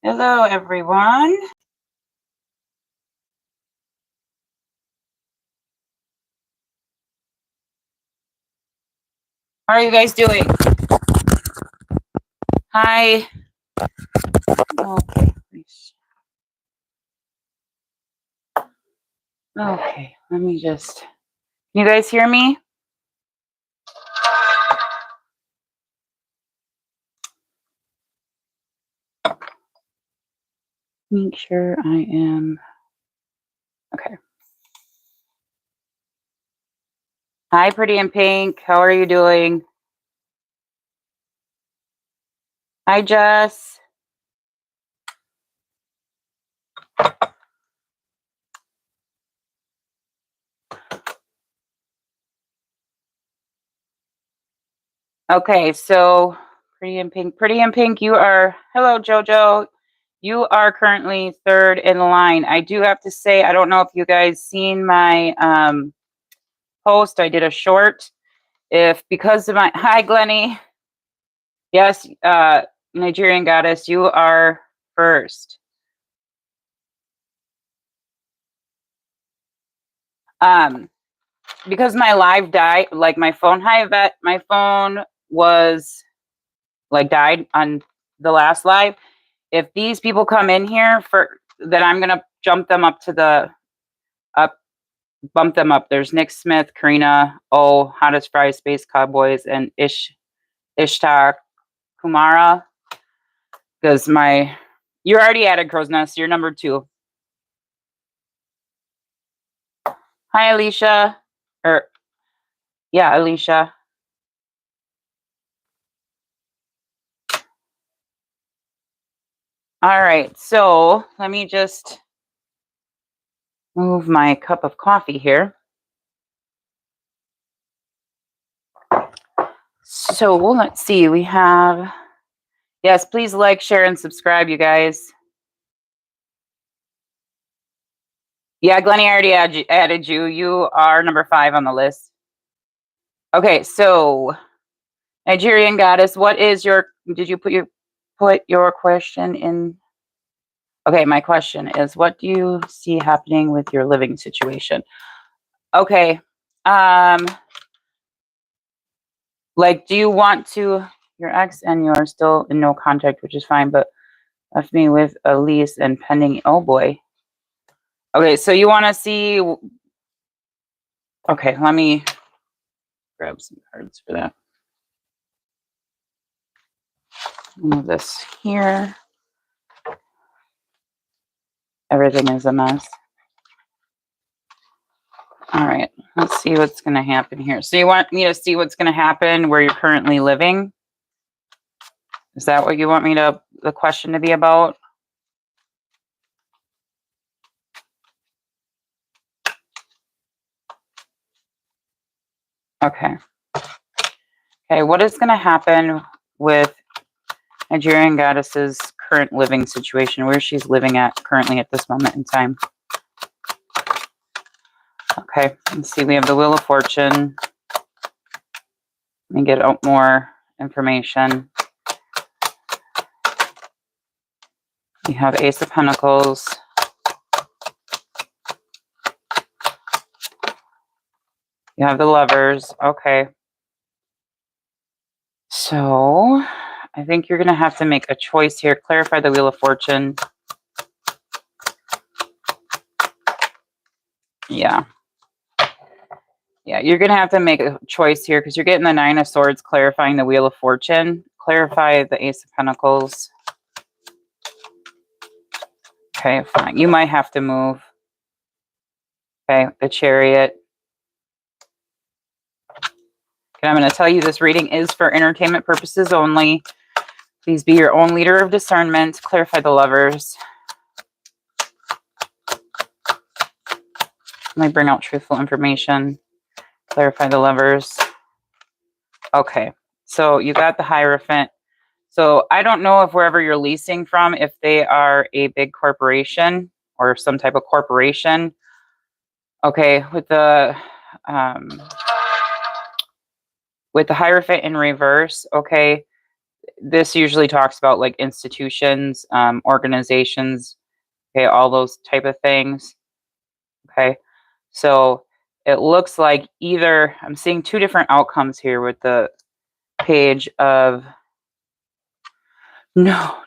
Hello, everyone. How are you guys doing? Hi. Okay. Okay, let me just... Can you guys hear me? Make sure I am... Okay. Hi, Pretty in Pink. How are you doing? Hi, Jess. Okay, so Pretty in Pink, you are... Hello, Jojo. You are currently third in line. I do have to say, I don't know if you guys seen my post. I did a short. Because of my... Hi, Glennie. Yes, Nigerian Goddess, you are first. Because my live died, like my phone, hi Avette, my phone was like died on the last live. If these people come in here then I'm gonna jump them up to the bump them up. There's Nick Smith, Karina, Hottest Fries, Space Cowboys, and Ishtar Kumara. Because you're already added, Crow's Nest. You're number 2. Hi, Alicia. Yeah, Alicia. All right, so let me just move my cup of coffee here. So let's see, we have... Yes, please like, share, and subscribe, you guys. Yeah, Glennie, I already added you. You are number 5 on the list. Okay, so Nigerian Goddess, what is your... Did you put your question in? Okay, my question is, what do you see happening with your living situation? Okay, like, do you want to... Your ex and you are still in no contact, which is fine, but left me with a lease and pending... Oh boy. Okay, so you want to see... Okay, let me grab some cards for that. Move this here. Everything is a mess. All right, let's see what's going to happen here. So you want me to see what's going to happen where you're currently living? Is that what you want me to... The question to be about? Okay. Okay, what is going to happen with Nigerian Goddess's current living situation, where she's living at currently at this moment in time? Okay, let's see. We have the Wheel of Fortune. Let me get out more information. We have Ace of Pentacles. You have the Lovers. Okay. So I think you're going to have to make a choice here. Clarify the Wheel of Fortune. Yeah. Yeah, you're going to have to make a choice here because you're getting the Nine of Swords, clarifying the Wheel of Fortune. Clarify the Ace of Pentacles. Okay, fine. You might have to move. Okay, the Chariot. Okay, I'm going to tell you this reading is for entertainment purposes only. Please be your own leader of discernment. Clarify the Lovers. Let me bring out truthful information. Clarify the Lovers. Okay, so you got the Hierophant. So I don't know if wherever you're leasing from, if they are a big corporation or some type of corporation. Okay, with the Hierophant in reverse, okay, this usually talks about like institutions, organizations, okay, all those type of things. Okay, so it looks like either I'm seeing two different outcomes here with the page of no.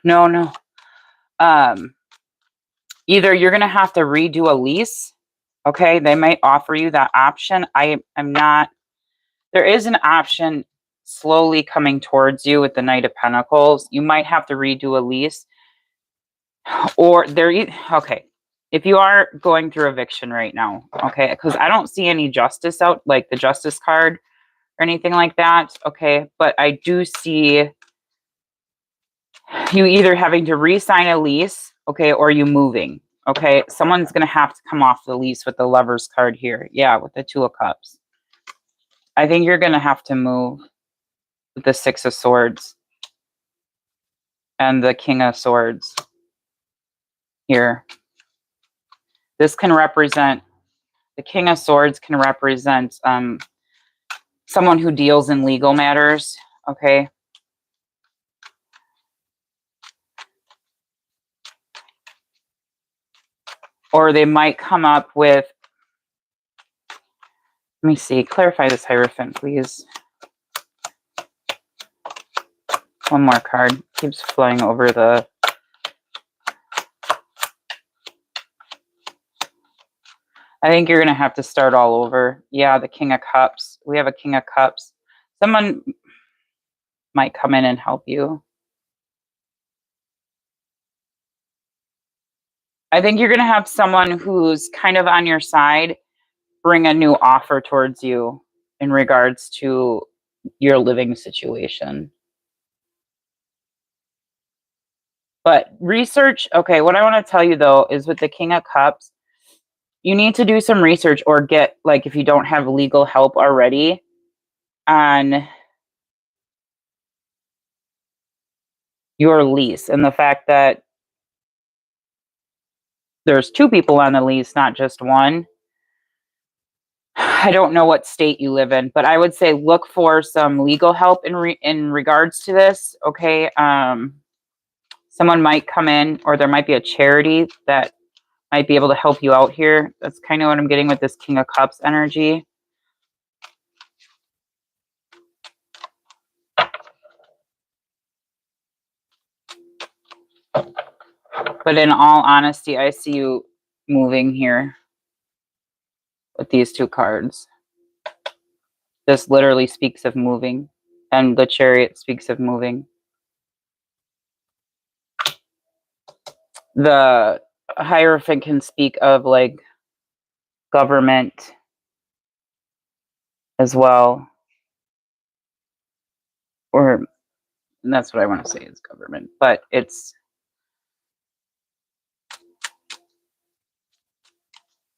Either you're gonna have to redo a lease. Okay, they might offer you that option. I'm not. There is an option slowly coming towards you with the Knight of Pentacles. You might have to redo a lease, or okay. If you are going through eviction right now, okay, because I don't see any justice out, like the justice card or anything like that, okay, but I do see you either having to re-sign a lease, okay, or you moving, okay. Someone's going to have to come off the lease with the Lover's card here. Yeah, with the Two of Cups. I think you're going to have to move with the Six of Swords and the King of Swords here. This can represent, the King of Swords can represent someone who deals in legal matters, okay? Or they might come up with, let me see, clarify this Hierophant, please. One more card. Keeps flying over the... I think you're going to have to start all over. Yeah, the King of Cups. We have a King of Cups. Someone might come in and help you. I think you're going to have someone who's kind of on your side bring a new offer towards you in regards to your living situation. But research, okay, what I want to tell you though is with the King of Cups, you need to do some research or get, like, if you don't have legal help already, on your lease and the fact that there's two people on the lease, not just one. I don't know what state you live in, but I would say look for some legal help in regards to this, okay? Someone might come in, or there might be a charity that might be able to help you out here. That's kind of what I'm getting with this King of Cups energy. But in all honesty, I see you moving here with these two cards. This literally speaks of moving, and the Chariot speaks of moving. The Hierophant can speak of like government as well, or that's what I want to say is government, but it's,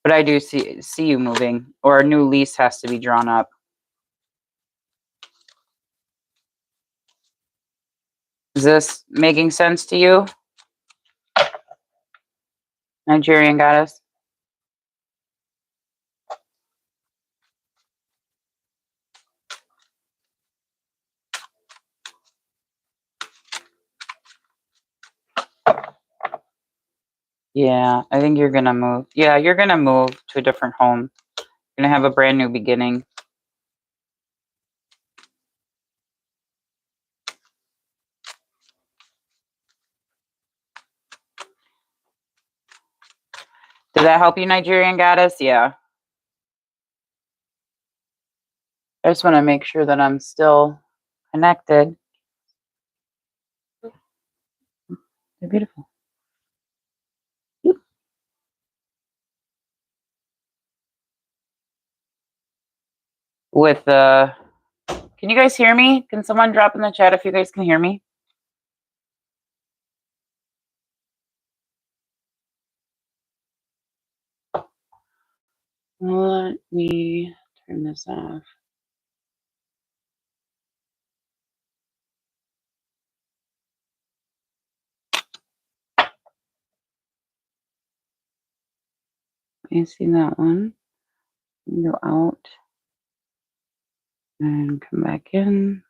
but I do see you moving, or a new lease has to be drawn up. Is this making sense to you, Nigerian goddess? Yeah, I think you're gonna move. Yeah, you're gonna move to a different home. You're gonna have a brand new beginning. Did that help you, Nigerian goddess? Yeah. I just want to make sure that I'm still connected. They're beautiful. With the, can you guys hear me? Can someone drop in the chat if you guys can hear me? Let me turn this off. You see that one? Go out and come back in.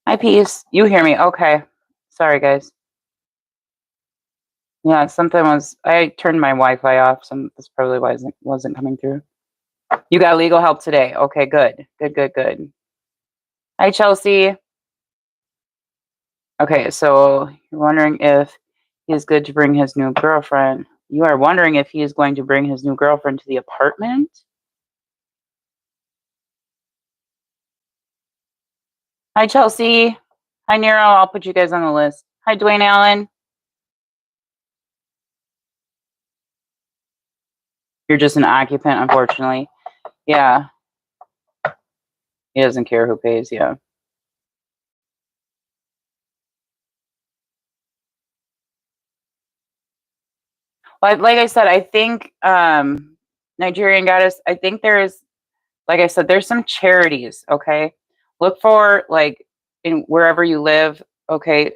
Hi, Peace. You hear me? Okay. Sorry, guys. Yeah, something was. I turned my Wi-Fi off. That's probably why it wasn't coming through. You got legal help today. Okay, good. Good. Hi, Chelsea. Okay, so you're wondering if he is good to bring his new girlfriend. You are wondering if he is going to bring his new girlfriend to the apartment? Hi, Chelsea. Hi, Nero. I'll put you guys on the list. Hi, Dwayne Allen. You're just an occupant, unfortunately. Yeah. He doesn't care who pays. Yeah. But like I said, I think Nigerian Goddess, I think there is, like I said, there's some charities, okay? Look for, like, in wherever you live, okay,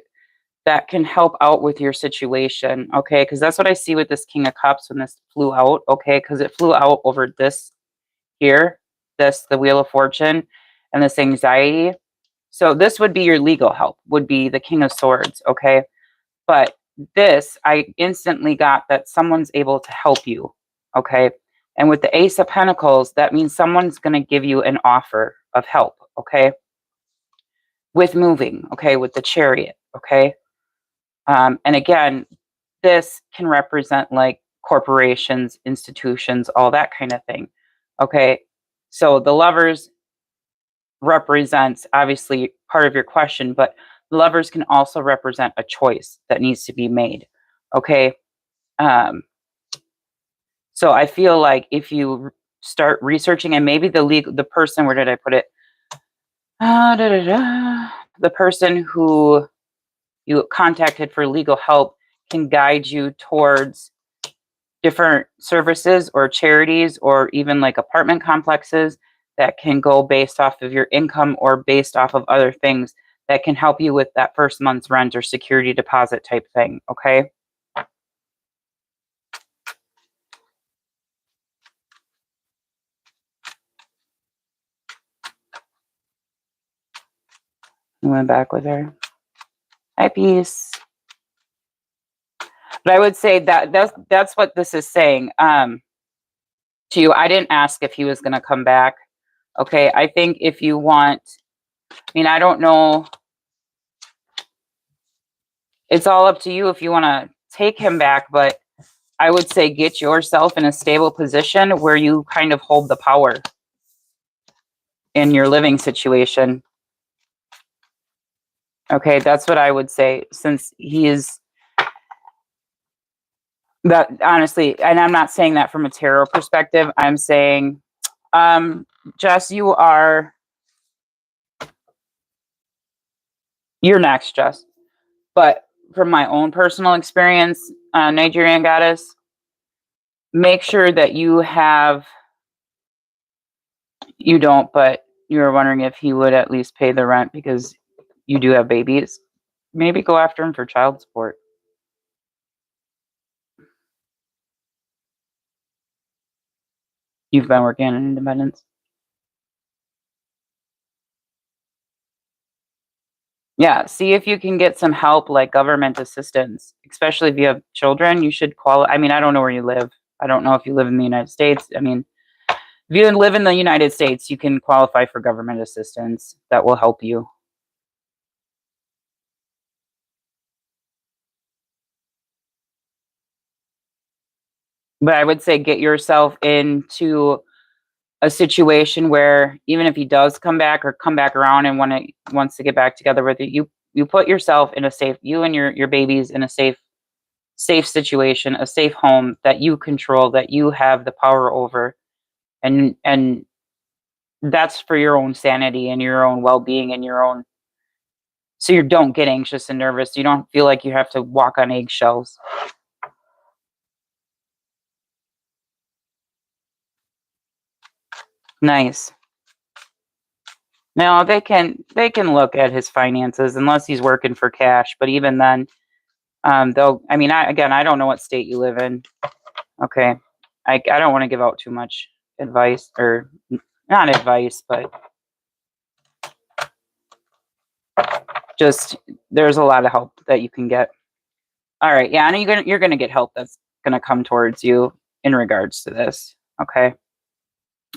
that can help out with your situation, okay? Because that's what I see with this King of Cups when this flew out, okay? Because it flew out over this here, the Wheel of Fortune, and this anxiety. So this would be your legal help, would be the King of Swords, okay? But this, I instantly got that someone's able to help you, okay? And with the Ace of Pentacles, that means someone's going to give you an offer of help, okay? With moving, okay? With the Chariot, okay? And again, this can represent like corporations, institutions, all that kind of thing, okay? So the Lovers represents obviously part of your question, but lovers can also represent a choice that needs to be made, okay? Um, so I feel like if you start researching, and maybe the person, where did I put it? The person who you contacted for legal help can guide you towards different services or charities or even like apartment complexes that can go based off of your income or based off of other things that can help you with that first month's rent or security deposit type thing, okay? I went back with her. Hi, Peace. But I would say that's what this is saying to you. I didn't ask if he was going to come back. Okay, I think if you want, I mean, I don't know. It's all up to you if you want to take him back, but I would say get yourself in a stable position where you kind of hold the power in your living situation. Okay, that's what I would say, since he is that, honestly, and I'm not saying that from a tarot perspective. I'm saying, Jess, you're next, Jess. But from my own personal experience, Nigerian Goddess, make sure that you don't, but you were wondering if he would at least pay the rent because you do have babies. Maybe go after him for child support. You've been working in independence. Yeah, see if you can get some help, like government assistance, especially if you have children. You should qualify. I mean, I don't know where you live. I don't know if you live in the United States. I mean, if you live in the United States, you can qualify for government assistance that will help you. But I would say get yourself into a situation where even if he does come back or come back around and wants to get back together with you put yourself in a safe, you and your babies in a safe situation, a safe home that you control, that you have the power over, and that's for your own sanity and your own well-being and your own, so you don't get anxious and nervous. You don't feel like you have to walk on eggshells. Nice. Now they can look at his finances unless he's working for cash, but even then, they'll, I mean, I don't know what state you live in. Okay. I don't want to give out too much advice, or not advice, but just there's a lot of help that you can get. All right, yeah, I know you're gonna get help that's gonna come towards you in regards to this, okay?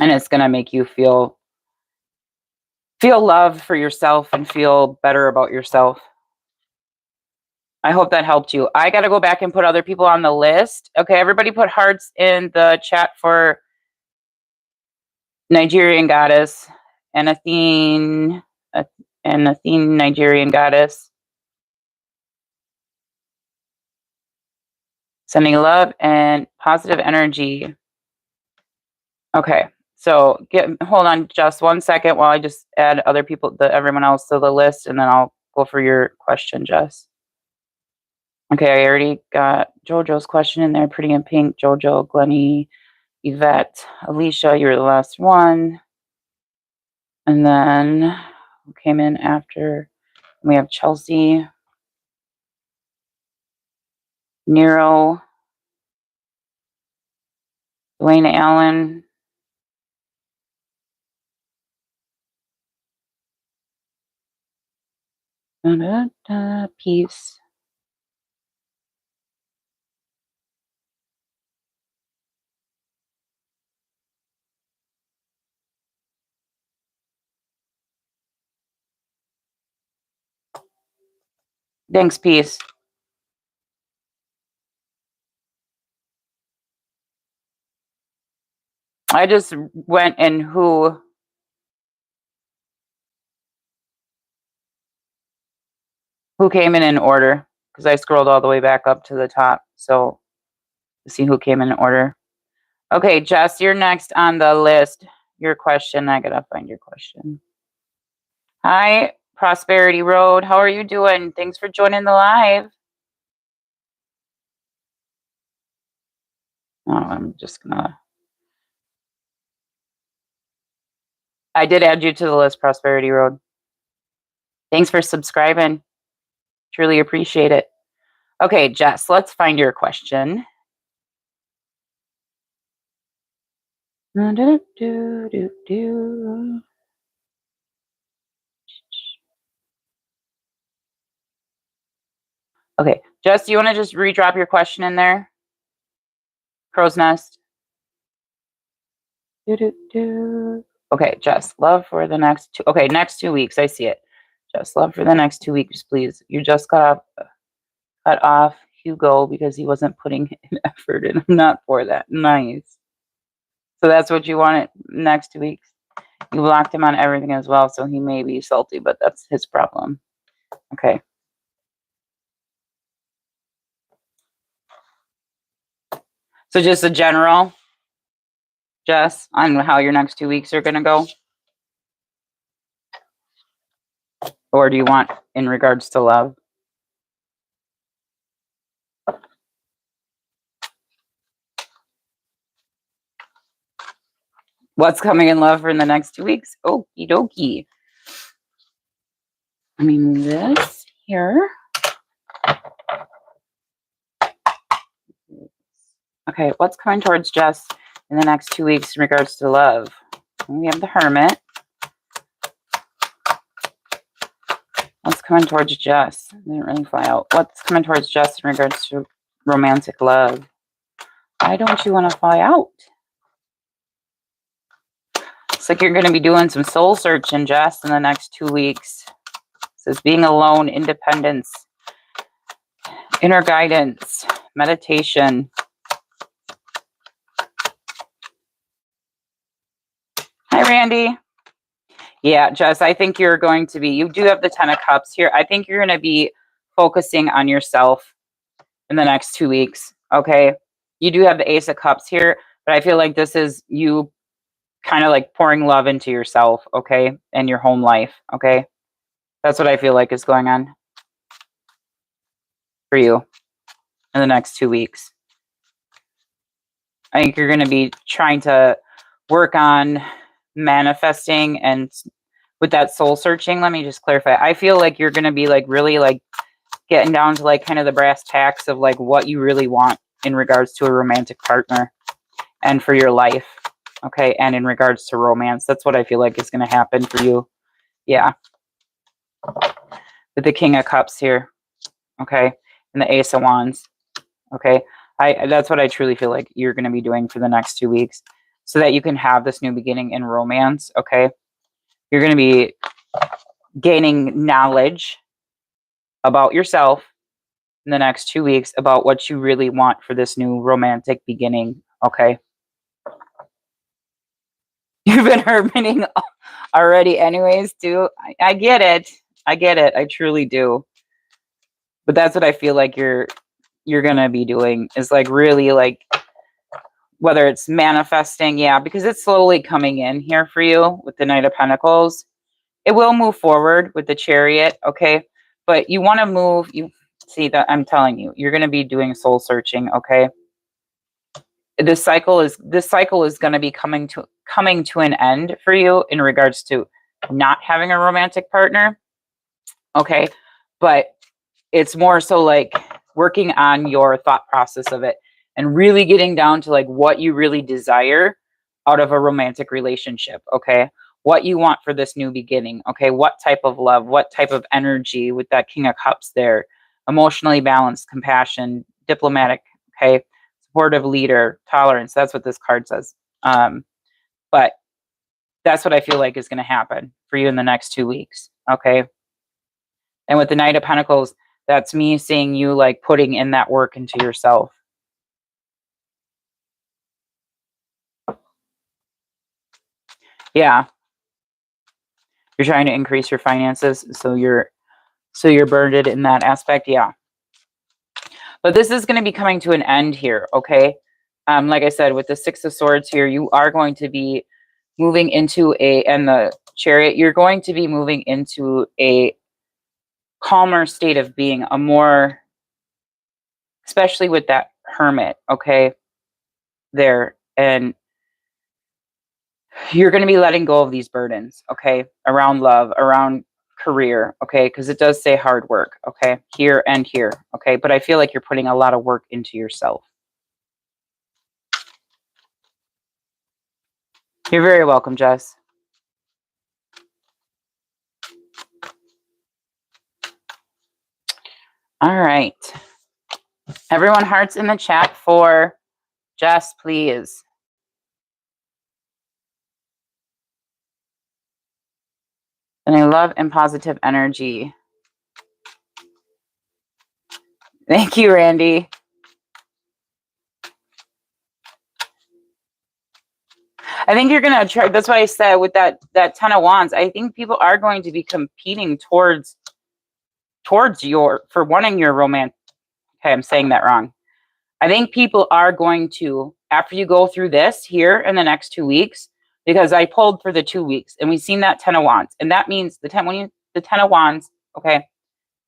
And it's gonna make you feel love for yourself and feel better about yourself. I hope that helped you. I got to go back and put other people on the list. Okay, everybody put hearts in the chat for Nigerian goddess and Athene, Nigerian goddess. Sending love and positive energy. Okay, so hold on just 1 second while I just add other people, everyone else to the list, and then I'll go for your question, Jess. Okay, I already got JoJo's question in there. Pretty in Pink, JoJo, Glennie, Yvette, Alicia, you were the last one. And then who came in after? We have Chelsea, Nero, Dwayne Allen. Peace. Thanks, Peace. I just went and who came in order, because I scrolled all the way back up to the top. So to see who came in order. Okay, Jess, you're next on the list. Your question. I gotta find your question. Hi, Prosperity Road. How are you doing? Thanks for joining the live. Oh, I'm just gonna. I did add you to the list, Prosperity Road. Thanks for subscribing. Truly appreciate it. Okay, Jess, let's find your question. Okay, Jess, do you want to just redrop your question in there? Crow's Nest. Okay, Jess, love for the next next 2 weeks. I see it. Jess, love for the next 2 weeks, please. You just cut off Hugo because he wasn't putting in effort, and I'm not for that. Nice. So that's what you want next 2 weeks. You blocked him on everything as well, so he may be salty, but that's his problem. Okay. So just a general, Jess, on how your next 2 weeks are going to go? Or do you want in regards to love? What's coming in love for in the next 2 weeks? Okie dokie. I mean, this here. Okay, what's coming towards Jess in the next 2 weeks in regards to love? We have the Hermit. What's coming towards Jess? Didn't really fly out. What's coming towards Jess in regards to romantic love? Why don't you want to fly out? Looks like you're going to be doing some soul searching, Jess, in the next 2 weeks. It says being alone, independence, inner guidance, meditation. Hi, Randy. Yeah, Jess, I think you're going to be, you do have the 10 of Cups here. I think you're going to be focusing on yourself in the next 2 weeks, okay? You do have the Ace of Cups here, but I feel like this is you kind of like pouring love into yourself, okay? And your home life, okay? That's what I feel like is going on for you in the next 2 weeks. I think you're going to be trying to work on manifesting, and with that soul searching, let me just clarify. I feel like you're going to be like really like getting down to like kind of the brass tacks of like what you really want in regards to a romantic partner and for your life. Okay. And in regards to romance, that's what I feel like is going to happen for you. Yeah. with the King of Cups here, okay, and the Ace of Wands, okay. That's what I truly feel like you're going to be doing for the next 2 weeks, so that you can have this new beginning in romance, okay. You're going to be gaining knowledge about yourself in the next 2 weeks about what you really want for this new romantic beginning, okay. You've been hermiting already anyways, too. I get it. I get it. I truly do. But that's what I feel like you're gonna be doing, is like really like, whether it's manifesting, yeah, because it's slowly coming in here for you with the Knight of Pentacles. It will move forward with the Chariot, okay? But you want to move, you see that I'm telling you, you're gonna be doing soul searching, okay? This cycle is going to be coming to an end for you in regards to not having a romantic partner, okay. But it's more so like working on your thought process of it and really getting down to like what you really desire out of a romantic relationship, okay. What you want for this new beginning, okay. What type of love, what type of energy, with that King of Cups there. Emotionally balanced, compassion, diplomatic, okay. Supportive leader, tolerance. That's what this card says. But that's what I feel like is going to happen for you in the next 2 weeks. Okay. And with the Knight of Pentacles, that's me seeing you like putting in that work into yourself. Yeah. You're trying to increase your finances. So you're burdened in that aspect. Yeah. But this is going to be coming to an end here. Okay. Like I said, with the Six of Swords here, you are going to be moving into and the Chariot, you're going to be moving into a calmer state of being, a more, especially with that Hermit, okay, there. And you're going to be letting go of these burdens, okay, around love, around career, okay, because it does say hard work, okay, here and here, okay. But I feel like you're putting a lot of work into yourself. You're very welcome, Jess. All right. Everyone, hearts in the chat for Jess, please. And I love and positive energy. Thank you, Randy. I think you're going to try. That's why I said with that 10 of Wands, I think people are going to be competing towards for wanting your romance. Okay, I'm saying that wrong. I think people are going to, after you go through this here in the next 2 weeks, because I pulled for the 2 weeks and we've seen that 10 of Wands. And that means the 10 of Wands, okay,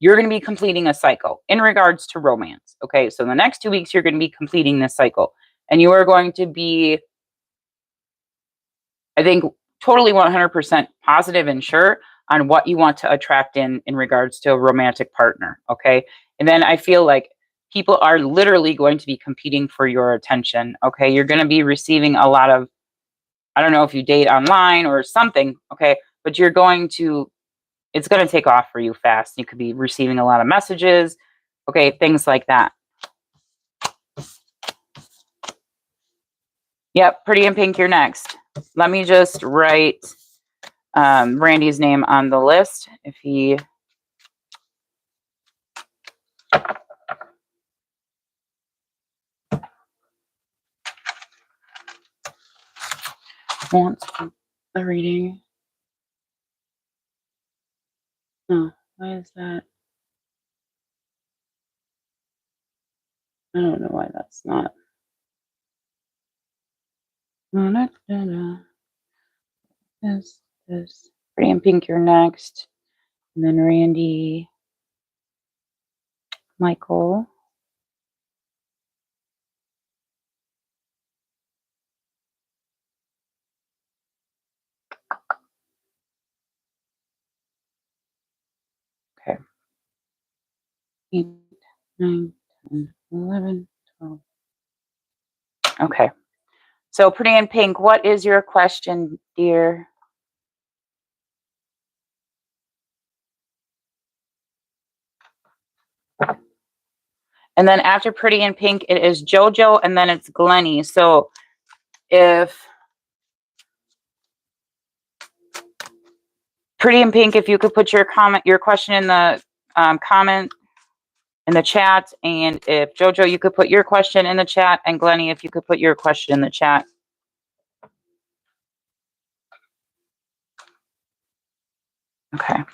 you're going to be completing a cycle in regards to romance. Okay, so the next 2 weeks, you're going to be completing this cycle. And you are going to be, I think, totally 100% positive and sure on what you want to attract in regards to a romantic partner, okay? And then I feel like people are literally going to be competing for your attention, okay? You're going to be receiving a lot of, I don't know if you date online or something, okay? But it's going to take off for you fast. You could be receiving a lot of messages, okay? Things like that. Yep, Pretty in Pink, you're next. Let me just write Randy's name on the list if he wants the reading. Oh, why is that? I don't know why that's not. This. Pretty in Pink, you're next. And then Randy, Michael. Okay. 8, 9, 10, 11, 12. Okay. So Pretty in Pink, what is your question, dear? And then after Pretty in Pink, it is JoJo, and then it's Glennie. So if Pretty in Pink, if you could put your question in the comment in the chat, and if JoJo, you could put your question in the chat, and Glennie, if you could put your question in the chat. Okay.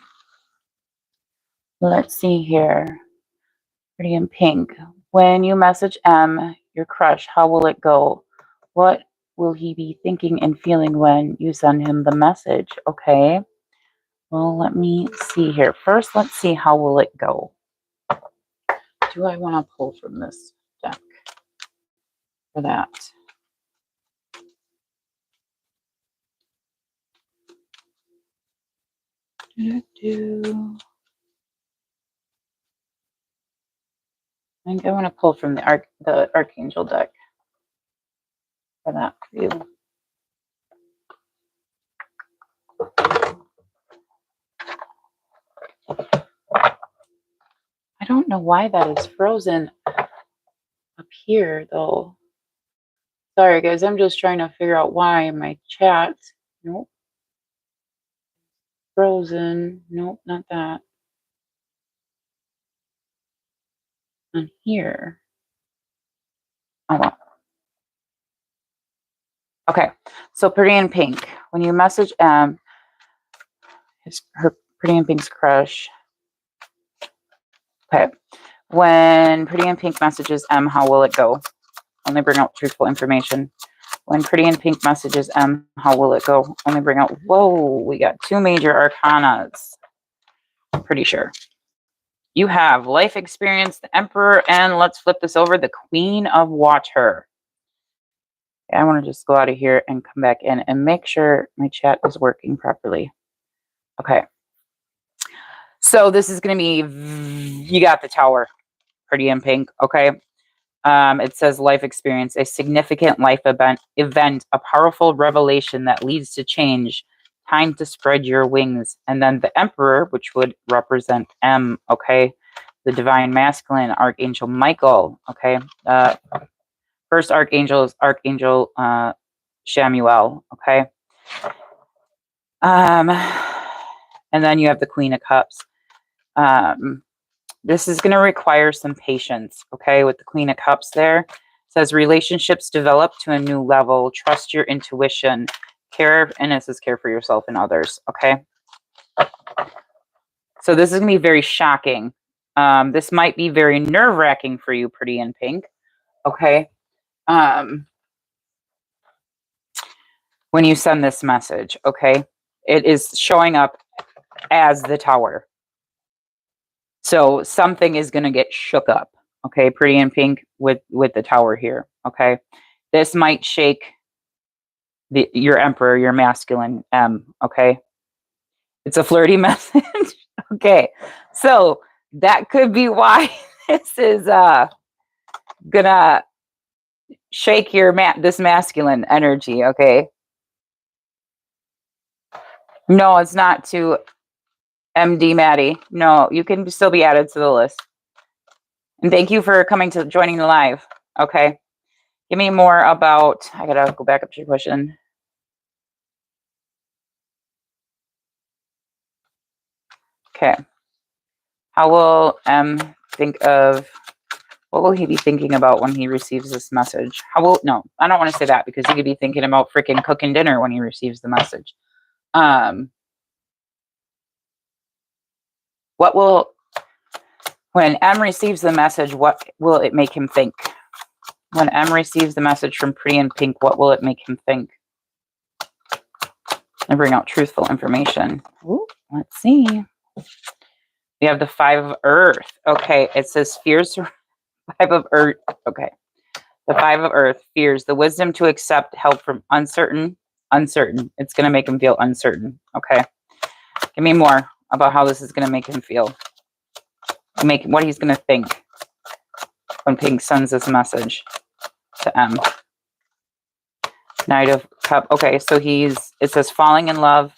Let's see here. Pretty in Pink. When you message M, your crush, how will it go? What will he be thinking and feeling when you send him the message? Okay. Well, let me see here. First, let's see how will it go. Do I want to pull from this deck for that? I think I want to pull from the Archangel deck for that view. I don't know why that is frozen up here, though. Sorry, guys. I'm just trying to figure out why my chat. Nope. Frozen. Nope, not that. On here. Oh, well. Okay. So Pretty in Pink. When you message M, her Pretty in Pink's crush. Okay. When Pretty in Pink messages M, how will it go? Only bring out truthful information. When Pretty in Pink messages M, how will it go? Only bring out, whoa, we got 2 major arcanas. I'm pretty sure. You have life experience, the Emperor, and let's flip this over, the Queen of Water. I want to just go out of here and come back in and make sure my chat is working properly. Okay. So this is going to be, you got the Tower, Pretty in Pink, okay? It says life experience, a significant life event, a powerful revelation that leads to change, time to spread your wings. And then the Emperor, which would represent M, okay? The divine masculine, Archangel Michael, okay? First Archangel is Archangel Shamuel, okay? And then you have the Queen of Cups. This is going to require some patience, okay, with the Queen of Cups there. It says relationships develop to a new level. Trust your intuition. Care, and this is care for yourself and others, okay? So this is going to be very shocking. This might be very nerve-wracking for you, Pretty in Pink, okay? When you send this message, okay? It is showing up as the Tower. So something is going to get shook up, okay? Pretty in Pink with the Tower here, okay? This might shake your Emperor, your masculine M, okay? It's a flirty message, okay? So that could be why this is gonna shake your this masculine energy, okay? No, it's not to MD Maddie. No, you can still be added to the list. And thank you for joining the live. Okay. Give me more about, I gotta go back up to your question. Okay. How will M think of, what will he be thinking about when he receives this message? No, I don't want to say that because he could be thinking about freaking cooking dinner when he receives the message. When M receives the message, what will it make him think? When M receives the message from Pretty in Pink, what will it make him think? And bring out truthful information. Ooh, let's see. We have the 5 of Earth. Okay, it says fears. 5 of Earth. Okay. The 5 of Earth, fears, the wisdom to accept help from uncertain. It's going to make him feel uncertain. Okay. Give me more about how this is going to make him feel. What he's going to think when Pink sends this message to M. Knight of Cup. Okay, so it says falling in love.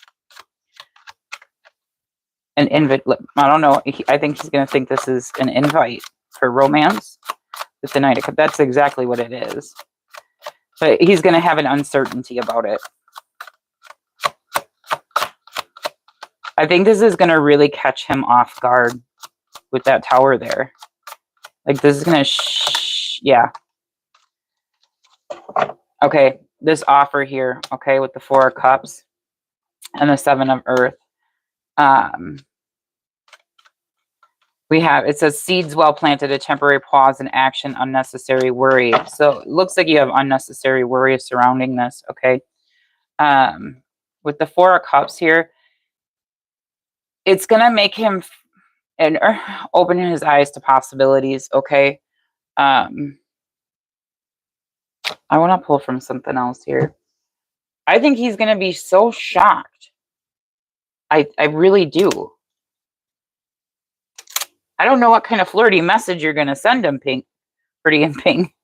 An invite. I don't know. I think he's going to think this is an invite for romance. with the Knight of Cups. That's exactly what it is. But he's going to have an uncertainty about it. I think this is going to really catch him off guard with that Tower there. Like, this is going to, yeah. Okay, this offer here, okay, with the Four of Cups and the Seven of Earth. We have, it says, seeds well planted, a temporary pause in action, unnecessary worry. So it looks like you have unnecessary worry surrounding this, okay? With the Four of Cups here, it's going to make him open his eyes to possibilities, okay? I want to pull from something else here. I think he's going to be so shocked. I really do. I don't know what kind of flirty message you're going to send him, Pink. Pretty in Pink.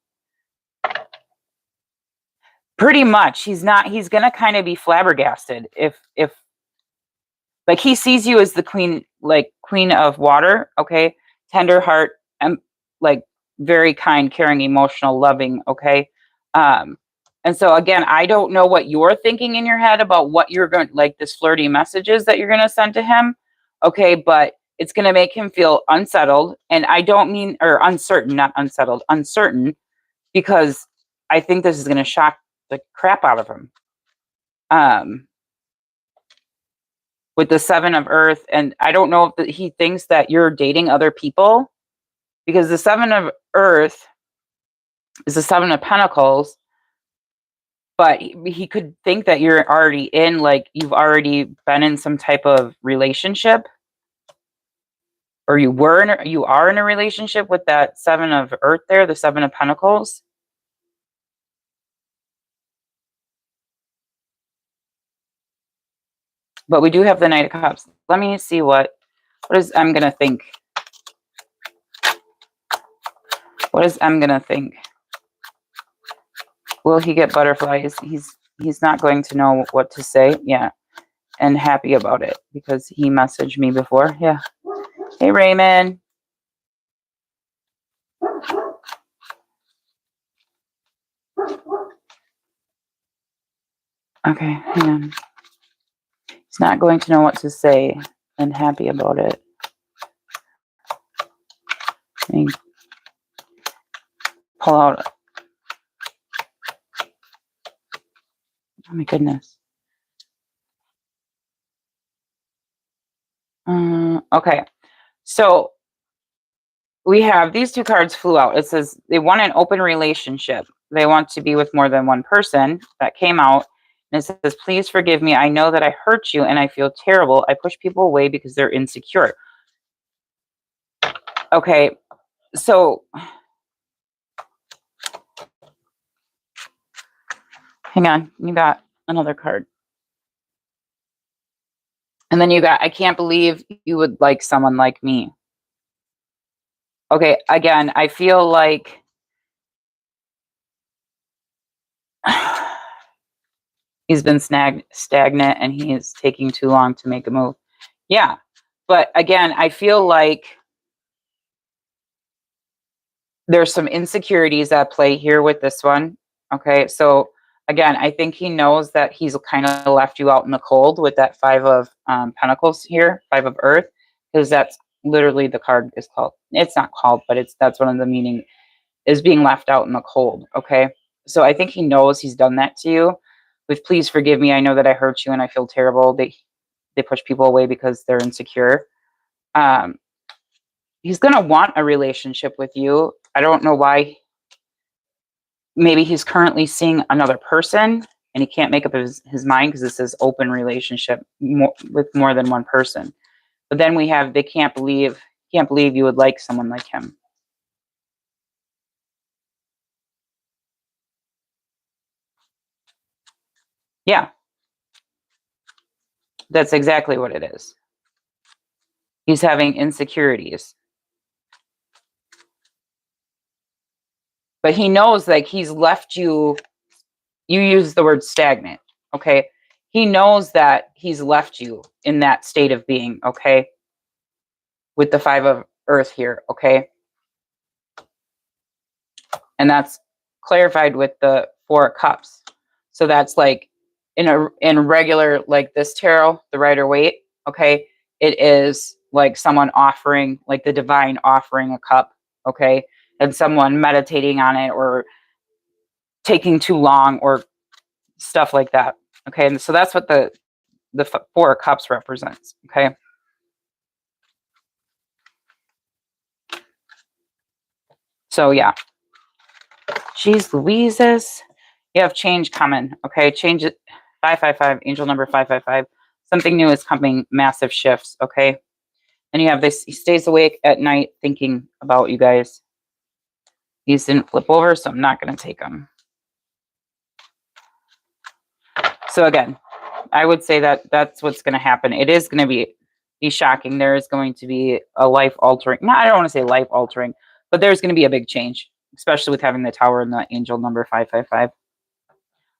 Pretty much. He's going to kind of be flabbergasted if like he sees you as the queen, like queen of water, okay? Tender heart, and like very kind, caring, emotional, loving, okay? And so again, I don't know what you're thinking in your head about what you're going, like this flirty messages that you're going to send to him, okay? But it's going to make him feel unsettled. And I don't mean, or uncertain, not unsettled, uncertain, because I think this is going to shock the crap out of him. With the Seven of Earth, and I don't know if he thinks that you're dating other people, because the Seven of Earth is the Seven of Pentacles, but he could think that you're already in, like, you've already been in some type of relationship, or you are in a relationship with that Seven of Earth there, the Seven of Pentacles. But we do have the Knight of Cups. Let me see what is M gonna think. What is M gonna think? Will he get butterflies? He's not going to know what to say. Yeah. And happy about it because he messaged me before. Yeah. Hey, Raymond. Okay, hang on. He's not going to know what to say and happy about it. Let me pull out. Oh my goodness. Okay, so we have these two cards flew out. It says they want an open relationship. They want to be with more than one person. That came out. And it says, please forgive me. I know that I hurt you and I feel terrible. I push people away because they're insecure. Okay, so hang on. You got another card. And then you got, I can't believe you would like someone like me. Okay, again, I feel like he's been stagnant and he is taking too long to make a move. Yeah, but again, I feel like there's some insecurities at play here with this one. Okay, so again, I think he knows that he's kind of left you out in the cold with that Five of Pentacles here, Five of Earth, because that's literally the card is called. It's not called, but that's one of the meaning is being left out in the cold. Okay, so I think he knows he's done that to you. With please forgive me, I know that I hurt you and I feel terrible. They push people away because they're insecure. He's gonna want a relationship with you. I don't know why. Maybe he's currently seeing another person and he can't make up his mind because it says open relationship with more than one person. But then we have, they can't believe you would like someone like him. Yeah. That's exactly what it is. He's having insecurities. But he knows, like, he's left you use the word stagnant, okay? He knows that he's left you in that state of being, okay? With the Five of Earth here, okay? And that's clarified with the 4 of Cups. So that's like in regular, like this tarot, the Rider-Waite, okay, it is like someone offering, like the divine offering a cup, okay, and someone meditating on it or taking too long or stuff like that, okay. And so that's what the 4 of Cups represents, okay. So yeah, geez Louises, you have change coming, okay. Change it. 555, angel number 555. Something new is coming, massive shifts, okay. And you have this, he stays awake at night thinking about you guys. These didn't flip over, so I'm not going to take them. So again, I would say that that's what's going to happen. It is going to be shocking. There is going to be a life-altering, I don't want to say life-altering, but there's going to be a big change, especially with having the Tower and the angel number 555.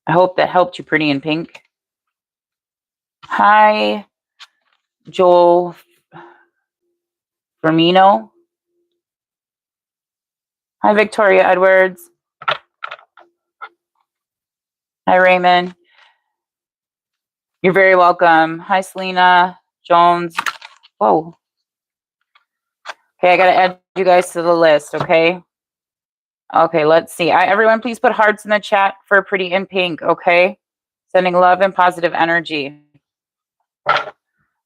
I hope that helped you, Pretty in Pink. Hi, Joel Firmino. Hi, Victoria Edwards. Hi, Raymond. You're very welcome. Hi, Selena Jones. Whoa. Okay, I got to add you guys to the list, okay? Okay, let's see. Everyone, please put hearts in the chat for Pretty in Pink, okay? Sending love and positive energy.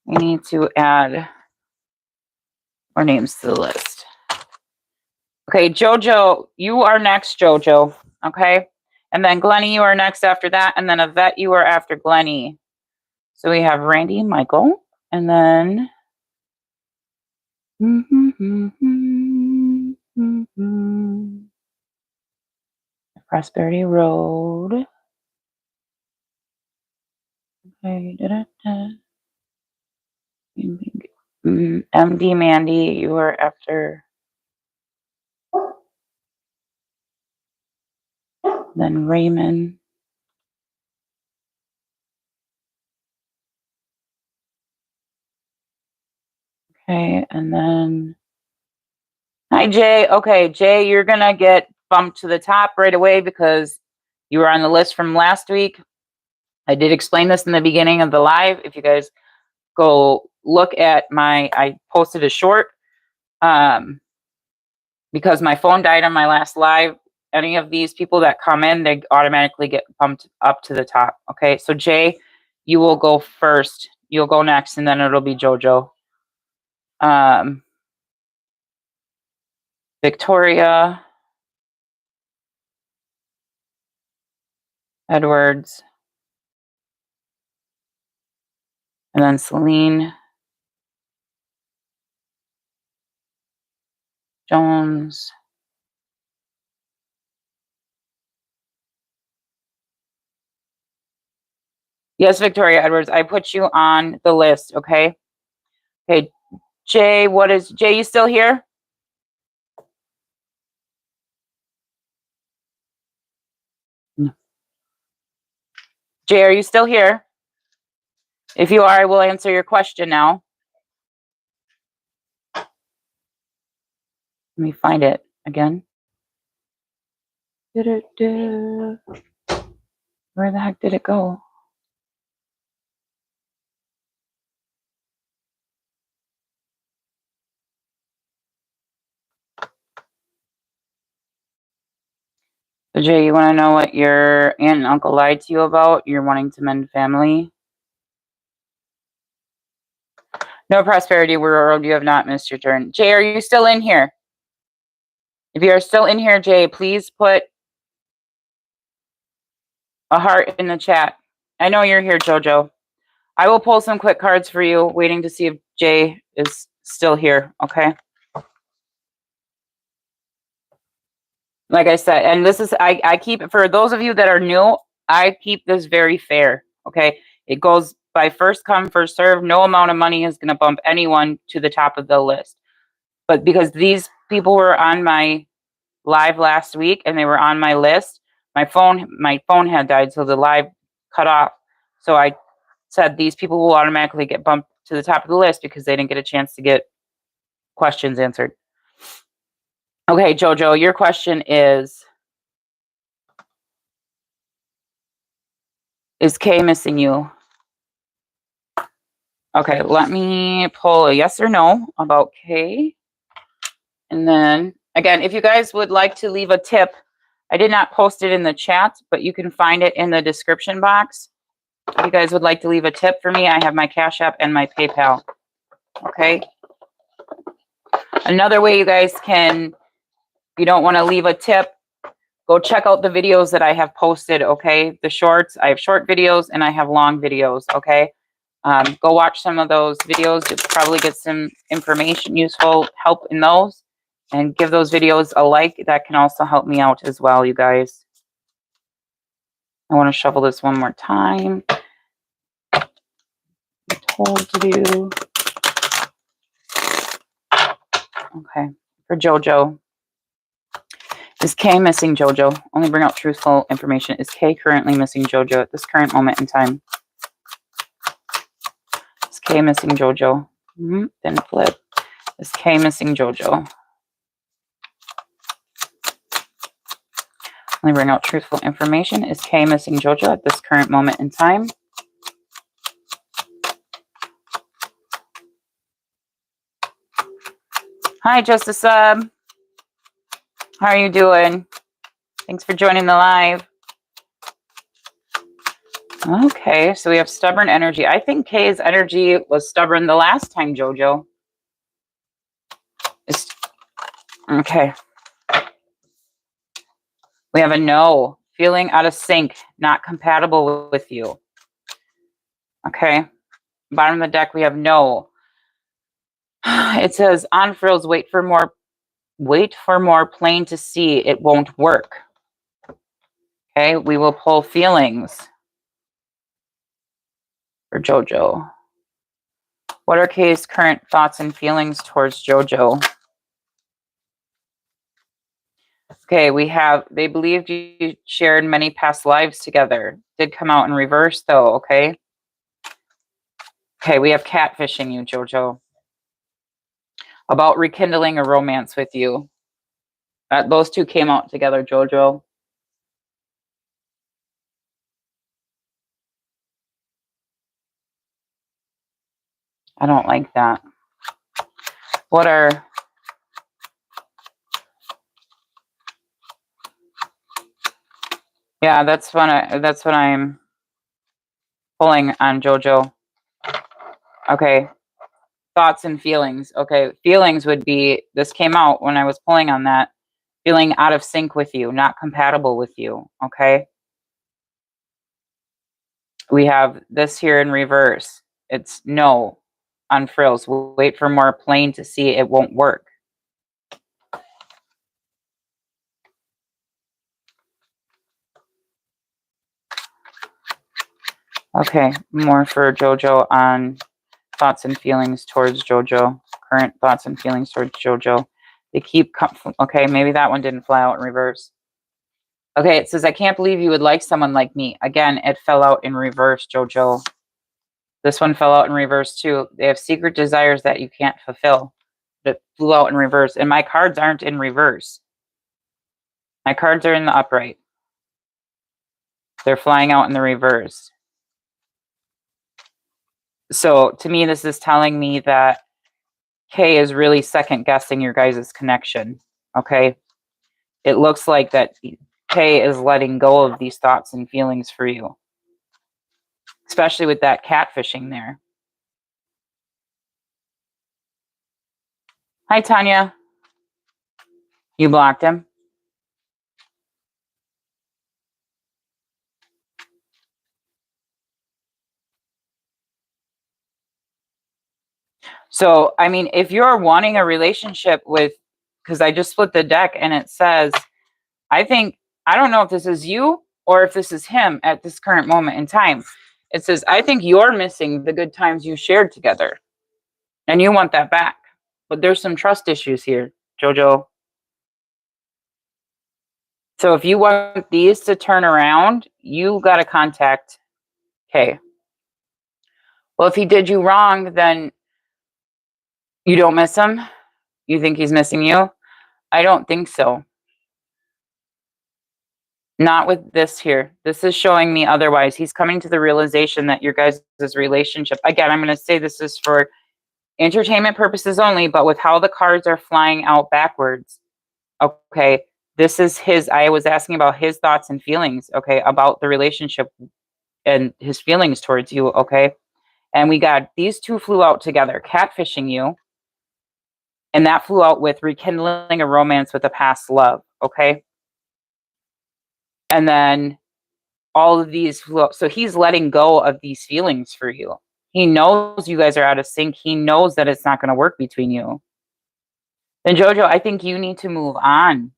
We need to add more names to the list. Okay, Jojo, you are next, Jojo, okay? And then Glennie, you are next after that. And then Avette, you are after Glennie. So we have Randy and Michael. And then... Prosperity Road. Okay, MD Mandy, you are after. Then Raymond. Okay, and then hi Jay. Okay, Jay, you're gonna get bumped to the top right away because you were on the list from last week. I did explain this in the beginning of the live. If you guys go look at I posted a short because my phone died on my last live. Any of these people that come in, they automatically get bumped up to the top. Okay, so Jay, you will go first. You'll go next, and then it'll be Jojo. Victoria Edwards, and then Celine Jones. Yes, Victoria Edwards, I put you on the list, okay? Okay, Jay, Jay, you still here? No. Jay, are you still here? If you are, I will answer your question now. Let me find it again. Where the heck did it go? So Jay, you want to know what your aunt and uncle lied to you about? You're wanting to mend family? No prosperity world, you have not missed your turn. Jay, are you still in here? If you are still in here, Jay, please put a heart in the chat. I know you're here, Jojo. I will pull some quick cards for you, waiting to see if Jay is still here, okay? Like I said, and this is, I keep it, for those of you that are new, I keep this very fair, okay? It goes by first come, first serve. No amount of money is going to bump anyone to the top of the list. But because these people were on my live last week and they were on my list, my phone had died, so the live cut off. So I said these people will automatically get bumped to the top of the list because they didn't get a chance to get questions answered. Okay, Jojo, your question is, Is Kay missing you? Okay, let me pull a yes or no about Kay. And then, again, if you guys would like to leave a tip, I did not post it in the chat, but you can find it in the description box. If you guys would like to leave a tip for me, I have my Cash App and my PayPal. Okay. Another way you guys can, if you don't want to leave a tip, go check out the videos that I have posted. Okay. The shorts, I have short videos and I have long videos. Okay. Go watch some of those videos. You'll probably get some information, useful help in those. And give those videos a like. That can also help me out as well, you guys. I want to shuffle this one more time. I'm told to do. Okay. For JoJo. Is Kay missing JoJo? Only bring out truthful information. Is Kay currently missing JoJo at this current moment in time? Is Kay missing JoJo? Then flip. Is Kay missing JoJo? Only bring out truthful information. Is Kay missing JoJo at this current moment in time? Hi, just a sub. How are you doing? Thanks for joining the live. Okay, so we have stubborn energy. I think Kay's energy was stubborn the last time, JoJo. Okay. We have a no. Feeling out of sync. Not compatible with you. Okay. Bottom of the deck, we have no. It says, on frills, wait for more, plain to see. It won't work. Okay, we will pull feelings for JoJo. What are Kay's current thoughts and feelings towards JoJo? Okay, we have, they believed you shared many past lives together. Did come out in reverse though, okay? Okay, we have catfishing you, JoJo. About rekindling a romance with you. Those two came out together, JoJo. I don't like that. What are... Yeah, that's what I'm pulling on, JoJo. Okay. Thoughts and feelings. Okay, feelings would be, this came out when I was pulling on that. Feeling out of sync with you, not compatible with you, okay? We have this here in reverse. It's no on frills. We'll wait for more plain to see. It won't work. Okay, more for JoJo on thoughts and feelings towards JoJo. Current thoughts and feelings towards JoJo. They keep, okay, maybe that one didn't fly out in reverse. Okay, it says, I can't believe you would like someone like me. Again, it fell out in reverse, JoJo. This one fell out in reverse too. They have secret desires that you can't fulfill. It flew out in reverse. And my cards aren't in reverse. My cards are in the upright. They're flying out in the reverse. So to me, this is telling me that Kay is really second guessing your guys' connection. Okay. It looks like that Kay is letting go of these thoughts and feelings for you. Especially with that catfishing there. Hi, Tanya. You blocked him? So, I mean, if you're wanting a relationship with, because I just split the deck and it says, I don't know if this is you or if this is him at this current moment in time. It says, I think you're missing the good times you shared together and you want that back. But there's some trust issues here, JoJo. So if you want these to turn around, you got to contact Kay. Well, if he did you wrong, then you don't miss him? You think he's missing you? I don't think so. Not with this here. This is showing me otherwise. He's coming to the realization that your guys' relationship, again, I'm going to say this is for entertainment purposes only, but with how the cards are flying out backwards, okay, this is his, I was asking about his thoughts and feelings, okay, about the relationship and his feelings towards you, okay? And we got these two flew out together, catfishing you, and that flew out with rekindling a romance with a past love, okay? And then all of these flew out. So he's letting go of these feelings for you. He knows you guys are out of sync. He knows that it's not going to work between you. And Jojo, I think you need to move on.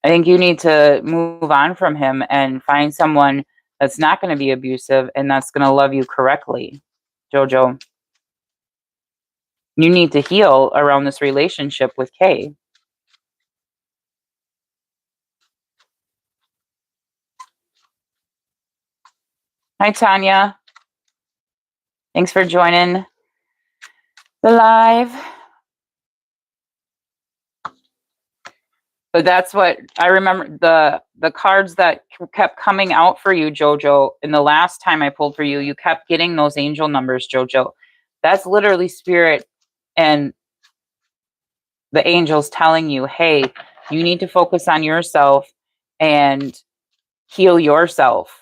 I think you need to move on from him and find someone that's not going to be abusive and that's going to love you correctly. Jojo, you need to heal around this relationship with Kay. Hi, Tanya. Thanks for joining the live. But that's what I remember, the cards that kept coming out for you, Jojo, in the last time I pulled for you, you kept getting those angel numbers, Jojo. That's literally spirit and the angels telling you, hey, you need to focus on yourself and heal yourself.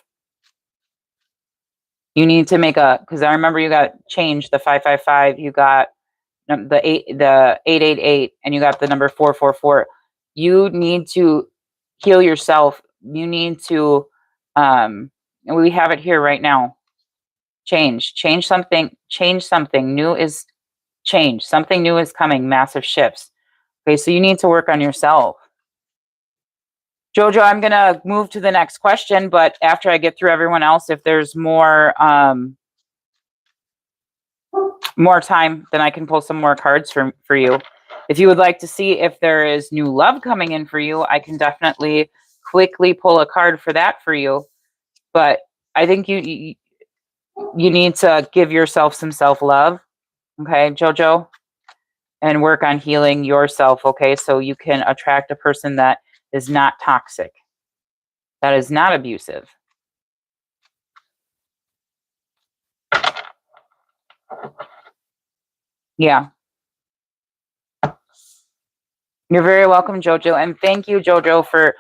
You need to make because I remember you got changed, the 555, you got the 888, and you got the number 444. You need to heal yourself. You need to, and we have it here right now. Change something. New is change. Something new is coming. Massive shifts. Okay, so you need to work on yourself. Jojo, I'm gonna move to the next question, but after I get through everyone else, if there's more time, then I can pull some more cards for you. If you would like to see if there is new love coming in for you, I can definitely quickly pull a card for that for you. But I think you need to give yourself some self-love, okay, Jojo, and work on healing yourself, okay, so you can attract a person that is not toxic, that is not abusive. Yeah. You're very welcome, Jojo. And thank you, Jojo, for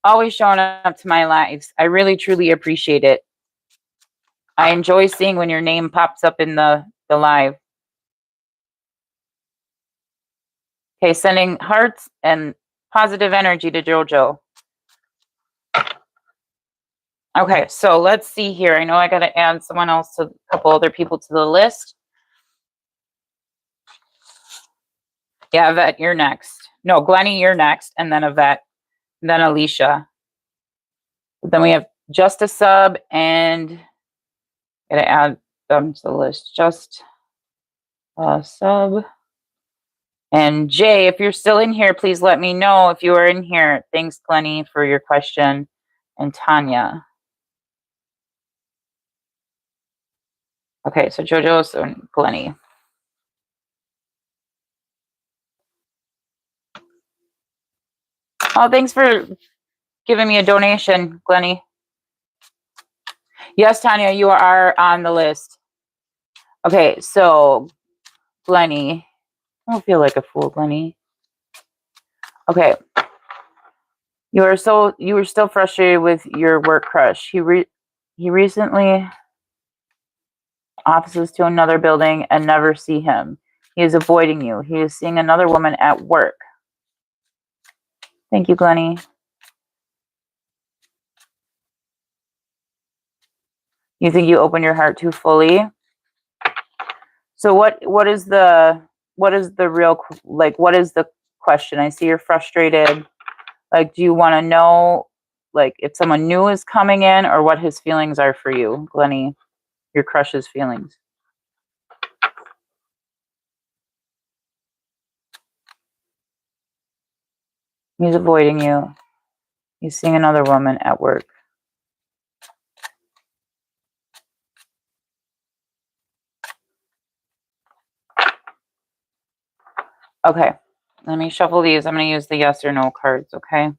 always showing up to my lives. I really, truly appreciate it. I enjoy seeing when your name pops up in the live. Okay, sending hearts and positive energy to Jojo. Okay, so let's see here. I know I got to add someone else, a couple other people to the list. Yeah, Avette, you're next. No, Glennie, you're next. And then Avette. And then Alicia. Then we have just a sub and gotta add them to the list. Just a sub. And Jay, if you're still in here, please let me know if you are in here. Thanks, Glennie, for your question. And Tanya. Okay, so Jojo and Glennie. Oh, thanks for giving me a donation, Glennie. Yes, Tanya, you are on the list. Okay, so Glennie. I don't feel like a fool, Glennie. Okay. You were still frustrated with your work crush. He recently offices to another building and never see him. He is avoiding you. He is seeing another woman at work. Thank you, Glennie. You think you open your heart too fully? So what is the real, like, what is the question? I see you're frustrated. Like, do you want to know, like, if someone new is coming in or what his feelings are for you, Glennie, your crush's feelings? He's avoiding you. He's seeing another woman at work. Okay, let me shuffle these. I'm going to use the yes or no cards, okay?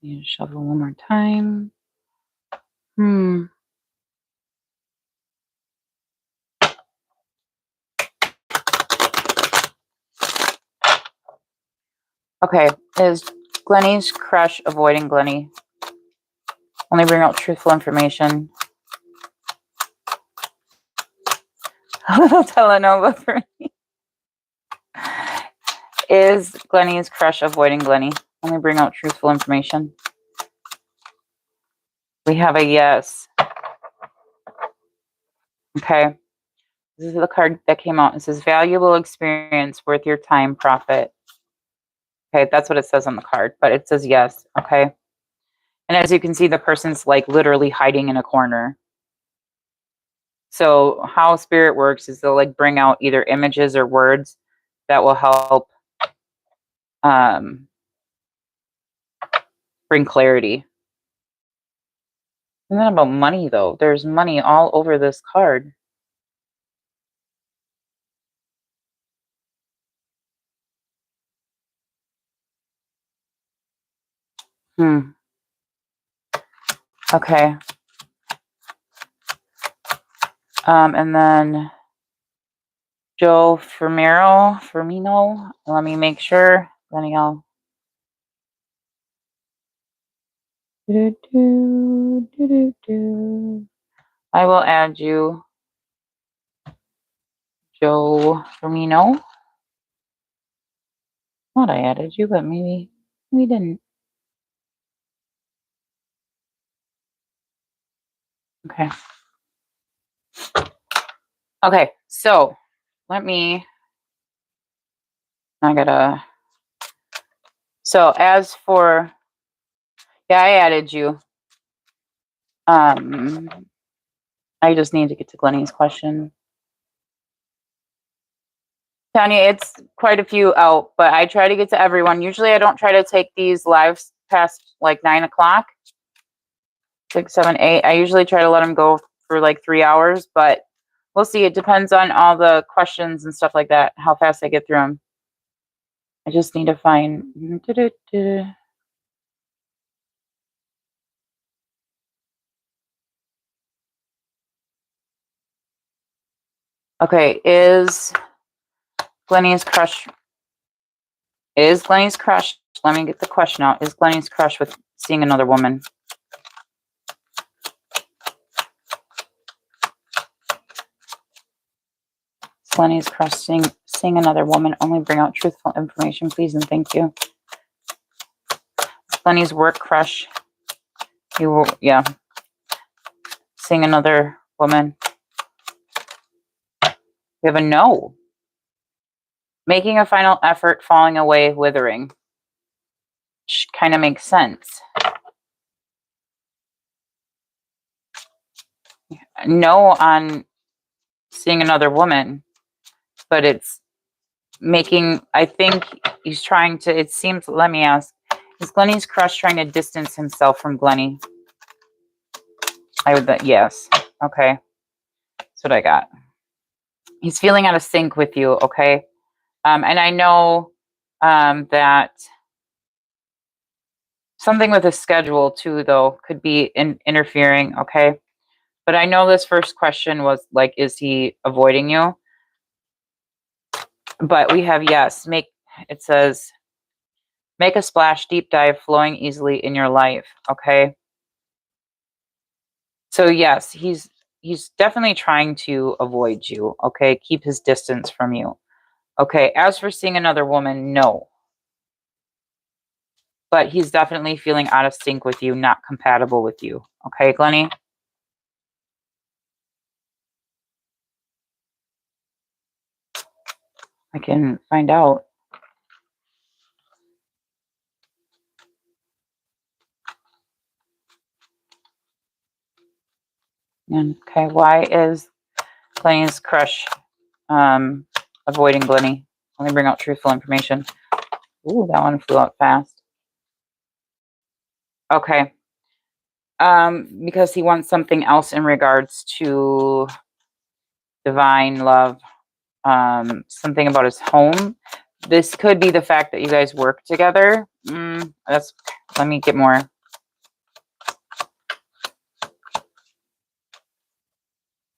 Need to shuffle one more time. Okay, is Glenny's crush avoiding Glenny? Only bring out truthful information. A little telenova for me. Is Glenny's crush avoiding Glenny? Only bring out truthful information. We have a yes. Okay. This is the card that came out. It says valuable experience worth your time, profit. Okay, that's what it says on the card, but it says yes. Okay. And as you can see, the person's like literally hiding in a corner. So how spirit works is they'll like bring out either images or words that will help bring clarity. Isn't that about money though? There's money all over this card. Okay. And then Joe Firmino. Let me make sure. Danielle. I will add you, Joe Firmino. Thought I added you, but maybe we didn't. Okay. Okay, so let me. So as for, yeah, I added you. I just need to get to Glenny's question. Tanya, it's quite a few out, but I try to get to everyone. Usually I don't try to take these lives past like 9 o'clock, 6, 7, 8. I usually try to let them go for like 3 hours, but we'll see. It depends on all the questions and stuff like that, how fast I get through them. I just need to find. Okay, is Glenny's crush, let me get the question out. Is Glenny's crush with seeing another woman? Glenny's crush seeing another woman. Only bring out truthful information, please, and thank you. Glenny's work crush. Yeah. Seeing another woman. We have a no. Making a final effort, falling away, withering. Which kind of makes sense. No on seeing another woman, but it's making, I think he's trying to, it seems, let me ask, is Glenny's crush trying to distance himself from Glenny? I would bet yes. Okay. That's what I got. He's feeling out of sync with you, okay? And I know that something with his schedule too, though, could be interfering, okay? But I know this first question was like, is he avoiding you? But we have yes. It says, make a splash, deep dive, flowing easily in your life, okay? So yes, he's definitely trying to avoid you, okay? Keep his distance from you. Okay, as for seeing another woman, no. But he's definitely feeling out of sync with you, not compatible with you. Okay, Glenny? I can find out. Okay, why is Glenny's crush avoiding Glenny? Let me bring out truthful information. Ooh, that one flew out fast. Okay. Because he wants something else in regards to divine love. Something about his home. This could be the fact that you guys work together. Let me get more.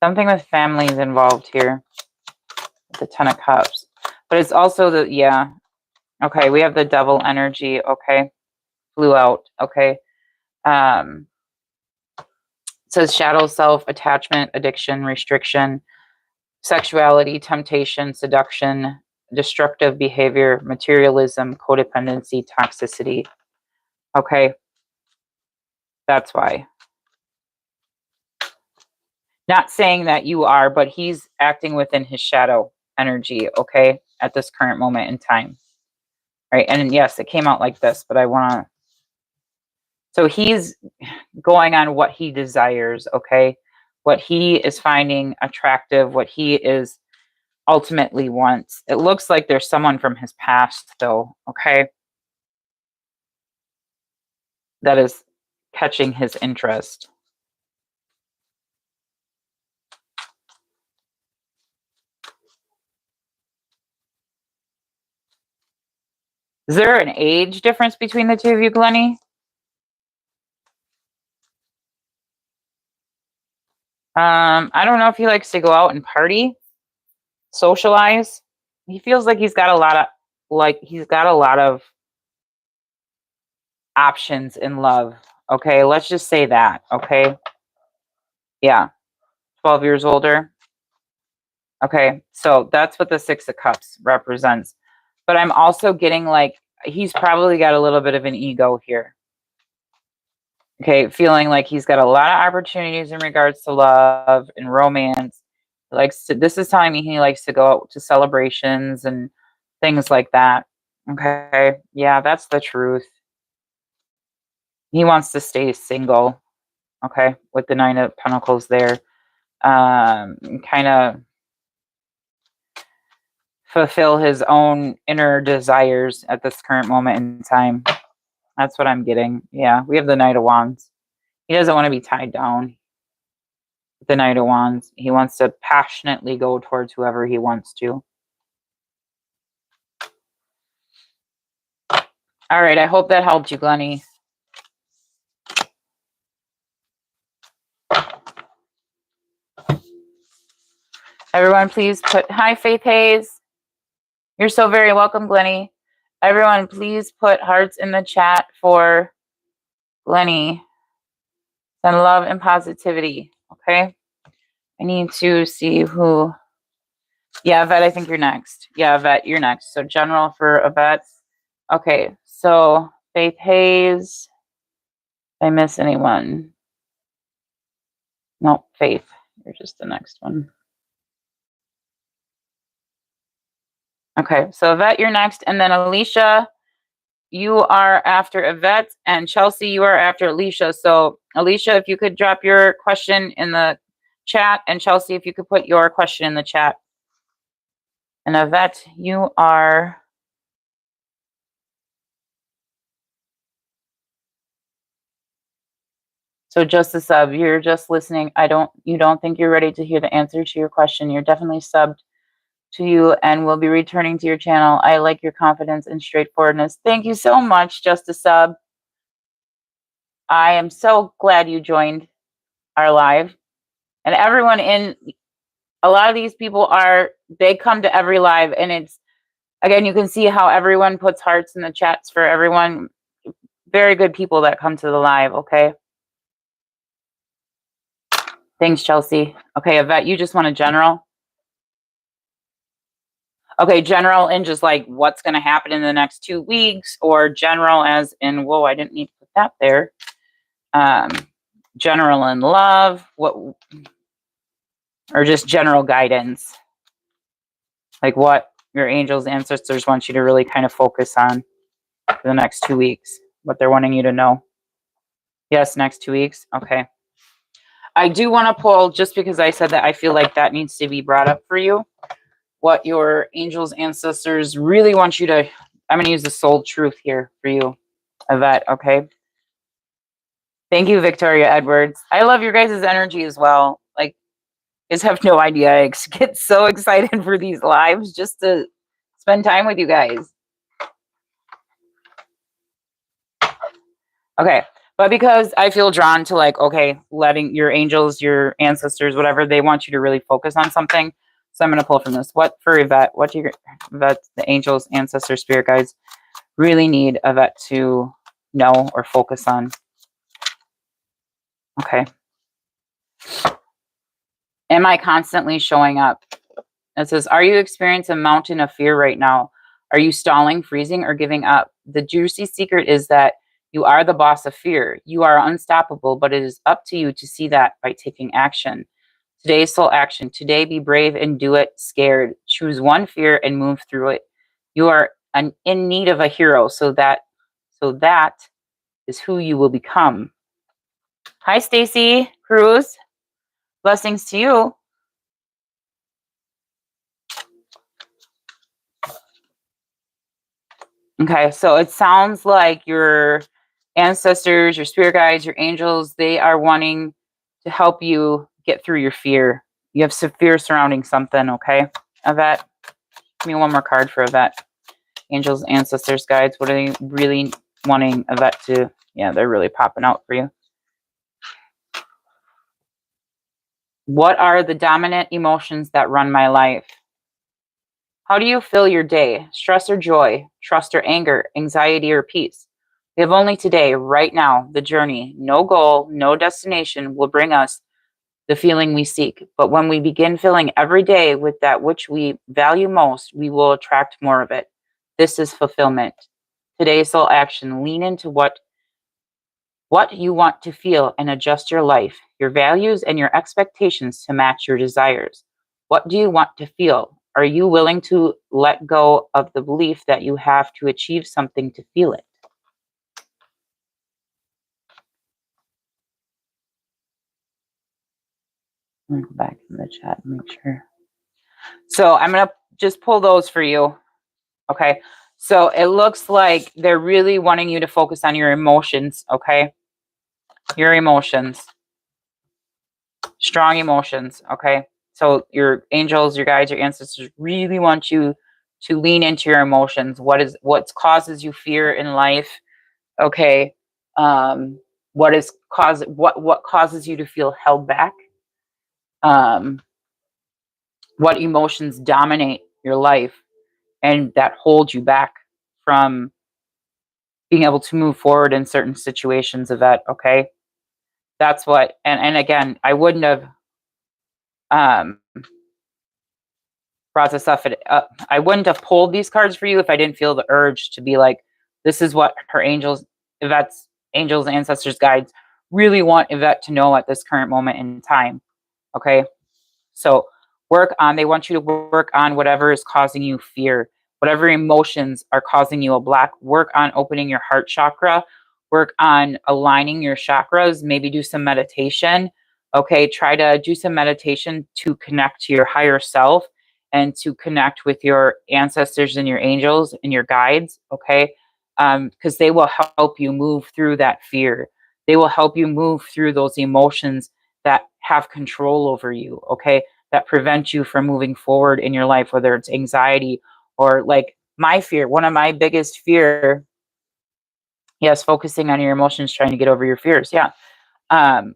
Something with families involved here. The Ten of Cups. But it's also the, yeah. Okay, we have the Devil energy. Okay. Flew out. Okay. It says shadow self, attachment, addiction, restriction, sexuality, temptation, seduction, destructive behavior, materialism, codependency, toxicity. Okay. That's why. Not saying that you are, but he's acting within his shadow energy, okay, at this current moment in time. Right? And yes, it came out like this, but I want to. So he's going on what he desires, okay? What he is finding attractive, what he is ultimately wants. It looks like there's someone from his past, though, okay? That is catching his interest. Is there an age difference between the two of you, Glennie? I don't know if he likes to go out and party, socialize. He feels like he's got a lot of options in love. Okay, let's just say that. Okay. Yeah. 12 years older. Okay, so that's what the Six of Cups represents. But I'm also getting like he's probably got a little bit of an ego here. Okay, feeling like he's got a lot of opportunities in regards to love and romance. This is telling me he likes to go out to celebrations and things like that. Okay, yeah, that's the truth. He wants to stay single. Okay, with the Nine of Pentacles there. Kind of fulfill his own inner desires at this current moment in time. That's what I'm getting. Yeah, we have the Knight of Wands. He doesn't want to be tied down. The Knight of Wands. He wants to passionately go towards whoever he wants to. All right, I hope that helped you, Glennie. Everyone, please put, hi, Faith Hayes. You're so very welcome, Glennie. Everyone, please put hearts in the chat for Glennie. Send love and positivity, okay? I need to see who. Yeah, Avette, I think you're next. Yeah, Avette, you're next. So general for Avette. Okay, so Faith Hayes. Did I miss anyone? No, Faith. You're just the next one. Okay, so Avette, you're next. And then Alicia, you are after Avette. And Chelsea, you are after Alicia. So Alicia, if you could drop your question in the chat. And Chelsea, if you could put your question in the chat. And Avette, you are... So just a sub, you're just listening. You don't think you're ready to hear the answer to your question. You're definitely subbed to you and will be returning to your channel. I like your confidence and straightforwardness. Thank you so much, just a sub. I am so glad you joined our live. And everyone a lot of these people they come to every live, and it's, again, you can see how everyone puts hearts in the chats for everyone. Very good people that come to the live, okay? Thanks, Chelsea. Okay, Avette, you just want a general? Okay, general in just like what's going to happen in the next 2 weeks, or general as in, whoa, I didn't need to put that there. General in love, or just general guidance, like what your angels, ancestors want you to really kind of focus on for the next 2 weeks, what they're wanting you to know. Yes, next 2 weeks. Okay. I do want to pull, just because I said that, I feel like that needs to be brought up for you. What your angels, ancestors really want you to, I'm going to use the soul truth here for you, Avette, okay? Thank you, Victoria Edwards. I love your guys' energy as well. Like, you guys have no idea. I get so excited for these lives just to spend time with you guys. Okay. But because I feel drawn to like, okay, letting your angels, your ancestors, whatever, they want you to really focus on something. So I'm going to pull from this. What for Avette? What do your Avette, the angels, ancestors, spirit guides really need Avette to know or focus on? Okay. Am I constantly showing up? It says, are you experiencing a mountain of fear right now? Are you stalling, freezing, or giving up? The juicy secret is that you are the boss of fear. You are unstoppable, but it is up to you to see that by taking action. Today's soul action. Today, be brave and do it scared. Choose one fear and move through it. You are in need of a hero, so that is who you will become. Hi, Stacy Cruz. Blessings to you. Okay, so it sounds like your ancestors, your spirit guides, your angels, they are wanting to help you get through your fear. You have some fear surrounding something, okay? Avette, give me one more card for Avette. Angels, ancestors, guides, what are they really wanting Avette to? Yeah, they're really popping out for you. What are the dominant emotions that run my life? How do you fill your day? Stress or joy? Trust or anger? Anxiety or peace? We have only today, right now, the journey. No goal, no destination will bring us the feeling we seek. But when we begin filling every day with that which we value most, we will attract more of it. This is fulfillment. Today's soul action. Lean into what you want to feel and adjust your life, your values, and your expectations to match your desires. What do you want to feel? Are you willing to let go of the belief that you have to achieve something to feel it? I'm gonna go back in the chat and make sure. So I'm going to just pull those for you. Okay. So it looks like they're really wanting you to focus on your emotions. Okay. Your emotions. Strong emotions. Okay. So your angels, your guides, your ancestors really want you to lean into your emotions. What causes you fear in life? Okay. What causes you to feel held back? What emotions dominate your life and that hold you back from being able to move forward in certain situations of that? Okay. That's what, and again, I wouldn't have um brought this up. I wouldn't have pulled these cards for you if I didn't feel the urge to be like, this is what her angels, Yvette's angels, ancestors, guides really want Avette to know at this current moment in time. Okay. So they want you to work on whatever is causing you fear, whatever emotions are causing you a block. Work on opening your heart chakra, work on aligning your chakras, maybe do some meditation. Okay. Try to do some meditation to connect to your higher self and to connect with your ancestors and your angels and your guides. Okay. Because they will help you move through that fear. They will help you move through those emotions that have control over you. Okay. That prevent you from moving forward in your life, whether it's anxiety or like my fear. One of my biggest fear, yes, focusing on your emotions, trying to get over your fears. Yeah.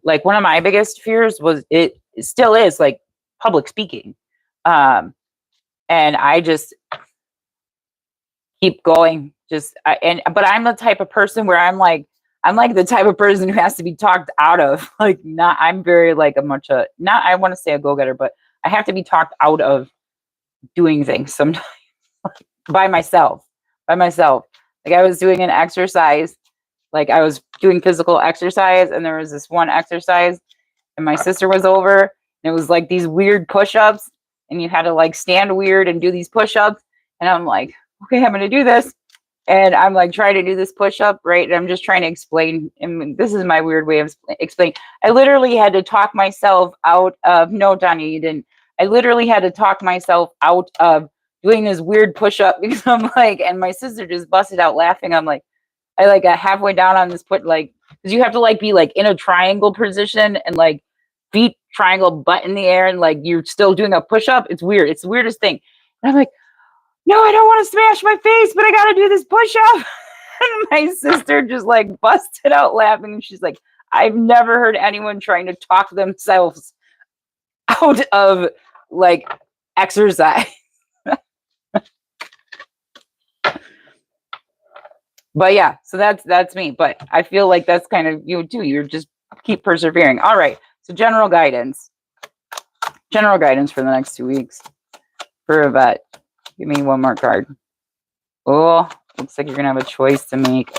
Like one of my biggest fears was it still is like public speaking. And I just keep going. But I'm the type of person where I'm like the type of person who has to be talked out of. Like I'm very like not I want to say a go-getter, but I have to be talked out of doing things sometimes by myself. Like I was doing an exercise, like I was doing physical exercise, and there was this one exercise, and my sister was over, and it was like these weird push-ups, and you had to like stand weird and do these push-ups, and I'm like, okay, I'm gonna do this. And I'm like trying to do this push-up, right? And I'm just trying to explain, and this is my weird way of explaining. I literally had to talk myself out of, no, Tanya, you didn't. I literally had to talk myself out of doing this weird push-up because I'm like, and my sister just busted out laughing. I'm like, I like got halfway down on this like, because you have to like be like in a triangle position and like feet triangle, butt in the air, and like you're still doing a push-up. It's weird. It's the weirdest thing. And I'm like, no, I don't want to smash my face, but I got to do this push-up. And my sister just like busted out laughing. She's like, I've never heard anyone trying to talk themselves out of like exercise. But yeah, so that's me. But I feel like that's kind of you too. You're just keep persevering. All right. So general guidance. General guidance for the next 2 weeks for Avette. Give me one more card. Oh, looks like you're gonna have a choice to make.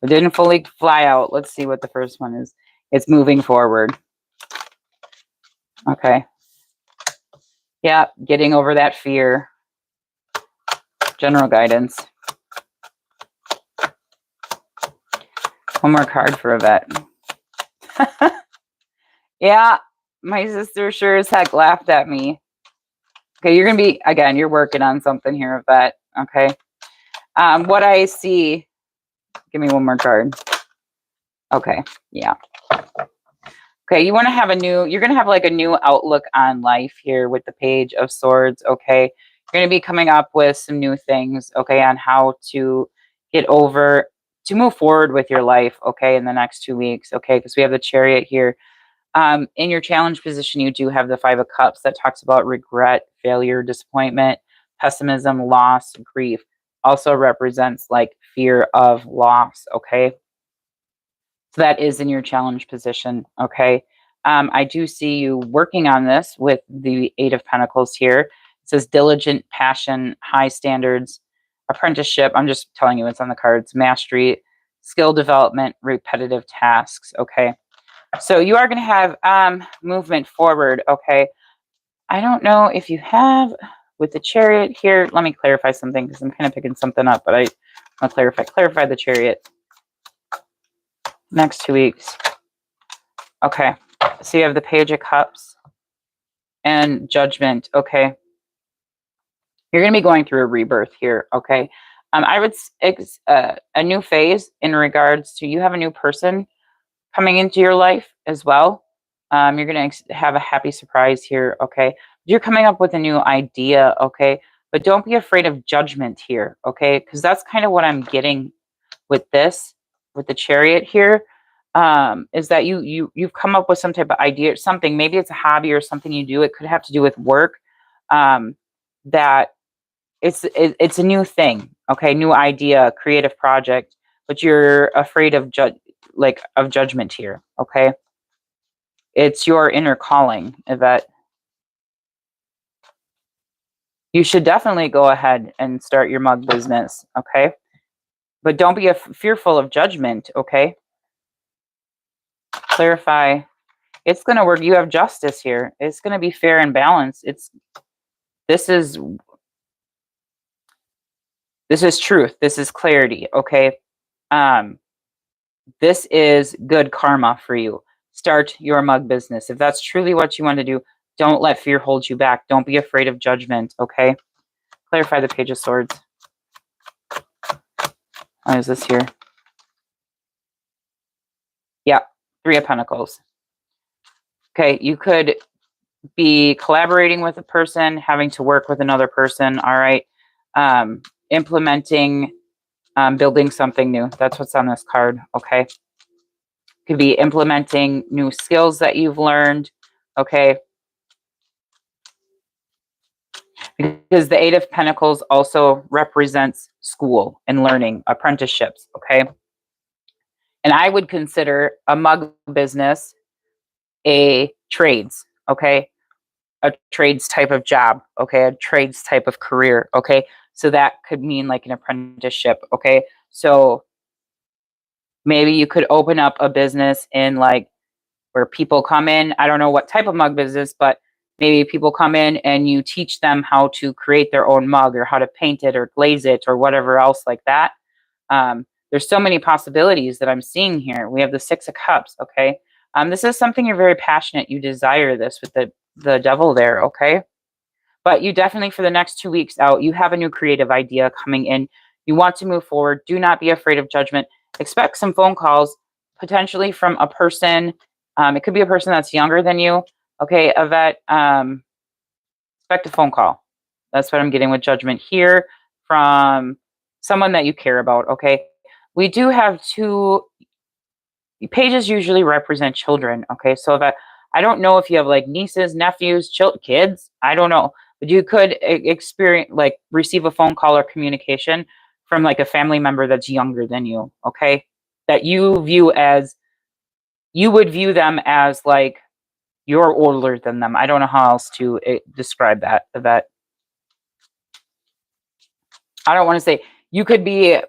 It didn't fully fly out. Let's see what the first one is. It's moving forward. Okay. Yeah, getting over that fear. General guidance. One more card for Avette. Yeah, my sister sure as heck laughed at me. Okay, you're going to be, again, you're working on something here, Avette. Okay. What I see, give me one more card. Okay, yeah. Okay, you want to have you're going to have like a new outlook on life here with the Page of Swords, okay? You're going to be coming up with some new things, okay, on how to move forward with your life, okay, in the next 2 weeks, okay? Because we have the Chariot here. In your challenge position, you do have the Five of Cups that talks about regret, failure, disappointment, pessimism, loss, grief. Also represents like fear of loss, okay? So that is in your challenge position, okay? I do see you working on this with the Eight of Pentacles here. It says diligent, passion, high standards, apprenticeship. I'm just telling you what's on the cards. Mastery, skill development, repetitive tasks, okay? So you are going to have movement forward, okay? I don't know if you have with the Chariot here. Let me clarify something because I'm kind of picking something up, but I'll clarify the Chariot. Next 2 weeks. Okay. So you have the Page of Cups and Judgment. Okay. You're going to be going through a rebirth here. Okay. I would a new phase in regards to you have a new person coming into your life as well. You're going to have a happy surprise here. Okay. You're coming up with a new idea. Okay. But don't be afraid of judgment here. Okay. Because that's kind of what I'm getting with this, with the Chariot here. Is that you've come up with some type of idea, something, maybe it's a hobby or something you do. It could have to do with work. That it's a new thing, okay, new idea, creative project, but you're afraid of judgment here, okay? It's your inner calling, Avette. You should definitely go ahead and start your mug business, okay? But don't be fearful of judgment, okay? Clarify. It's going to work. You have justice here. It's going to be fair and balanced. This is truth. This is clarity. Okay. This is good karma for you. Start your mug business. If that's truly what you want to do, don't let fear hold you back. Don't be afraid of judgment. Okay. Clarify the Page of Swords. What is this here? Yeah. Three of Pentacles. Okay. You could be collaborating with a person, having to work with another person. All right. Implementing, building something new. That's what's on this card. Okay. Could be implementing new skills that you've learned. Okay. Because the Eight of Pentacles also represents school and learning, apprenticeships. Okay. And I would consider a mug business a trades. Okay. A trades type of job. Okay. A trades type of career. Okay. So that could mean like an apprenticeship. Okay. So maybe you could open up a business in like where people come in. I don't know what type of mug business, but maybe people come in and you teach them how to create their own mug or how to paint it or glaze it or whatever else like that. There's so many possibilities that I'm seeing here. We have the Six of Cups. Okay. This is something you're very passionate. You desire this with the devil there. Okay. But you definitely, for the next 2 weeks out, you have a new creative idea coming in. You want to move forward. Do not be afraid of judgment. Expect some phone calls, potentially from a person. It could be a person that's younger than you. Okay, Avette, expect a phone call. That's what I'm getting with judgment here from someone that you care about, okay? We do have two pages usually represent children, okay? So if I don't know if you have like nieces, nephews, kids, I don't know, but you could experience like receive a phone call or communication from like a family member that's younger than you, okay? That you view as, you would view them as like you're older than them. I don't know how else to describe that. I don't want to say, you could be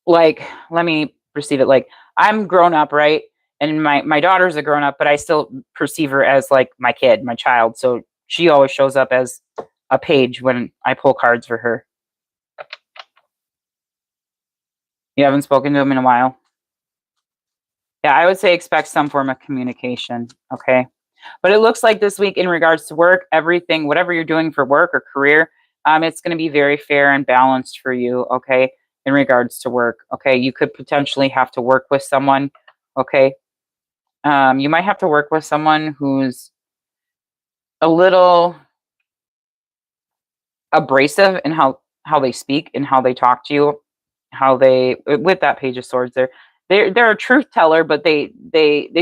like, let me perceive it like, I'm grown up, right? And my daughter's a grown up, but I still perceive her as like my kid, my child. So she always shows up as a page when I pull cards for her. You haven't spoken to him in a while? Yeah, I would say expect some form of communication, okay? But it looks like this week in regards to work, everything, whatever you're doing for work or career, it's going to be very fair and balanced for you, okay, in regards to work, okay? You could potentially have to work with someone, okay? You might have to work with someone who's a little abrasive in how they speak and how they talk to you, how they, with that page of swords there, they're a truth teller, but they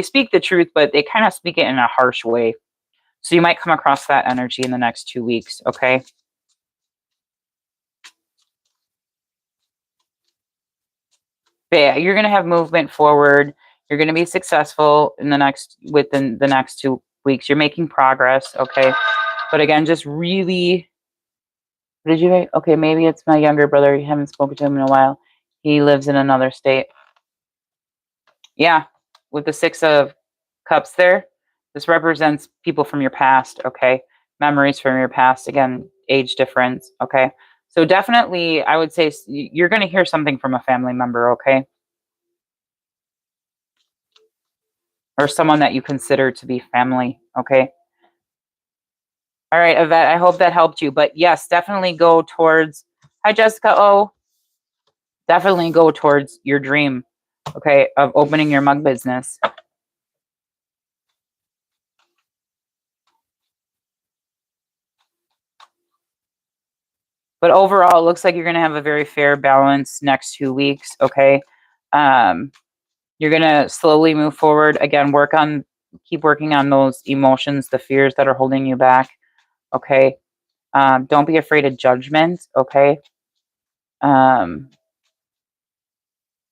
speak the truth, but they kind of speak it in a harsh way. So you might come across that energy in the next 2 weeks, okay? But yeah, you're gonna have movement forward. You're gonna be successful within the next 2 weeks. You're making progress, okay? But again, just really, what did you write? Okay, maybe it's my younger brother. You haven't spoken to him in a while. He lives in another state. Yeah, with the 6 of Cups there, this represents people from your past, okay? Memories from your past. Again, age difference, okay? So definitely, I would say you're going to hear something from a family member, okay? Or someone that you consider to be family, okay? All right, Avette, I hope that helped you. But yes, definitely go towards, hi, Jessica. Oh, definitely go towards your dream, okay, of opening your mug business. But overall, it looks like you're going to have a very fair balance next 2 weeks, okay? You're going to slowly move forward. Again, keep working on those emotions, the fears that are holding you back, okay? Don't be afraid of judgment, okay?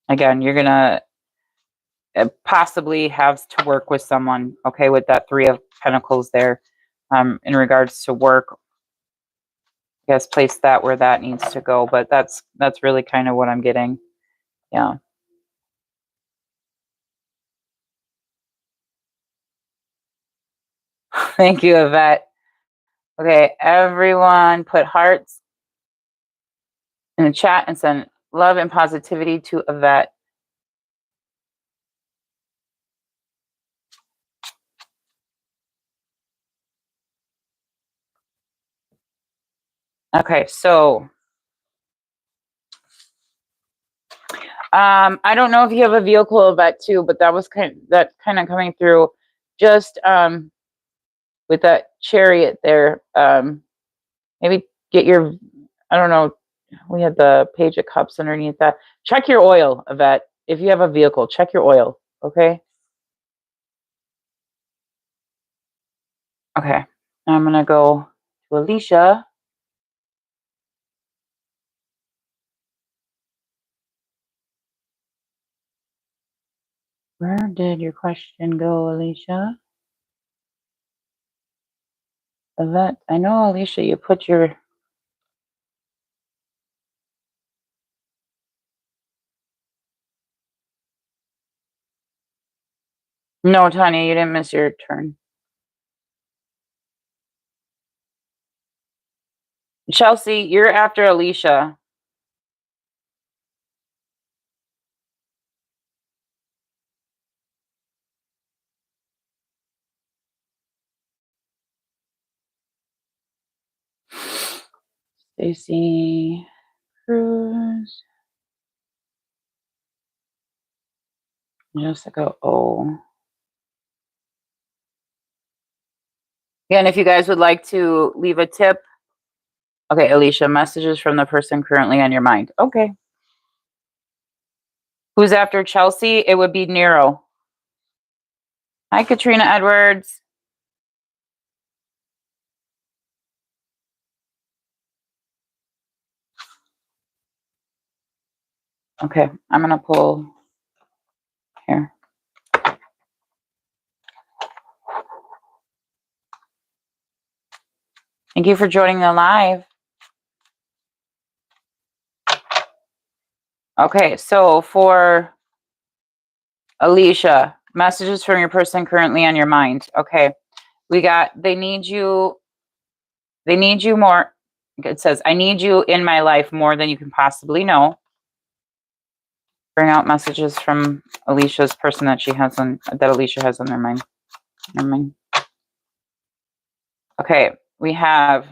Again, you're going to possibly have to work with someone, okay, with that 3 of Pentacles there, in regards to work. I guess place that where that needs to go, but that's really kind of what I'm getting. Yeah. Thank you, Avette. Okay, everyone put hearts in the chat and send love and positivity to Avette. Okay, so I don't know if you have a vehicle, Avette, too, but that was kind of coming through just with that chariot there. Maybe get your, I don't know, we had the Page of Cups underneath that. Check your oil, Avette. If you have a vehicle, check your oil, okay? Okay, I'm going to go to Alicia. Where did your question go, Alicia? Avette, I know, Alicia, you put your... No, Tanya, you didn't miss your turn. Chelsea, you're after Alicia. Stacy Cruz. Jessica O. Again, if you guys would like to leave a tip Okay, Alicia, messages from the person currently on your mind. Okay. Who's after Chelsea? It would be Nero. Hi, Katrina Edwards. Okay, I'm going to pull here. Thank you for joining the live. Okay, so for Alicia, messages from your person currently on your mind. Okay, we got, they need you more. It says, I need you in my life more than you can possibly know. Bring out messages from Alicia's person that Alicia has on their mind. Okay, we have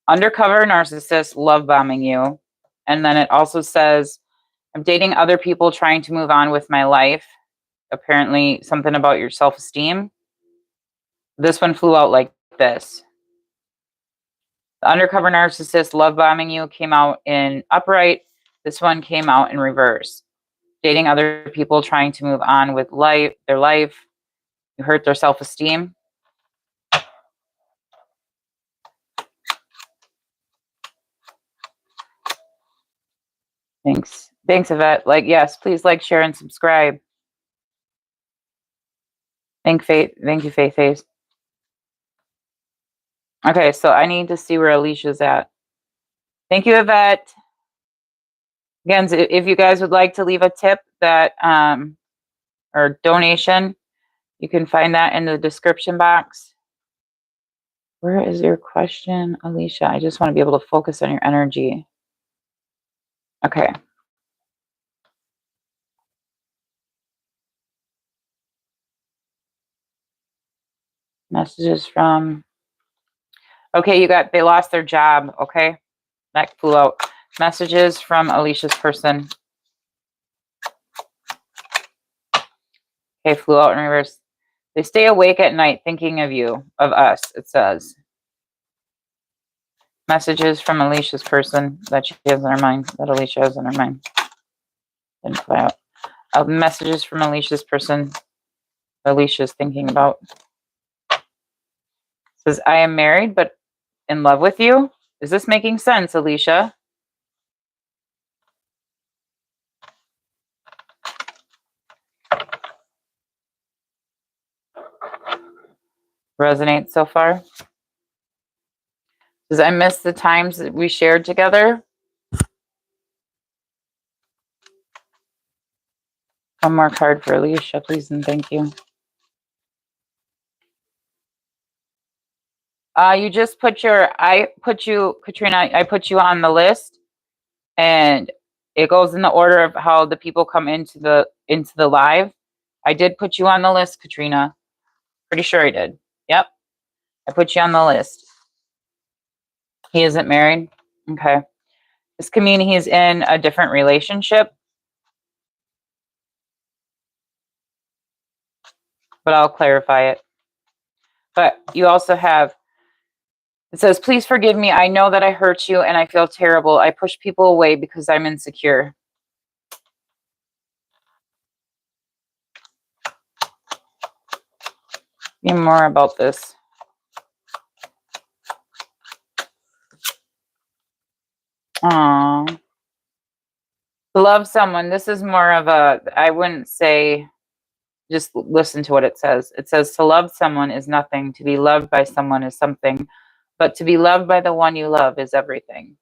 undercover narcissist love bombing you. And then it also says, I'm dating other people trying to move on with my life. Apparently something about your self-esteem. This one flew out like this. The undercover narcissist love bombing you came out in upright. This one came out in reverse. Dating other people trying to move on with their life. You hurt their self-esteem. Thanks. Thanks, Avette. Yes, please share, and subscribe. Thank you, Faith Face. Okay, so I need to see where Alicia's at. Thank you, Avette. Again, if you guys would like to leave a tip or donation, you can find that in the description box. Where is your question, Alicia? I just want to be able to focus on your energy. Okay. Messages from... Okay, they lost their job, okay? That flew out. Messages from Alicia's person. Okay, flew out in reverse. They stay awake at night thinking of you, of us, it says. Messages from Alicia's person that she has in her mind, that Alicia has in her mind. Didn't fly out. Messages from Alicia's person Alicia's thinking about. It says, I am married, but in love with you. Is this making sense, Alicia? Resonates so far? Does I miss the times that we shared together? One more card for Alicia, please, and thank you. You just Katrina, I put you on the list, and it goes in the order of how the people come into the live. I did put you on the list, Katrina. Pretty sure I did. Yep. I put you on the list. He isn't married? Okay. This could mean he's in a different relationship. But I'll clarify it. But you also have, it says, please forgive me. I know that I hurt you and I feel terrible. I push people away because I'm insecure. Be more about this. Aww. Love someone. This is more of I wouldn't say, just listen to what it says. It says to love someone is nothing. To be loved by someone is something. But to be loved by the one you love is everything.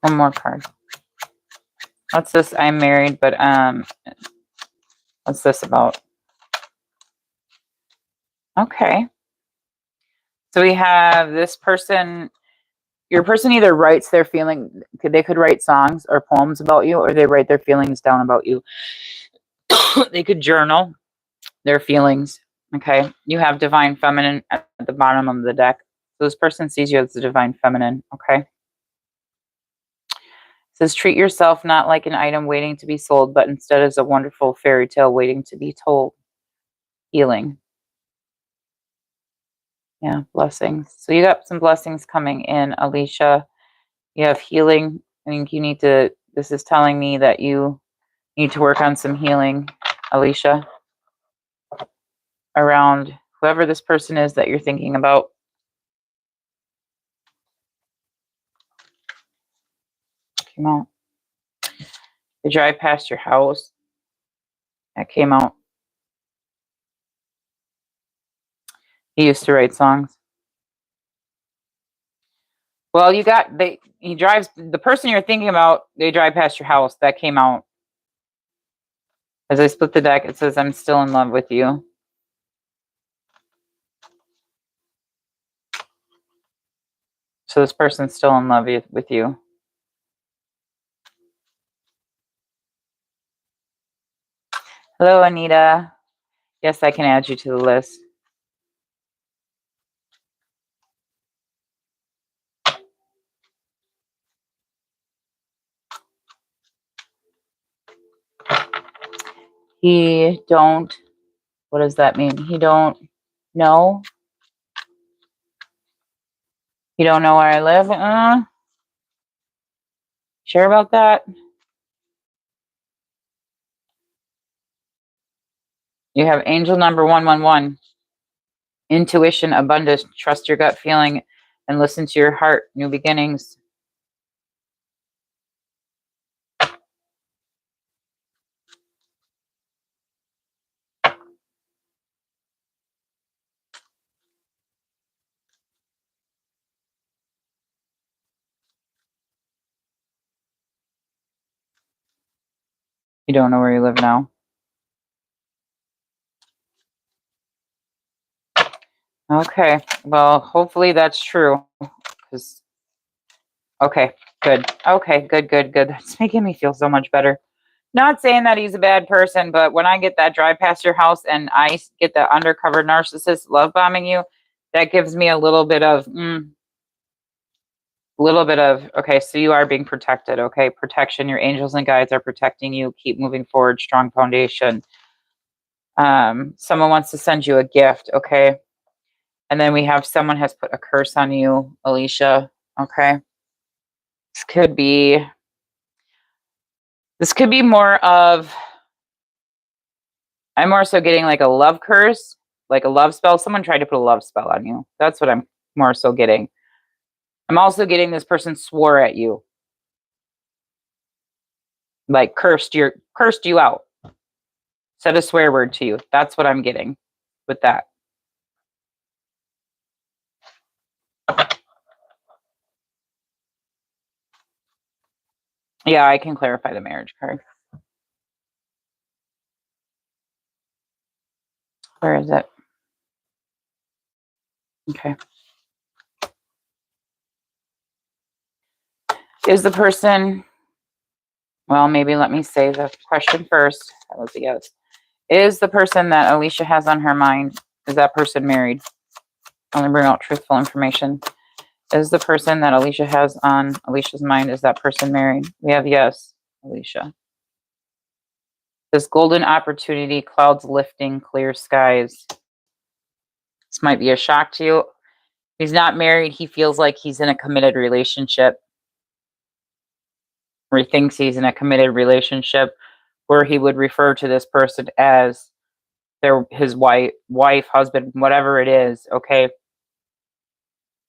One more card. What's this? I'm married, but what's this about? Okay. So we have this person. Your person either writes their feeling. They could write songs or poems about you, or they write their feelings down about you. They could journal their feelings. Okay. You have divine feminine at the bottom of the deck. So this person sees you as the divine feminine. Okay. says treat yourself not like an item waiting to be sold, but instead as a wonderful fairy tale waiting to be told. Healing. Yeah, blessings. So you got some blessings coming in, Alicia. You have healing. I think you need to, this is telling me that you need to work on some healing, Alicia, around whoever this person is that you're thinking about. Came out. They drive past your house. That came out. He used to write songs. Well, he drives, the person you're thinking about, they drive past your house. That came out. As I split the deck, it says, I'm still in love with you. So this person's still in love with you. Hello, Anita. Yes, I can add you to the list. He don't, what does that mean? He don't know? You don't know where I live? Sure about that? You have angel number 111. Intuition, abundance, trust your gut feeling, and listen to your heart. New beginnings. You don't know where you live now. Okay, well, hopefully that's true. Okay, good. Okay, good. That's making me feel so much better. Not saying that he's a bad person, but when I get that drive past your house and I get that undercover narcissist love bombing you, that gives me a little bit of, okay, so you are being protected. Okay, protection. Your angels and guides are protecting you. Keep moving forward. Strong foundation. Someone wants to send you a gift. Okay. And then we have someone has put a curse on you, Alicia. Okay. This could be more of, I'm more so getting like a love curse, like a love spell. Someone tried to put a love spell on you. That's what I'm more so getting. I'm also getting this person swore at you. Like cursed you out. Said a swear word to you. That's what I'm getting with that. Yeah, I can clarify the marriage card. Where is it? Okay. Is the person, well, maybe let me say the question first. That was a yes. Is the person that Alicia has on her mind, is that person married? Only bring out truthful information. Is the person that Alicia has on Alicia's mind, is that person married? We have yes, Alicia. This golden opportunity, clouds lifting, clear skies. This might be a shock to you. He's not married. He feels like he's in a committed relationship. Or he thinks he's in a committed relationship where he would refer to this person as his wife, husband, whatever it is, okay?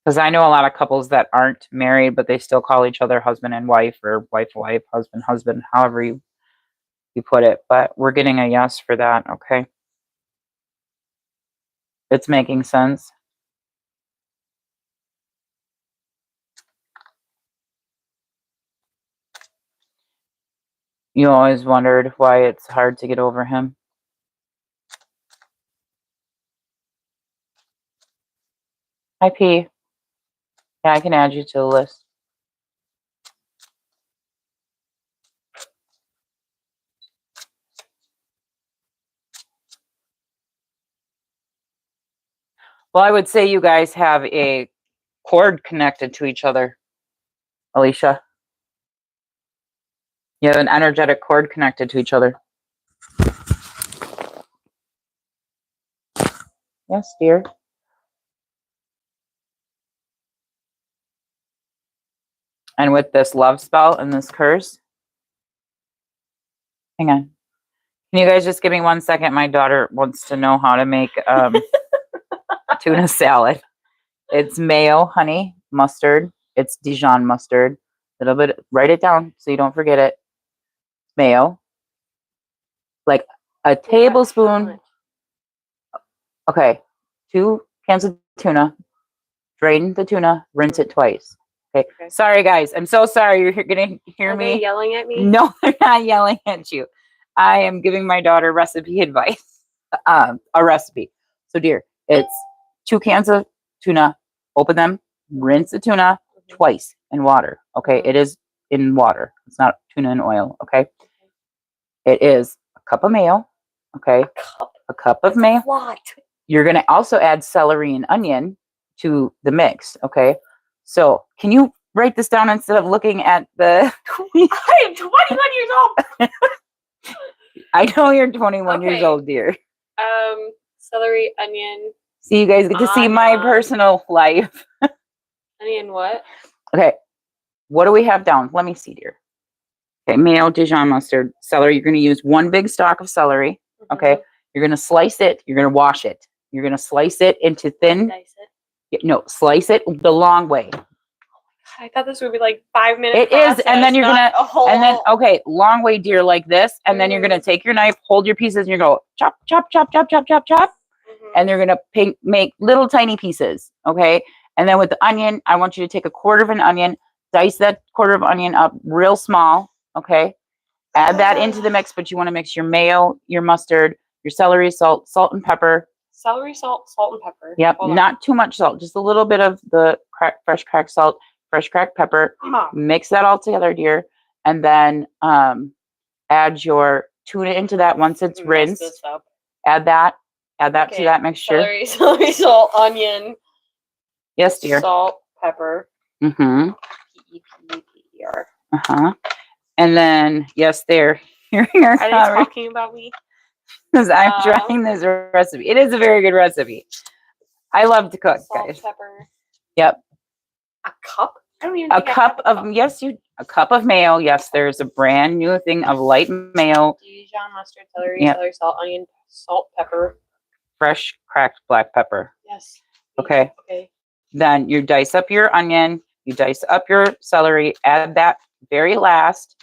Because I know a lot of couples that aren't married, but they still call each other husband and wife, or wife, husband, however you put it. But we're getting a yes for that, okay? It's making sense. You always wondered why it's hard to get over him. Hi, P. Yeah, I can add you to the list. Well, I would say you guys have a cord connected to each other, Alicia. You have an energetic cord connected to each other. Yes, dear. And with this love spell and this curse, hang on. Can you guys just give me 1 second? My daughter wants to know how to make tuna salad. It's mayo, honey, mustard. It's Dijon mustard. A little bit. Write it down so you don't forget it. Mayo. Like a tablespoon. Okay. 2 cans of tuna. Drain the tuna. Rinse it twice. Okay. Sorry, guys. I'm so sorry. You're going to hear me. Are they yelling at me? No, they're not yelling at you. I am giving my daughter recipe advice. A recipe. So, dear, it's 2 cans of tuna. Open them. Rinse the tuna twice in water. Okay. It is in water. It's not tuna in oil. Okay. It is a cup of mayo. Okay. A cup of mayo. What? You're going to also add celery and onion to the mix. Okay. So can you write this down instead of looking at the... I am 21 years old. I know you're 21 years old, dear. Celery, onion. See, you guys get to see my personal life. Onion what? Okay. What do we have down? Let me see, dear. Okay. Mayo, Dijon mustard, celery. You're going to use 1 big stalk of celery. Okay. You're going to slice it. You're going to wash it. You're going to slice it into thin. Dice it? No, slice it the long way. I thought this would be like 5 minutes. It is, and then you're gonna, and then long way, dear, like this, and then you're gonna take your knife, hold your pieces, and you go chop, chop, chop, chop, chop, chop, chop, and they're gonna make little tiny pieces, okay? And then with the onion, I want you to take a quarter of an onion, dice that quarter of onion up real small, okay? Add that into the mix, but you want to mix your mayo, your mustard, your celery, salt and pepper. Celery, salt and pepper. Yep, not too much salt, just a little bit of the fresh cracked salt. Fresh cracked pepper, mix that all together, dear, and then add your tuna into that once it's rinsed. Add that to that mixture. Celery, salt, onion. Yes, dear. Salt, pepper. P-E-P-P-E-R. And then, yes, they're hearing our Are they talking about me? Because I'm trying this recipe. It is a very good recipe. I love to cook, guys. Salt, pepper. Yep. A cup? I don't even a cup of a cup of mayo. Yes, there's a brand new thing of light mayo. Dijon mustard, celery, salt, onion, salt, pepper. Fresh cracked black pepper. Yes. Okay. Then you dice up your onion, you dice up your celery, add that very last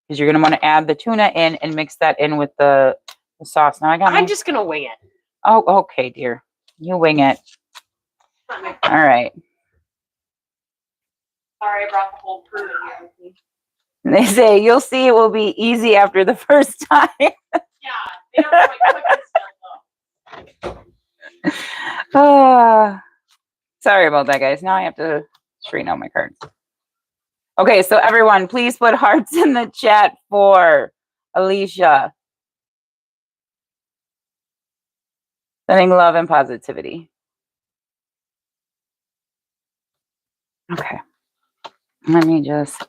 because you're gonna want to add the tuna in and mix that in with the sauce. Now I'm just gonna wing it. Oh, okay, dear. You wing it. All right. Sorry, I brought the whole crew in here with me. They say you'll see it will be easy after the first time. Yeah, they don't know my cooking stuff. Sorry about that, guys. Now I have to straighten out my cards. Okay, so everyone, please put hearts in the chat for Alicia. Sending love and positivity. Okay. Let me just...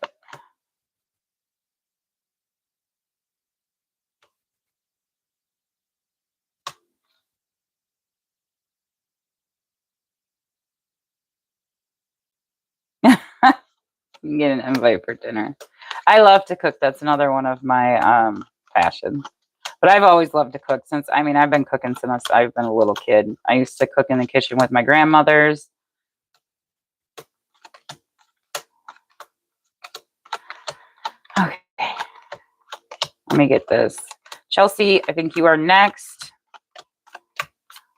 You get an invite for dinner. I love to cook. That's another one of my passions. But I've always loved to cook since, I mean, I've been cooking since I've been a little kid. I used to cook in the kitchen with my grandmothers. Okay. Let me get this. Chelsea, I think you are next.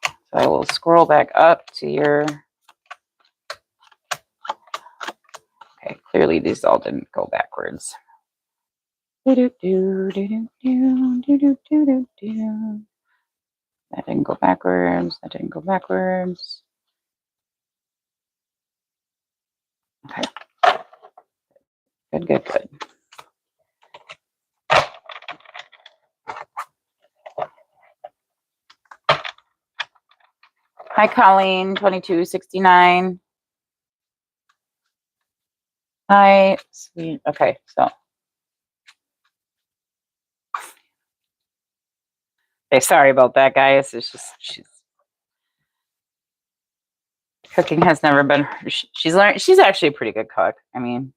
So I will scroll back up to your... Okay, clearly these all didn't go backwards. That didn't go backwards. That didn't go backwards. Okay. Good, good, good. Hi, Colleen, 2269. Hi, sweet. Okay, so Okay, sorry about that, guys. It's just cooking has never been. She's learned. She's actually a pretty good cook. I mean,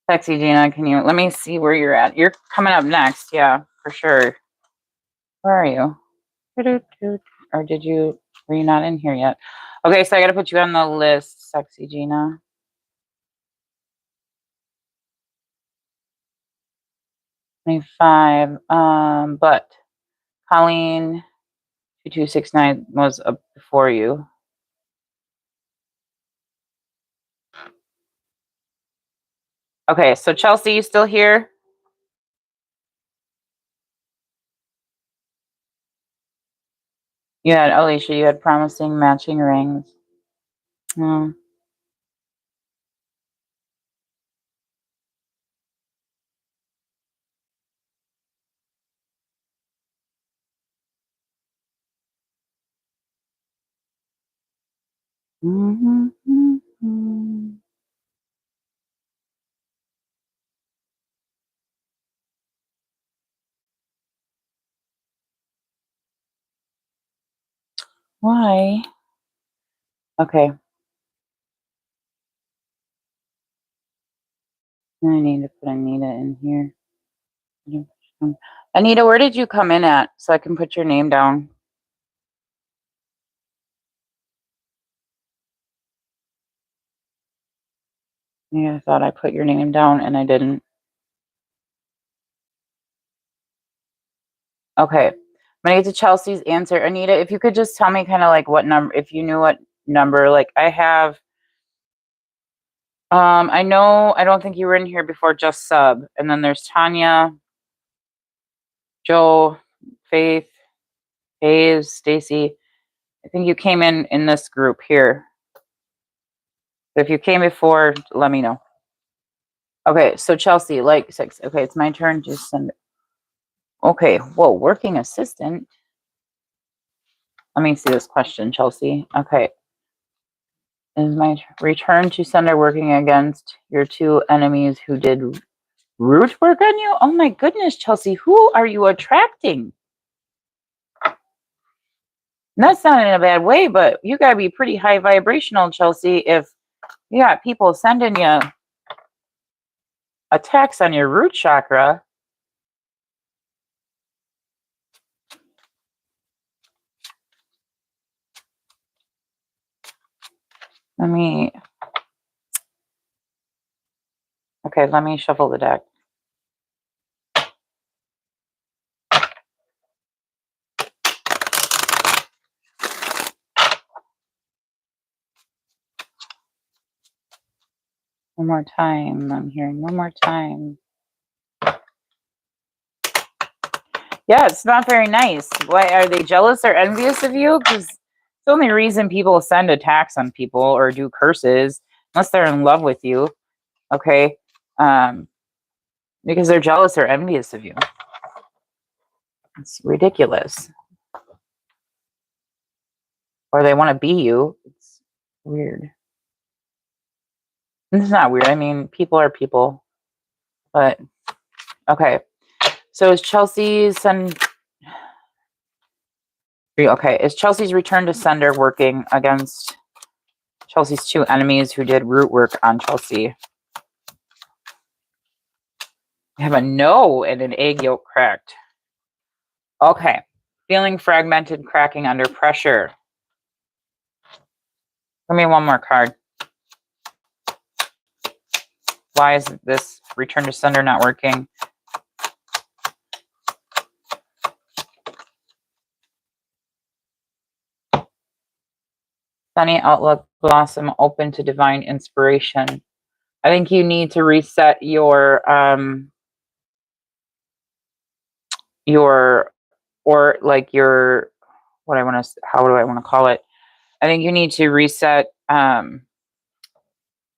sexy Gina, can you let me see where you're at? You're coming up next, yeah, for sure. Where are you? Or did you? Were you not in here yet? Okay, so I got to put you on the list, sexy Gina. 25. But Colleen 2269 was up before you. Okay, so Chelsea, you still here? You had Alicia, you had promising matching rings. Hmm. Why? Okay. I need to put Anita in here. Anita, where did you come in at so I can put your name down? Yeah, I thought I put your name down and I didn't. Okay. I'm gonna get to Chelsea's answer. Anita, if you could just tell me kind of like what number, if you knew what number, like I have, I know, I don't think you were in here before, just sub. And then there's Tanya, Joe, Faith, Hayes, Stacy. I think you came in this group here. If you came before, let me know. Okay, so Chelsea, like 6. Okay, it's my turn to send it. Okay, whoa, working assistant. Let me see this question, Chelsea. Okay. Is my return to sender working against your 2 enemies who did root work on you? Oh my goodness, Chelsea, who are you attracting? That's not in a bad way, but you gotta be pretty high vibrational, Chelsea, if you got people sending you attacks on your root chakra. Let me shuffle the deck. One more time. I'm hearing one more time. Yeah, it's not very nice. Why are they jealous or envious of you? Because the only reason people send attacks on people or do curses, unless they're in love with you, okay? Because they're jealous or envious of you. It's ridiculous. Or they want to be you. It's weird. It's not weird. I mean, people are people. But, okay. So is Chelsea's return to sender working against Chelsea's 2 enemies who did root work on Chelsea? I have a no and an egg yolk cracked. Okay. Feeling fragmented, cracking under pressure. Give me one more card. Why is this return to sender not working? Sunny outlook, blossom, open to divine inspiration. I think you need to reset your or like your how do I want to call it? I think you need to reset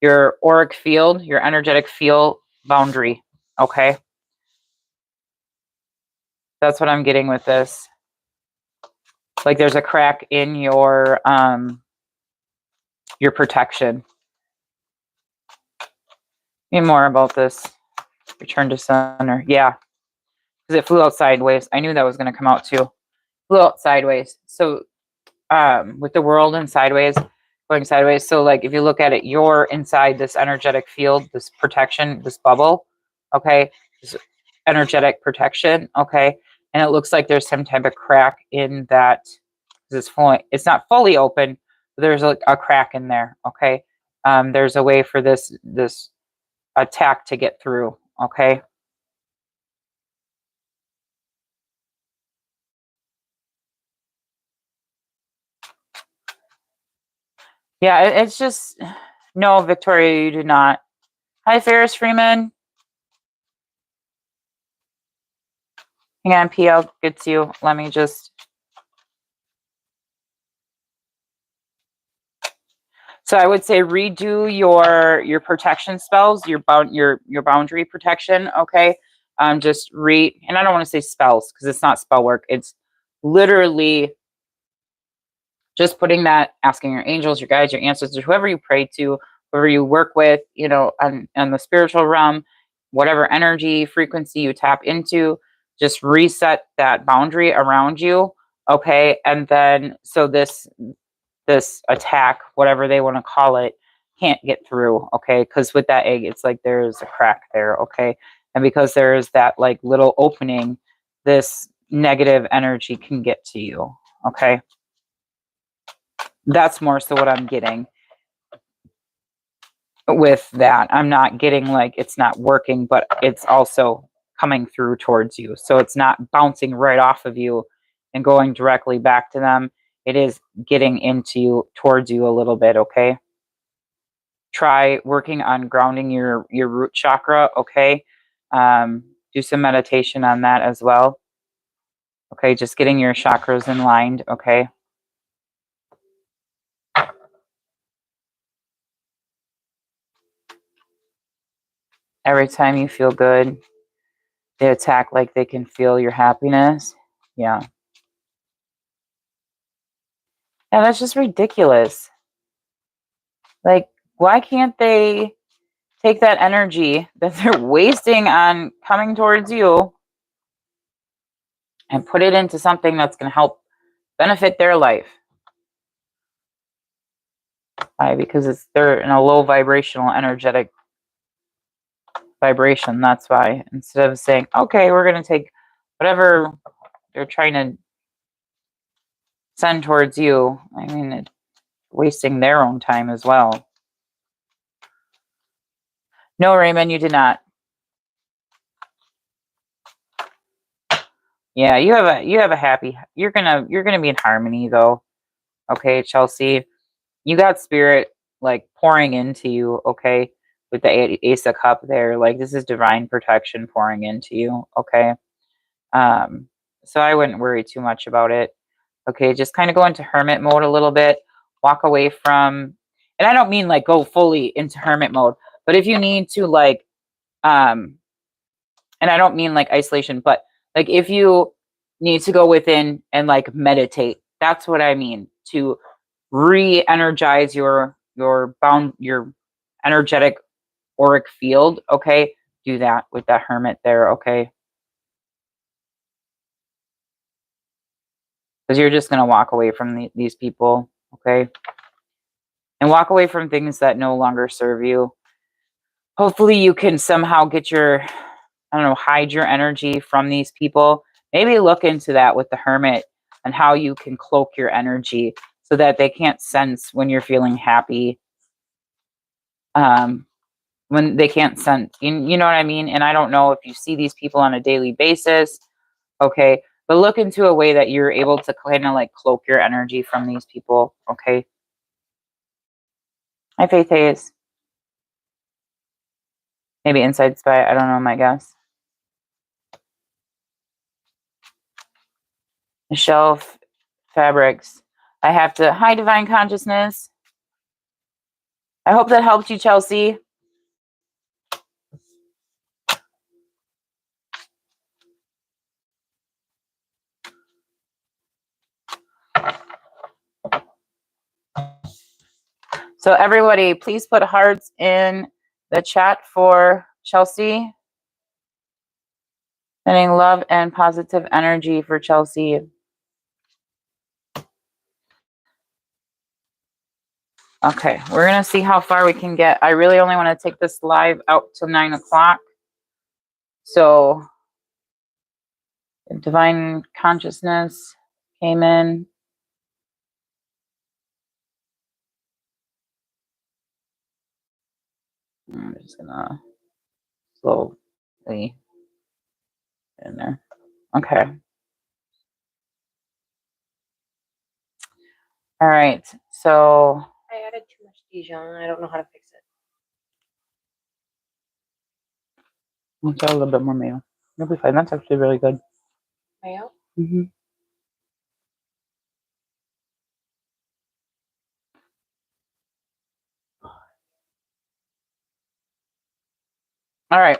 your auric field, your energetic field boundary. Okay. That's what I'm getting with this. Like there's a crack in your protection. Need more about this return to center. Yeah. because it flew out sideways. I knew that was going to come out too. Flew out sideways. So with the world and sideways, going sideways. So like if you look at it, you're inside this energetic field, this protection, this bubble, okay, this energetic protection, okay, and it looks like there's some type of crack in that. It's flowing. It's not fully open, but there's a crack in there, okay. There's a way for this attack to get through, okay. Yeah, it's just no, Victoria, you do not. Hi, Ferris Freeman. Hang on, PL gets you. Let me just. So I would say redo your protection spells, your boundary protection. Okay, just read, and I don't want to say spells because it's not spell work. It's literally just putting that, asking your angels, your guides, your ancestors, whoever you pray to, whoever you work with, you know, on the spiritual realm, whatever energy frequency you tap into, just reset that boundary around you. Okay, and then so this attack, whatever they want to call it, can't get through. Okay, because with that egg, it's like there's a crack there. Okay, and because there's that like little opening, this negative energy can get to you. Okay, that's more so what I'm getting with that. I'm not getting like it's not working, but it's also coming through towards you. So it's not bouncing right off of you and going directly back to them. It is getting into you, towards you a little bit, okay? Try working on grounding your root chakra, okay? Do some meditation on that as well. Okay, just getting your chakras in line, okay? Every time you feel good, they attack like they can feel your happiness. Yeah. Yeah, that's just ridiculous. Like, why can't they take that energy that they're wasting on coming towards you and put it into something that's going to help benefit their life? Why? Because they're in a low vibrational, energetic vibration. That's why. Instead of saying, okay, we're going to take whatever they're trying to send towards you. I mean, it's wasting their own time as well. No, Raymond, you did not. Yeah, you have a happy. You're gonna be in harmony though. Okay, Chelsea, you got spirit like pouring into you. Okay, with the Ace of Cup there, like this is divine protection pouring into you. Okay, so I wouldn't worry too much about it. Okay, just kind of go into hermit mode a little bit. Walk away from, and I don't mean like go fully into hermit mode, but if you need to like, and I don't mean like isolation, but like if you need to go within and like meditate, that's what I mean, to re-energize your energetic auric field. Okay, do that with that hermit there. Okay, because you're just going to walk away from these people. Okay, and walk away from things that no longer serve you. Hopefully you can somehow get your, I don't know, hide your energy from these people. Maybe look into that with the hermit and how you can cloak your energy so that they can't sense when you're feeling happy. When they can't sense, you know what I mean? And I don't know if you see these people on a daily basis. Okay. But look into a way that you're able to kind of like cloak your energy from these people. Okay. Hi, Faith Hayes. Maybe Inside Spy. I don't know, my guess. Michelle Fabrics. I have to. Hi, Divine Consciousness. I hope that helped you, Chelsea. So everybody, please put hearts in the chat for Chelsea. Sending love and positive energy for Chelsea. Okay, we're going to see how far we can get. I really only want to take this live out till 9 o'clock. So, divine consciousness came in. I'm just going to slowly in there. Okay. All right. So, I added too much Dijon. I don't know how to fix it. let's add a little bit more mayo. You'll be fine. That's actually really good. Mayo? Mm-hmm. All right.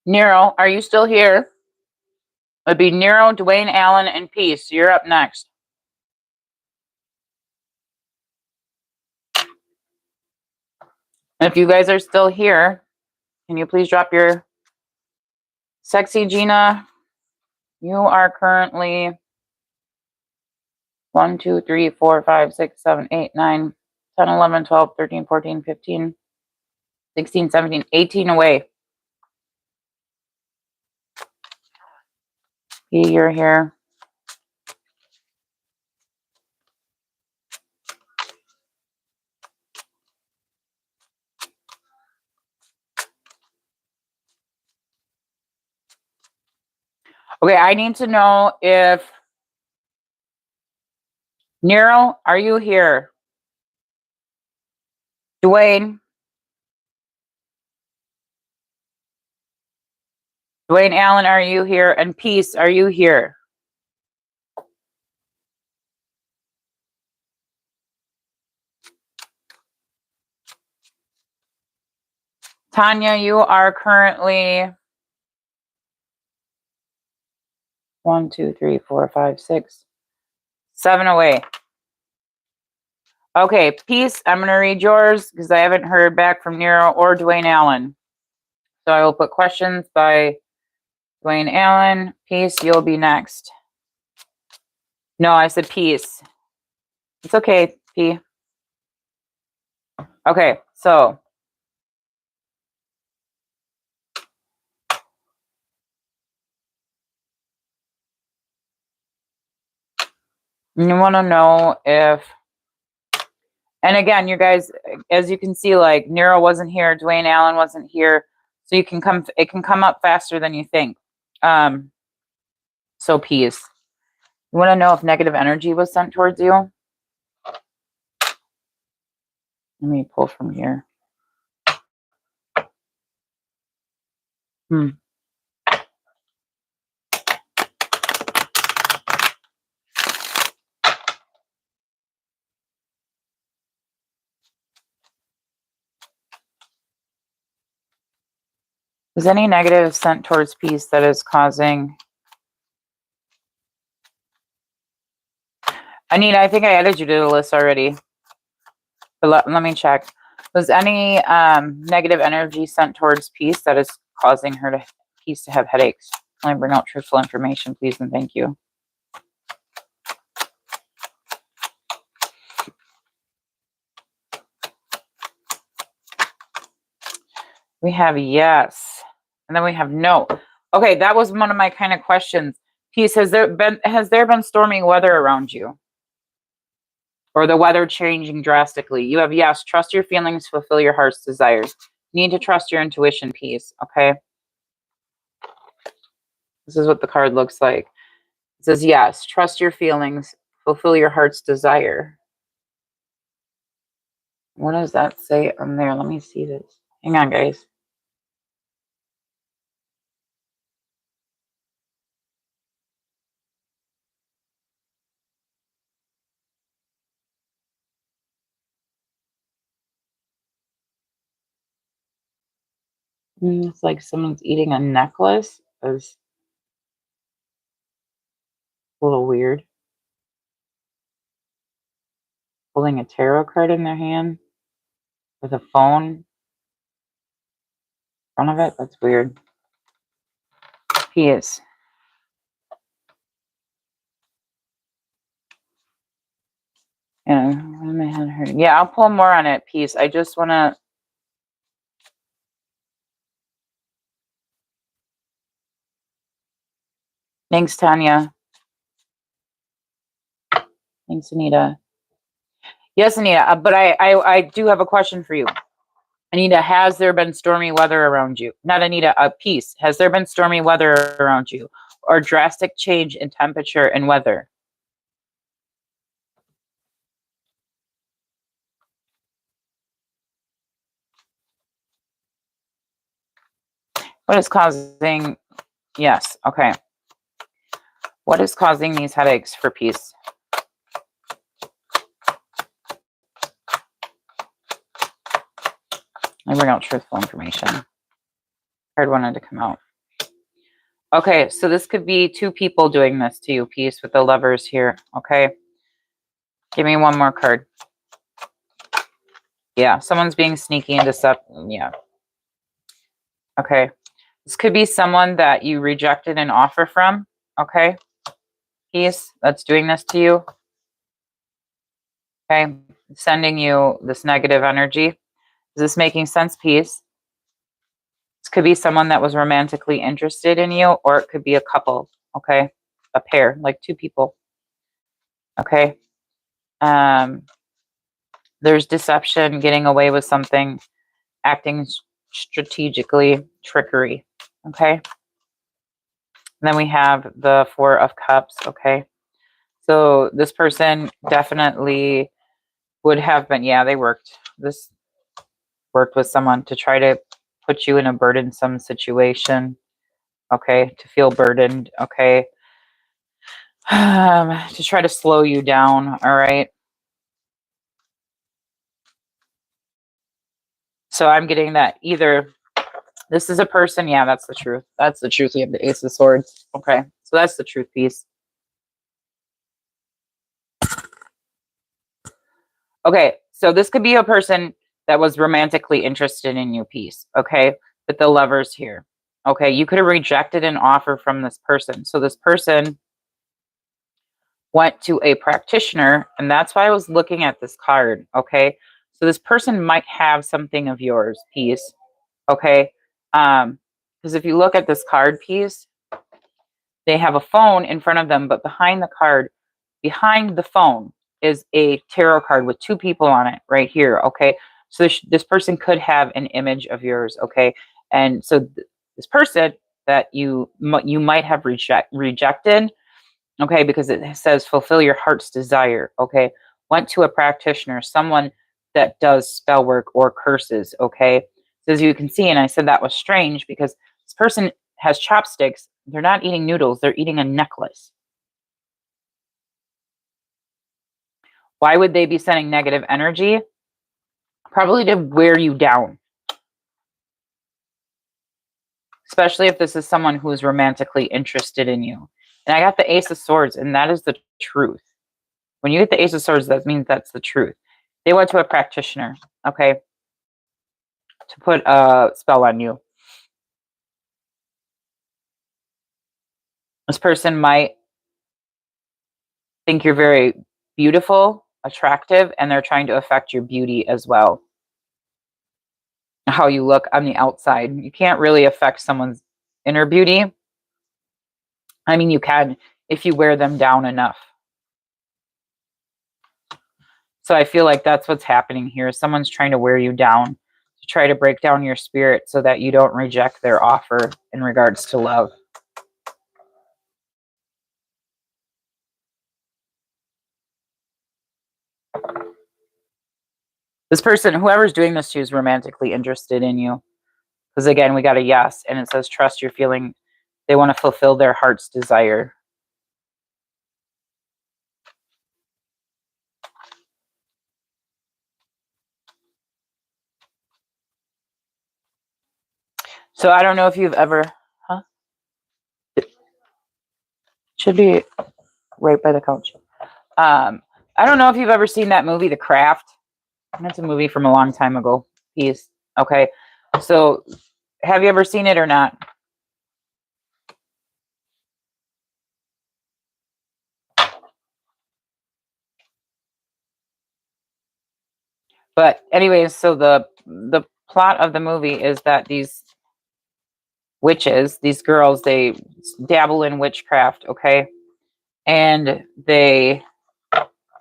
Nero, are you still here? It'd be Nero, Dwayne Allen, and Peace. You're up next. If you guys are still here, can you please drop your sexy Gina? You are currently 1, 2, 3, 4, 5, 6, 7, 8, 9, 10, 11, 12, 13, 14, 15, 16, 17, 18 away. P, you're here. Okay, I need to know if Nero, are you here? Dwayne Allen, are you here? And Peace, are you here? Tanya, you are currently 1, 2, 3, 4, 5, 6, 7 away. Okay, Peace, I'm going to read yours because I haven't heard back from Nero or Dwayne Allen. So I will put questions by Dwayne Allen. Peace, you'll be next. No, I said Peace. It's okay, P. Okay, so you want to know if, and again, you guys, as you can see, like Nero wasn't here, Dwayne Allen wasn't here, so it can come up faster than you think. So Peace. You want to know if negative energy was sent towards you? Let me pull from here. Is any negative sent towards Peace that is causing... Anita, I think I added you to the list already. But let me check. Was any negative energy sent towards Peace that is causing Peace to have headaches? Let me bring out truthful information, please, and thank you. We have yes, and then we have no. Okay, that was one of my kind of questions. Peace, has there been stormy weather around you? Or the weather changing drastically? You have yes, trust your feelings, fulfill your heart's desires. You need to trust your intuition, Peace, okay? This is what the card looks like. It says yes, trust your feelings, fulfill your heart's desire. What does that say on there? Let me see this. Hang on, guys. It's like someone's eating a necklace. It's a little weird. Holding a tarot card in their hand with a phone in front of it. That's weird. Peace. Yeah, why am I head hurting? Yeah, I'll pull more on it. Peace. I just want to. Thanks, Tanya. Thanks, Anita. Yes, Anita. But I do have a question for you. Anita, has there been stormy weather around you? Not Anita, Peace. Has there been stormy weather around you or drastic change in temperature and weather? What is causing? Yes. Okay. What is causing these headaches for Peace? I bring out truthful information. Card wanted to come out. Okay, so this could be two people doing this to you, Peace, with the Lovers here. Okay. Give me one more card. Yeah, someone's being sneaky and deceptive. Yeah. Okay. This could be someone that you rejected an offer from. Okay. Peace, that's doing this to you. Okay. Sending you this negative energy. Is this making sense, Peace? This could be someone that was romantically interested in you, or it could be a couple. Okay. A pair, like two people. Okay. There's deception, getting away with something, acting strategically, trickery. Okay. And then we have the Four of Cups. Okay. So this person definitely would have been, yeah, they worked with someone to try to put you in a burdensome situation. Okay. To feel burdened. Okay. To try to slow you down. All right. So I'm getting that either this is a person. Yeah, that's the truth. That's the truth. We have the Ace of Swords. Okay. So that's the truth piece. Okay. So this could be a person that was romantically interested in you, Peace. Okay. But the Lovers here. Okay. You could have rejected an offer from this person. So this person went to a practitioner, and that's why I was looking at this card. Okay. So this person might have something of yours, Peace. Okay. Because if you look at this card piece, they have a phone in front of them, but behind the card, behind the phone is a tarot card with two people on it right here. Okay. So this person could have an image of yours. Okay. And so this person that you might have rejected. Okay. Because it says fulfill your heart's desire. Okay. Went to a practitioner, someone that does spell work or curses. Okay. So as you can see, and I said that was strange because this person has chopsticks. They're not eating noodles. They're eating a necklace. Why would they be sending negative energy? Probably to wear you down. Especially if this is someone who is romantically interested in you. And I got the Ace of Swords, and that is the truth. When you get the Ace of Swords, that means that's the truth. They went to a practitioner, okay, to put a spell on you. This person might think you're very beautiful, attractive, and they're trying to affect your beauty as well. How you look on the outside. You can't really affect someone's inner beauty. I mean, you can if you wear them down enough. So I feel like that's what's happening here. Someone's trying to wear you down, to try to break down your spirit so that you don't reject their offer in regards to love. This person, whoever's doing this to you, is romantically interested in you. Because again, we got a yes, and it says trust your feeling. They want to fulfill their heart's desire. So I don't know if you've ever, should be right by the couch. I don't know if you've ever seen that movie, The Craft. That's a movie from a long time ago. Peace. Okay. So have you ever seen it or not? But anyways, so the plot of the movie is that these witches, these girls, they dabble in witchcraft, okay? And they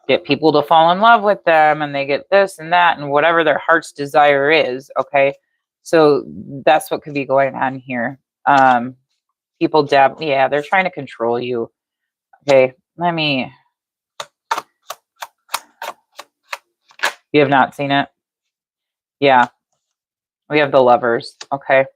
get people to fall in love with them, and they get this and that and whatever their heart's desire is, okay? So that's what could be going on here. People yeah, they're trying to control you. Okay, you have not seen it? Yeah, we have the Lovers, okay?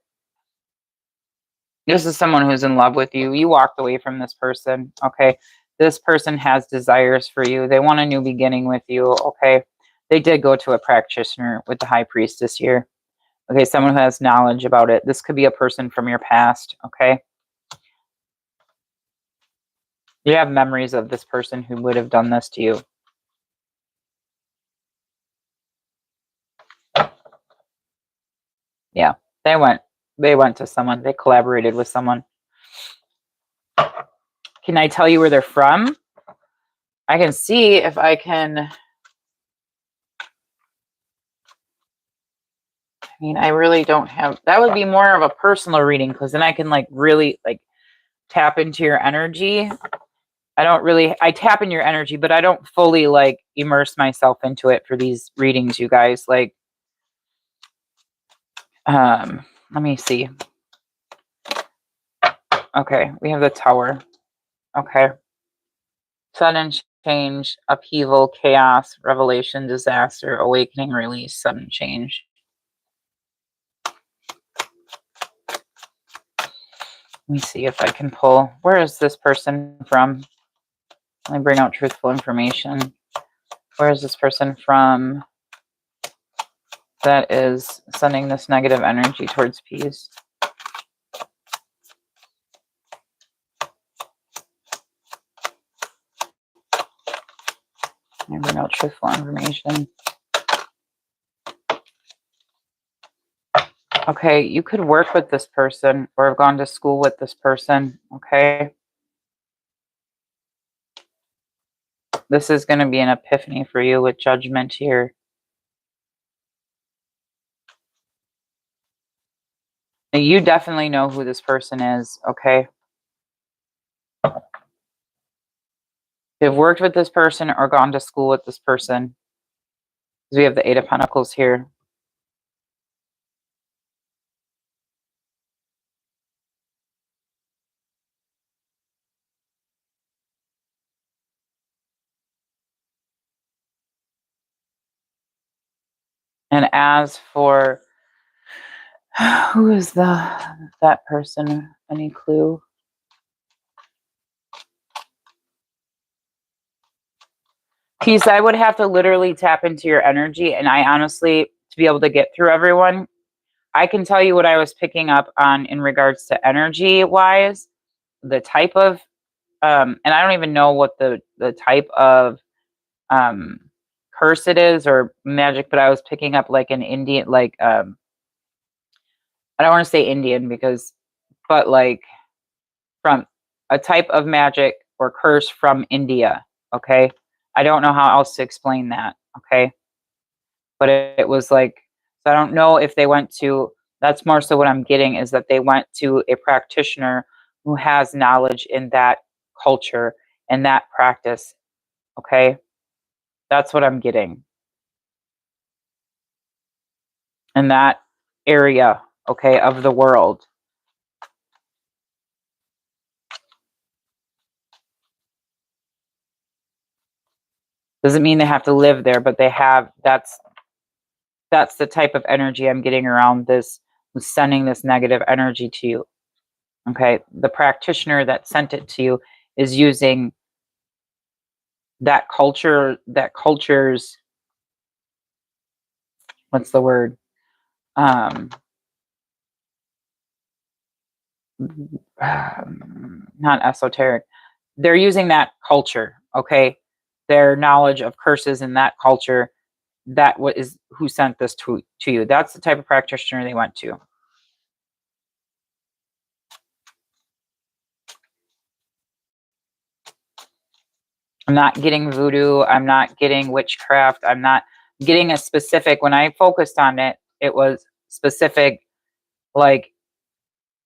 This is someone who's in love with you. You walked away from this person, okay? This person has desires for you. They want a new beginning with you, okay? They did go to a practitioner with the High Priestess here. Okay, someone who has knowledge about it. This could be a person from your past, okay? You have memories of this person who would have done this to you. Yeah, they went to someone. They collaborated with someone. Can I tell you where they're from? I can see if I can. I mean, I really don't have. That would be more of a personal reading, because then I can like really like tap into your energy. I tap in your energy, but I don't fully like immerse myself into it for these readings, you guys. Like, let me see. Okay, we have the Tower. Okay. Sudden change, upheaval, chaos, revelation, disaster, awakening, release, sudden change. Let me see if I can pull. Where is this person from? Let me bring out truthful information. Where is this person from that is sending this negative energy towards peace? Let me bring out truthful information. Okay, you could work with this person or have gone to school with this person, okay? This is going to be an epiphany for you with Judgment here. You definitely know who this person is, okay? You've worked with this person or gone to school with this person. Because we have the Eight of Pentacles here. And as for who is that person? Any clue? Peace, I would have to literally tap into your energy, and I honestly, to be able to get through everyone, I can tell you what I was picking up on in regards to energy wise, the type of and I don't even know what the type of um curse it is or magic, but I was picking up like an Indian, like I don't want to say Indian but like from a type of magic or curse from India. Okay. I don't know how else to explain that. Okay. But it was like, so I don't know if they went to, that's more so what I'm getting is that they went to a practitioner who has knowledge in that culture and that practice. Okay. That's what I'm getting in that area. Okay. Of the world. Doesn't mean they have to live there, but they have, that's the type of energy I'm getting around this, sending this negative energy to you. Okay. The practitioner that sent it to you is using that culture's, what's the word? Not esoteric. They're using that culture. Okay. Their knowledge of curses in that culture, that what is who sent this to you. That's the type of practitioner they went to. I'm not getting voodoo. I'm not getting witchcraft. I'm not, getting a specific, when I focused on it, it was specific, like,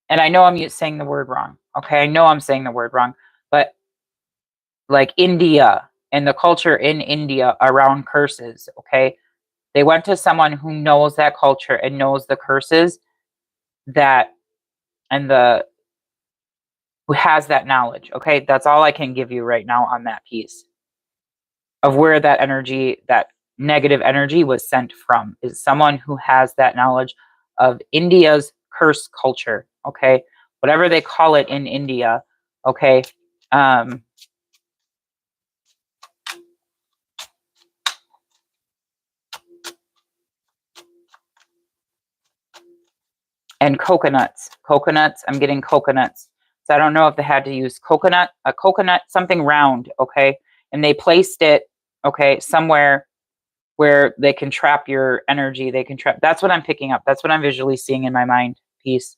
and I know I'm saying the word wrong. Okay. I know I'm saying the word wrong, but like India and the culture in India around curses. Okay. They went to someone who knows that culture and knows the curses that, and the, who has that knowledge. Okay. That's all I can give you right now on that piece of where that energy, that negative energy was sent from, is someone who has that knowledge of India's curse culture. Okay. Whatever they call it in India. Okay. Um, and coconuts. Coconuts. I'm getting coconuts. So I don't know if they had to use a coconut, something round. Okay. And they placed it, okay, somewhere where they can trap your energy. They can trap. That's what I'm picking up. That's what I'm visually seeing in my mind. Piece.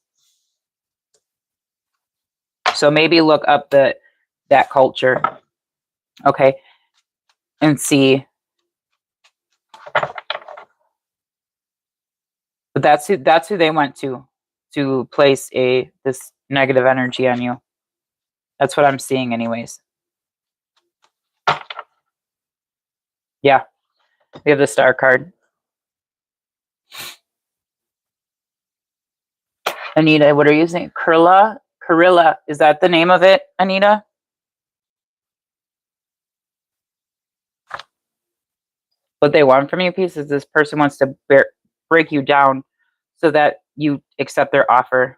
So maybe look up that culture. Okay. And see. But that's who they went to place this negative energy on you. That's what I'm seeing anyways. Yeah. We have the star card. Anita, what are you saying? Kurilla. Is that the name of it, Anita? What they want from you, piece, is this person wants to break you down so that you accept their offer.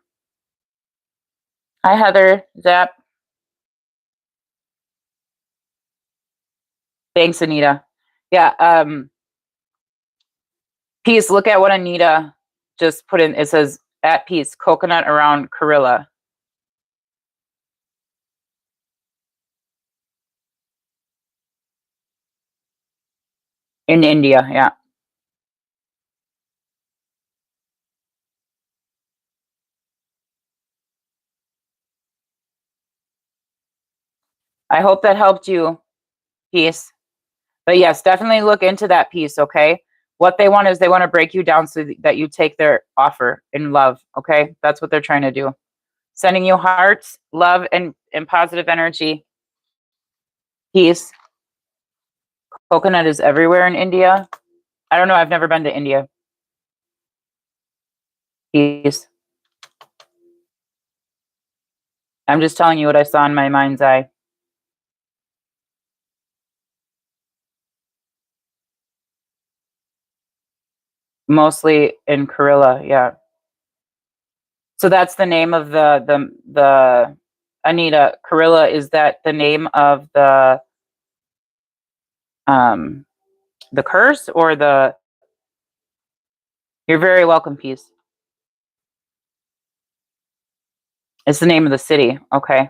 Hi, Heather. Zap. Thanks, Anita. Yeah. Peace. Look at what Anita just put in. It says at peace, coconut around Kurilla. In India, yeah. I hope that helped you, peace. But yes, definitely look into that piece, okay? What they want is they want to break you down so that you take their offer in love, okay? That's what they're trying to do. Sending you hearts, love, and positive energy. Peace. Coconut is everywhere in India. I don't know. I've never been to India. Peace. I'm just telling you what I saw in my mind's eye. Mostly in Kurilla, yeah. So that's the name of the Anita. Kurilla, is that the name of the curse or the? You're very welcome, peace. It's the name of the city. Okay.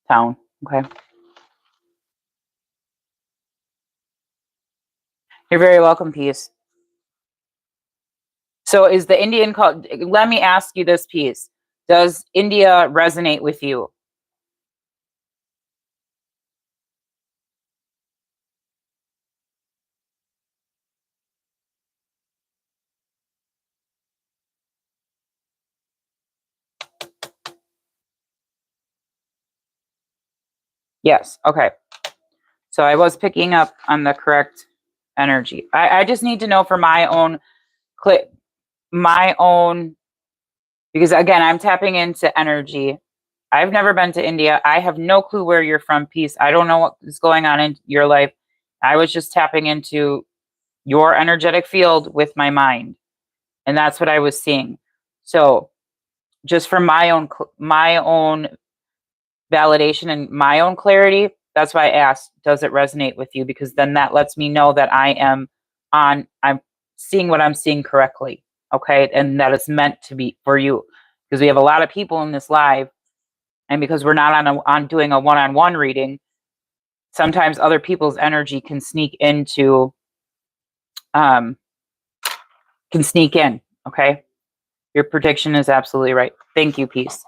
Town. Okay. You're very welcome, peace. So is the Indian called? Let me ask you this, piece. Does India resonate with you? Yes. Okay. So I was picking up on the correct energy. I just need to know for my own because again, I'm tapping into energy. I've never been to India. I have no clue where you're from, peace. I don't know what is going on in your life. I was just tapping into your energetic field with my mind. And that's what I was seeing. So just for my own validation and my own clarity, that's why I asked, does it resonate with you? Because then that lets me know that I'm seeing what I'm seeing correctly. Okay. And that it's meant to be for you. Because we have a lot of people in this live. And because we're not on doing a one-on-one reading, sometimes other people's energy can sneak in. Okay. Your prediction is absolutely right. Thank you, peace.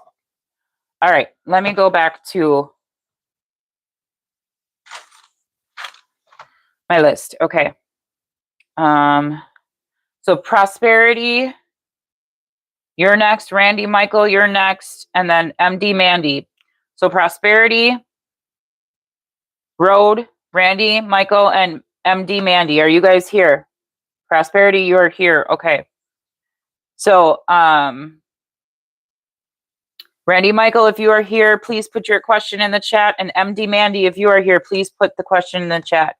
All right. Let me go back to My list. Okay. So Prosperity, you're next. Randy, Michael, you're next. And then MD Mandy. So Prosperity, Road, Randy, Michael, and MD Mandy. Are you guys here? Prosperity, you are here. Okay. So, Randy, Michael, if you are here, please put your question in the chat. And MD Mandy, if you are here, please put the question in the chat.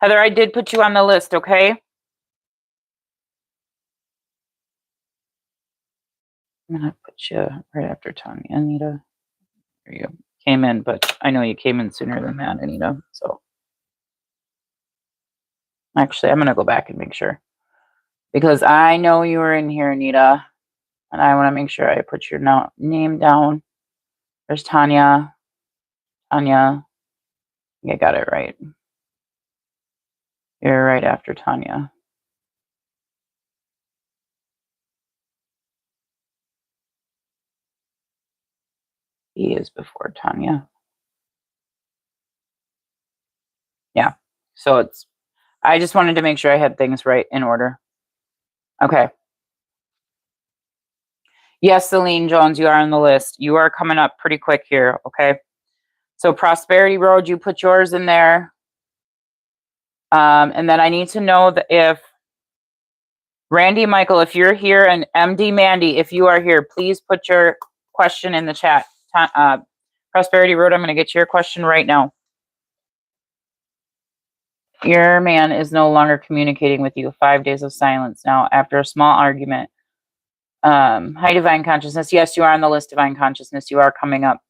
Heather, I did put you on the list, okay? I'm going to put you right after Tanya. Anita, there you came in, but I know you came in sooner than that, Anita. So, actually, I'm going to go back and make sure. Because I know you were in here, Anita. And I want to make sure I put your name down. There's Tanya. Tanya. I got it right. You're right after Tanya. He is before Tanya. Yeah. So I just wanted to make sure I had things right in order. Okay. Yes, Celine Jones, you are on the list. You are coming up pretty quick here. Okay. So Prosperity Road, you put yours in there. And then I need to know that if Randy Michael, if you're here, and MD Mandy, if you are here, please put your question in the chat. Prosperity Road, I'm going to get your question right now. Your man is no longer communicating with you. 5 days of silence now after a small argument. Hi, Divine Consciousness. Yes, you are on the list, Divine Consciousness. You are coming up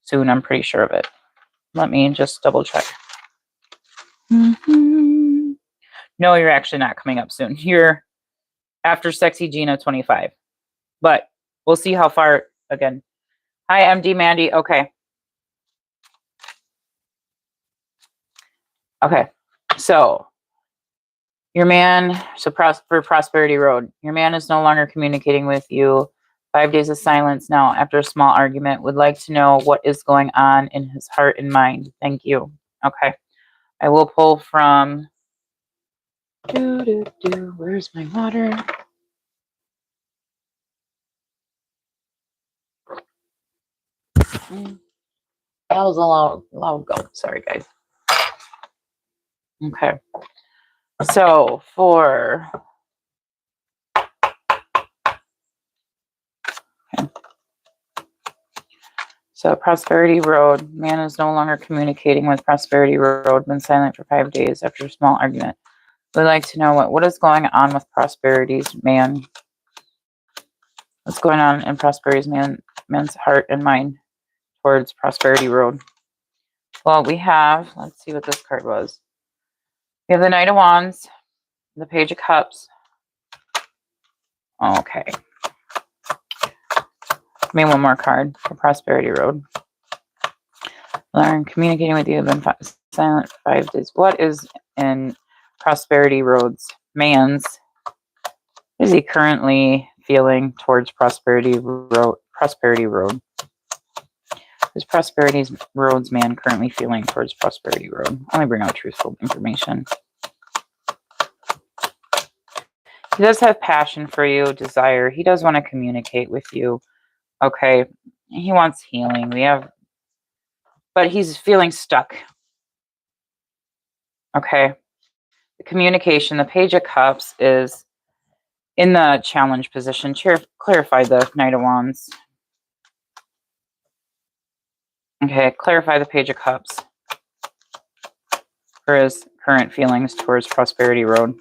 soon. I'm pretty sure of it. Let me just double check. No, you're actually not coming up soon. You're after Sexy Gina 25. But we'll see how far again. Hi, MD Mandy. Okay. Okay. So your man, for Prosperity Road, your man is no longer communicating with you. 5 days of silence now after a small argument. Would like to know what is going on in his heart and mind. Thank you. Okay. I will pull from. Where's my water? That was a loud go. Sorry, guys. Okay. So for. Okay. So Prosperity Road, man is no longer communicating with Prosperity Road, been silent for 5 days after a small argument. Would like to know what is going on with Prosperity's man. What's going on in Prosperity's man's heart and mind towards Prosperity Road? Well, we have, let's see what this card was. We have the Knight of Wands, the Page of Cups. Okay. Give me one more card for Prosperity Road. Learn communicating with you have been silent for 5 days. What is in Prosperity Road's man's? What is he currently feeling towards Prosperity Road? Prosperity Road. Is Prosperity Road's man currently feeling towards Prosperity Road? Let me bring out truthful information. He does have passion for you, desire. He does want to communicate with you. Okay. He wants healing. But he's feeling stuck. Okay. The communication, the Page of Cups is in the challenge position. Clarify the Knight of Wands. Okay. Clarify the Page of Cups for his current feelings towards Prosperity Road.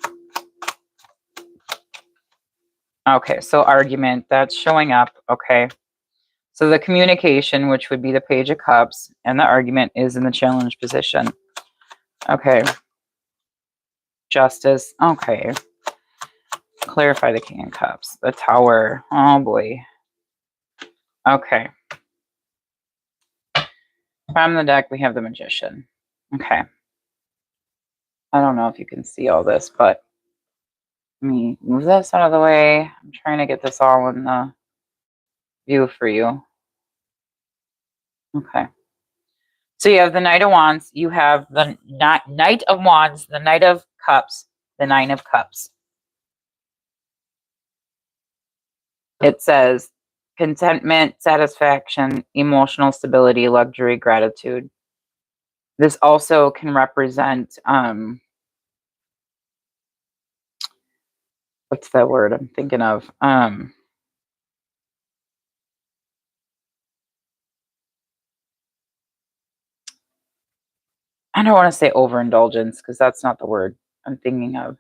Okay. So argument, that's showing up. Okay. So the communication, which would be the Page of Cups, and the argument is in the challenge position. Okay. Justice. Okay. Clarify the King of Cups. The Tower. Oh boy. Okay. From the deck, we have the Magician. Okay. I don't know if you can see all this, but let me move this out of the way. I'm trying to get this all in the view for you. Okay. So you have the Knight of Wands, you have the Knight of Wands, the Knight of Cups, the Nine of Cups. It says contentment, satisfaction, emotional stability, luxury, gratitude. This also can represent, what's that word I'm thinking of? I don't want to say overindulgence because that's not the word I'm thinking of.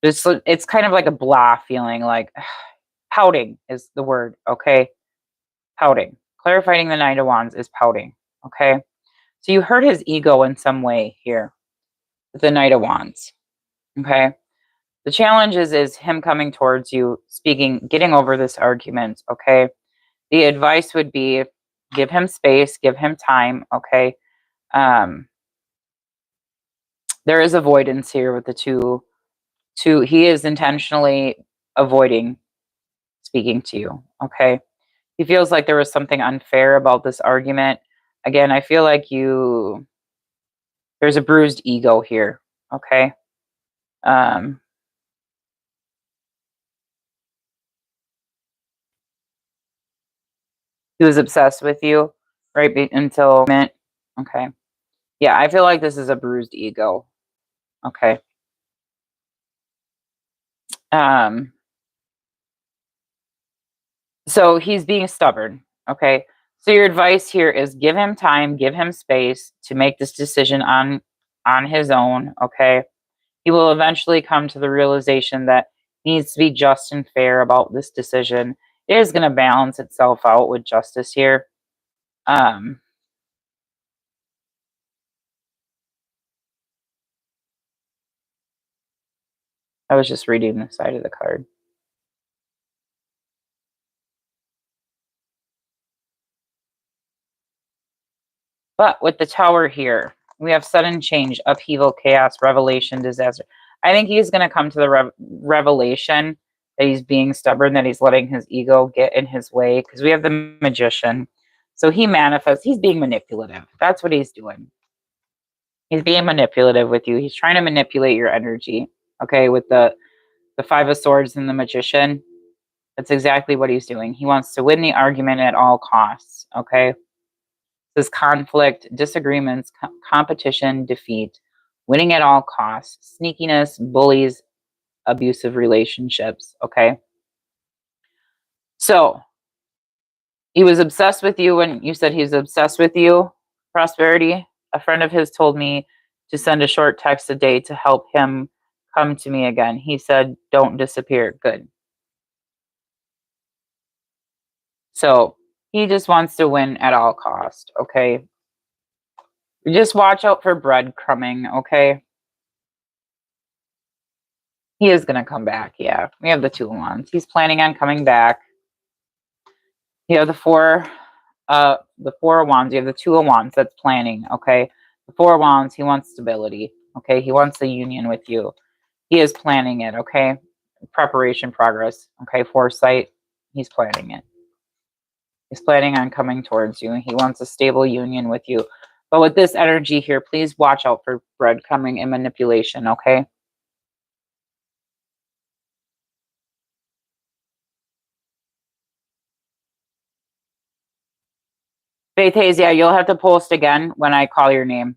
It's kind of like a blah feeling, like pouting is the word, okay? Pouting. Clarifying the Knight of Wands is pouting, okay? So you hurt his ego in some way here with the Knight of Wands, okay? The challenge is him coming towards you, speaking, getting over this argument, okay? The advice would be give him space, give him time, okay? There is avoidance here with the two. He is intentionally avoiding speaking to you, okay? He feels like there was something unfair about this argument. Again, I feel like there's a bruised ego here, okay? He was obsessed with you right until, okay. Yeah, I feel like this is a bruised ego, okay? So he's being stubborn, okay? So your advice here is give him time, give him space to make this decision on his own, okay? He will eventually come to the realization that he needs to be just and fair about this decision. It is going to balance itself out with justice here. I was just reading the side of the card. But with the Tower here, we have sudden change, upheaval, chaos, revelation, disaster. I think he's going to come to the revelation that he's being stubborn, that he's letting his ego get in his way, because we have the Magician. So he manifests, he's being manipulative. That's what he's doing. He's being manipulative with you. He's trying to manipulate your energy, okay, with the Five of Swords and the Magician. That's exactly what he's doing. He wants to win the argument at all costs, okay? This conflict, disagreements, competition, defeat, winning at all costs, sneakiness, bullies, abusive relationships, okay? So, he was obsessed with you when you said he's obsessed with you, Prosperity. A friend of his told me to send a short text a day to help him come to me again. He said, don't disappear. Good. So, he just wants to win at all cost, okay? Just watch out for breadcrumbing, okay? He is going to come back, yeah. We have the Two of Wands. He's planning on coming back. You have the Four of Wands. You have the Two of Wands. That's planning, okay? The Four of Wands, he wants stability, okay? He wants a union with you. He is planning it, okay? Preparation, progress, okay? Foresight, he's planning it. He's planning on coming towards you. He wants a stable union with you. But with this energy here, please watch out for breadcrumbing and manipulation, okay? Faith Hayes, yeah, you'll have to post again when I call your name.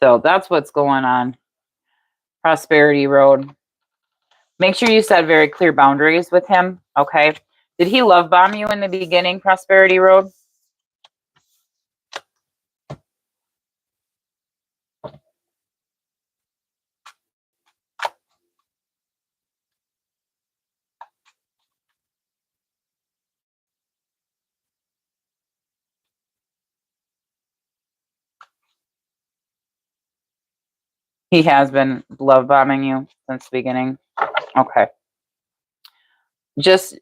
So that's what's going on. Prosperity Road. Make sure you set very clear boundaries with him, okay? Did he love bomb you in the beginning, Prosperity Road? He has been love bombing you since the beginning. Okay. Just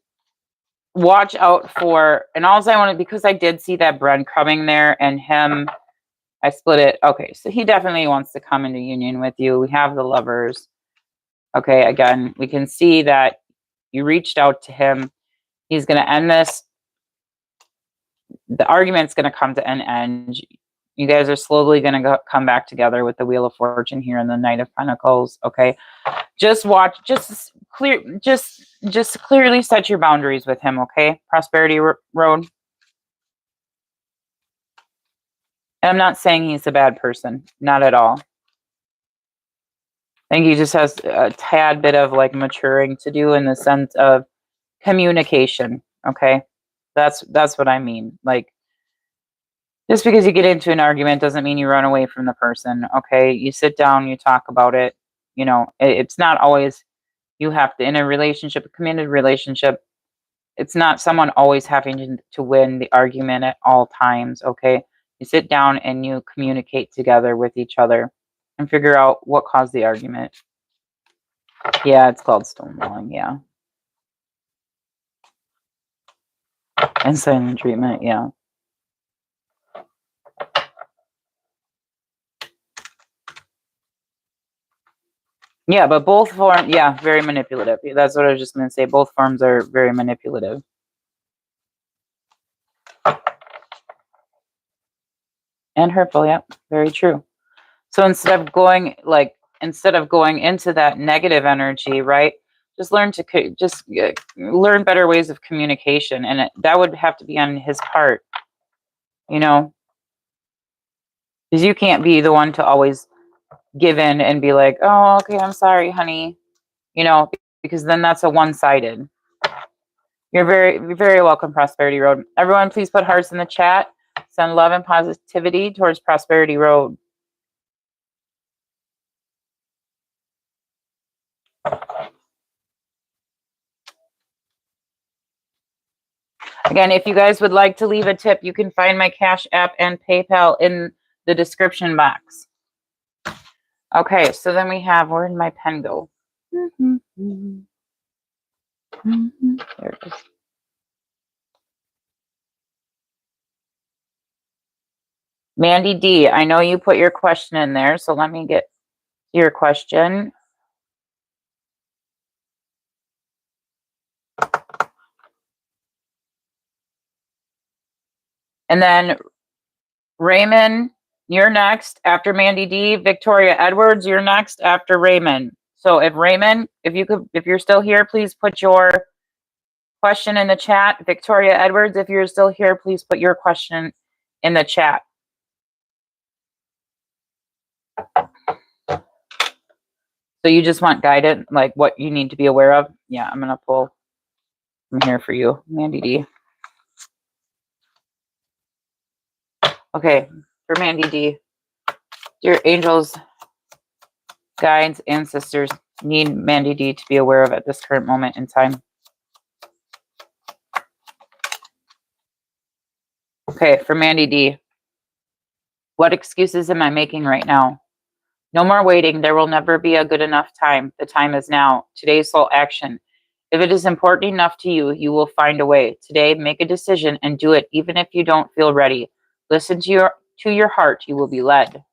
watch out for, and all I wanted, because I did see that breadcrumbing there and him, I split it. Okay, so he definitely wants to come into union with you. We have the Lovers. Okay, again, we can see that you reached out to him. He's going to end this. The argument's going to come to an end. You guys are slowly going to come back together with the Wheel of Fortune here and the Knight of Pentacles. Okay, just watch, just clearly set your boundaries with him. Okay, Prosperity Road. And I'm not saying he's a bad person, not at all. I think he just has a tad bit of like maturing to do in the sense of communication. Okay, that's what I mean. Like, just because you get into an argument doesn't mean you run away from the person. Okay, you sit down, you talk about it. You know, it's not always you have to, in a relationship, a committed relationship, it's not someone always having to win the argument at all times. Okay, you sit down and you communicate together with each other and figure out what caused the argument. Yeah, it's called stonewalling. Yeah. And silent treatment. Yeah. Yeah, but both forms, yeah, very manipulative. That's what I was just going to say. Both forms are very manipulative. And hurtful. Yeah, very true. So instead of going into that negative energy, right? Just learn to learn better ways of communication, and that would have to be on his part, you know, because you can't be the one to always give in and be like, "Oh, okay, I'm sorry, honey," you know, because then that's a one-sided. You're very welcome, Prosperity Road. Everyone, please put hearts in the chat. Send love and positivity towards Prosperity Road. Again, if you guys would like to leave a tip, you can find my Cash App and PayPal in the description box. Okay, so then we have, where did my pen go? There it is. Mandy D, I know you put your question in there, so let me get your question. And then Raymond, you're next after Mandy D. Victoria Edwards, you're next after Raymond. So if Raymond, if you're still here, please put your question in the chat. Victoria Edwards, if you're still here, please put your question in the chat. So you just want guidance, like what you need to be aware of? Yeah, I'm going to pull from here for you, Mandy D. Okay, for Mandy D. Dear angels, guides, ancestors, need Mandy D to be aware of at this current moment in time. Okay, for Mandy D. What excuses am I making right now? No more waiting. There will never be a good enough time. The time is now. Today's sole action. If it is important enough to you, you will find a way. Today, make a decision and do it, even if you don't feel ready. Listen to your heart. You will be led.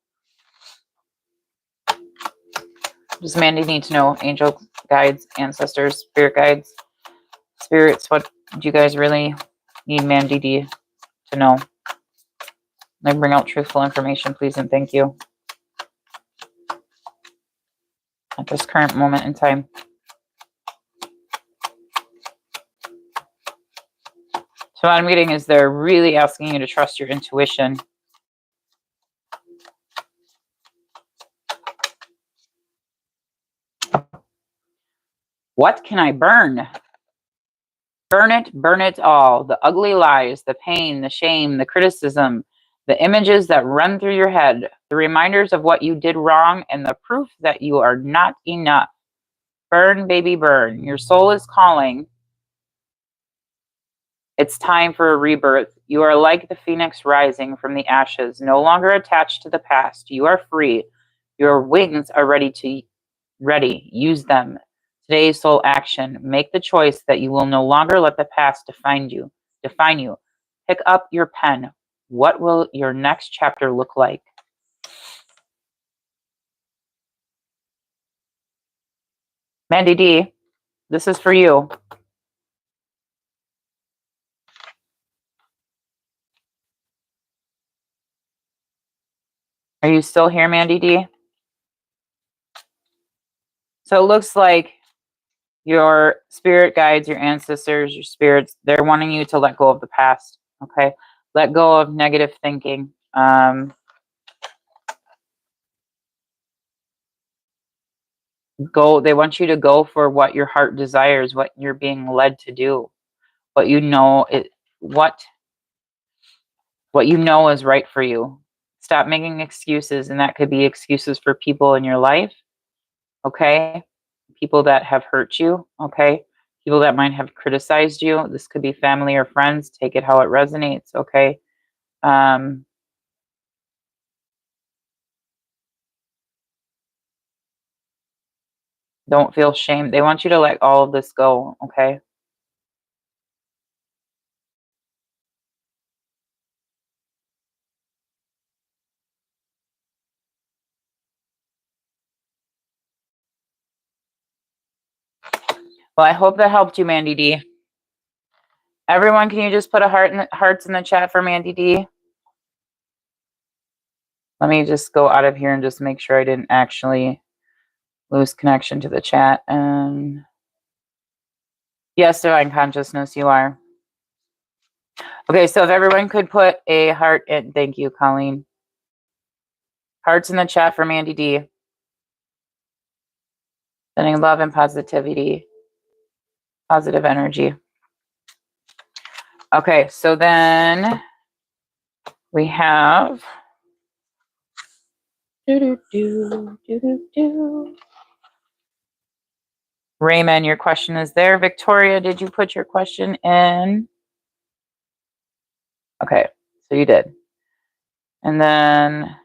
Does Mandy need to know? Angel guides, ancestors, spirit guides, spirits. What do you guys really need Mandy D to know? Like, bring out truthful information, please, and thank you. At this current moment in time. So what I'm getting is they're really asking you to trust your intuition. What can I burn? Burn it all. The ugly lies, the pain, the shame, the criticism, the images that run through your head, the reminders of what you did wrong, and the proof that you are not enough. Burn, baby, burn. Your soul is calling. It's time for a rebirth. You are like the phoenix rising from the ashes, no longer attached to the past. You are free. Your wings are ready. Use them. Today's soul action. Make the choice that you will no longer let the past define you. Pick up your pen. What will your next chapter look like? Mandy D, this is for you. Are you still here, Mandy D? So it looks like your spirit guides, your ancestors, your spirits, they're wanting you to let go of the past, okay? Let go of negative thinking. They want you to go for what your heart desires, what you're being led to do, what you know what you know is right for you. Stop making excuses, and that could be excuses for people in your life, okay? People that have hurt you, okay? People that might have criticized you. This could be family or friends. Take it how it resonates, okay? Don't feel shame. They want you to let all of this go, okay? Well, I hope that helped you, Mandy D. Everyone, can you just put a hearts in the chat for Mandy D? Let me just go out of here and just make sure I didn't actually lose connection to the chat. And yes, divine consciousness, you are. Okay, so if everyone could put a heart in, thank you, Colleen. Hearts in the chat for Mandy D. Sending love and positivity, positive energy. Okay, so then we have Raymond, your question is there. Victoria, did you put your question in? Okay, so you did. And then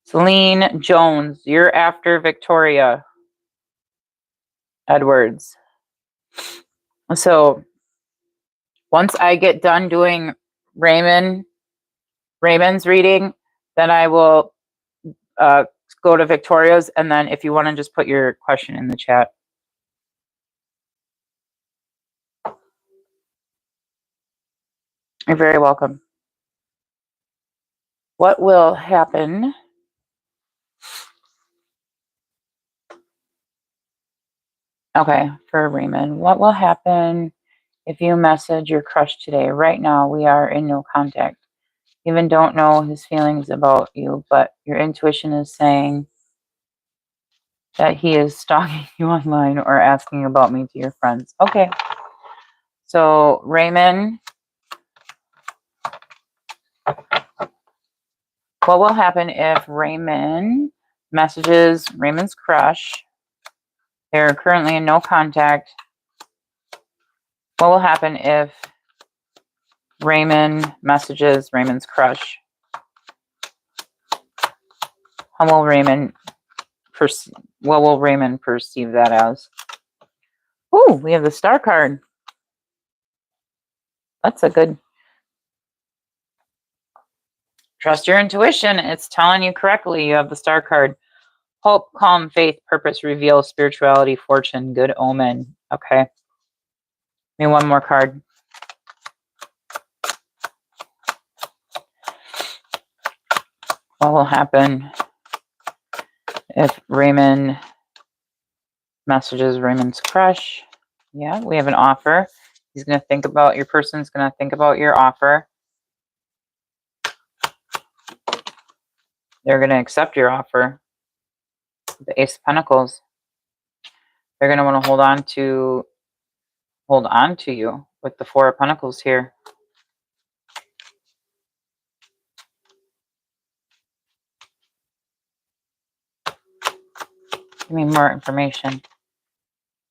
Celine Jones, you're after Victoria Edwards. So once I get done doing Raymond's reading, then I will go to Victoria's. And then if you want to just put your question in the chat. You're very welcome. What will happen? Okay, for Raymond, what will happen if you message your crush today? Right now, we are in no contact. Even don't know his feelings about you, but your intuition is saying that he is stalking you online or asking about me to your friends. Okay. So, Raymond, what will happen if Raymond messages Raymond's crush? They're currently in no contact. What will happen if Raymond messages Raymond's crush? How will Raymond what will Raymond perceive that as? Ooh, we have the star card. That's a good. Trust your intuition. It's telling you correctly. You have the star card. Hope, calm, faith, purpose, reveal, spirituality, fortune, good omen. Okay. Give me one more card. What will happen if Raymond messages Raymond's crush? Yeah, we have an offer. He's going to think about, your person's going to think about your offer. They're going to accept your offer. The Ace of Pentacles. They're going to want to hold on to you with the Four of Pentacles here. Give me more information.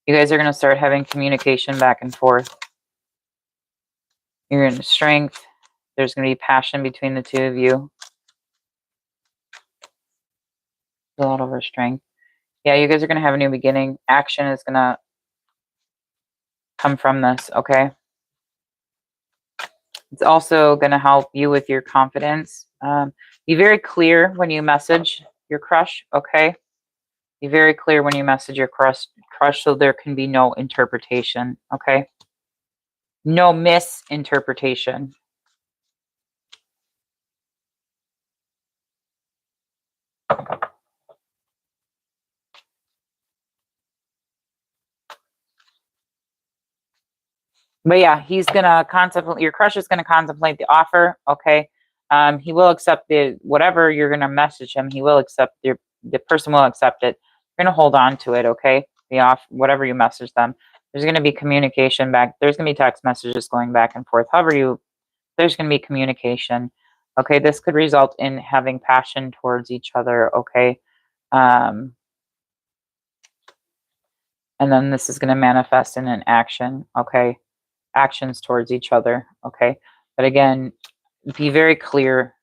You guys are going to start having communication back and forth. You're in strength. There's going to be passion between the two of you. A lot over strength. Yeah, you guys are going to have a new beginning. Action is going to come from this, okay? It's also going to help you with your confidence. Be very clear when you message your crush, okay? Be very clear when you message your crush so there can be no interpretation, okay? No misinterpretation. But yeah, he's gonna contemplate. Your crush is gonna contemplate the offer. Okay, he will accept the whatever you're gonna message him. He will accept the person will accept it. You're gonna hold on to it. Okay, the off whatever you message them. There's gonna be communication back. There's gonna be text messages going back and forth. However there's gonna be communication. Okay, this could result in having passion towards each other. Okay, and then this is gonna manifest in an action. Okay. Actions towards each other. Okay. But again, be very clear.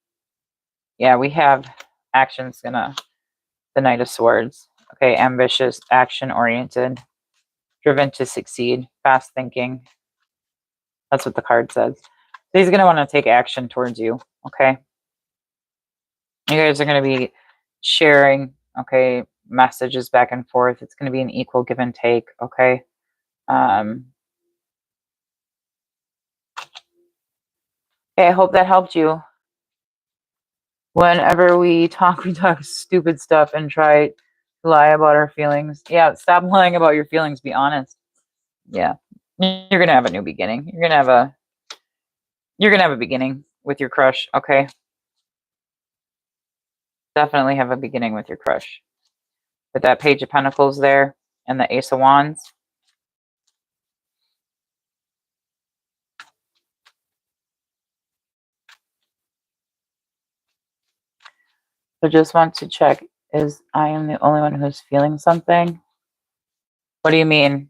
Yeah, we have actions gonna the Knight of Swords. Okay, ambitious, action oriented, driven to succeed, fast thinking. That's what the card says. So he's gonna want to take action towards you. Okay. You guys are gonna be sharing, okay, messages back and forth. It's gonna be an equal give and take. Okay. Okay, I hope that helped you. Whenever we talk stupid stuff and try to lie about our feelings. Yeah, stop lying about your feelings. Be honest. Yeah, you're gonna have a new beginning. You're gonna have a beginning with your crush. Okay, definitely have a beginning with your crush. With that Page of Pentacles there and the Ace of Wands. So just want to check, is I am the only one who's feeling something? What do you mean?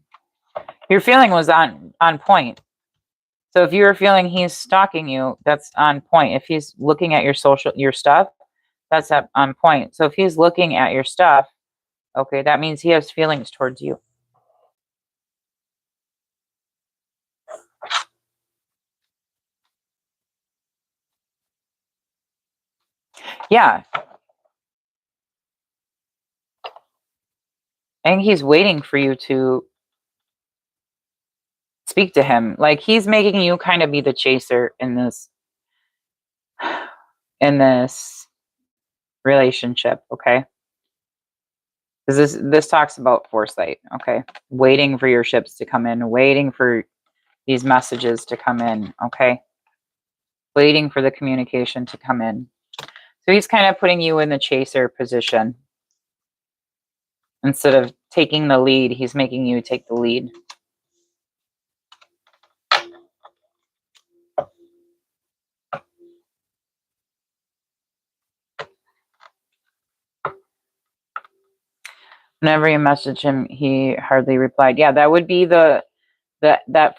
Your feeling was on point. So if you're feeling he's stalking you, that's on point. If he's looking at your stuff, that's on point. So if he's looking at your stuff, okay, that means he has feelings towards you. Yeah. And he's waiting for you to speak to him. Like he's making you kind of be the chaser in this relationship, okay? Because this talks about foresight, okay? Waiting for your ships to come in, waiting for these messages to come in, okay? Waiting for the communication to come in. So he's kind of putting you in the chaser position. Instead of taking the lead, he's making you take the lead. Whenever you message him, he hardly replied. Yeah, that would be that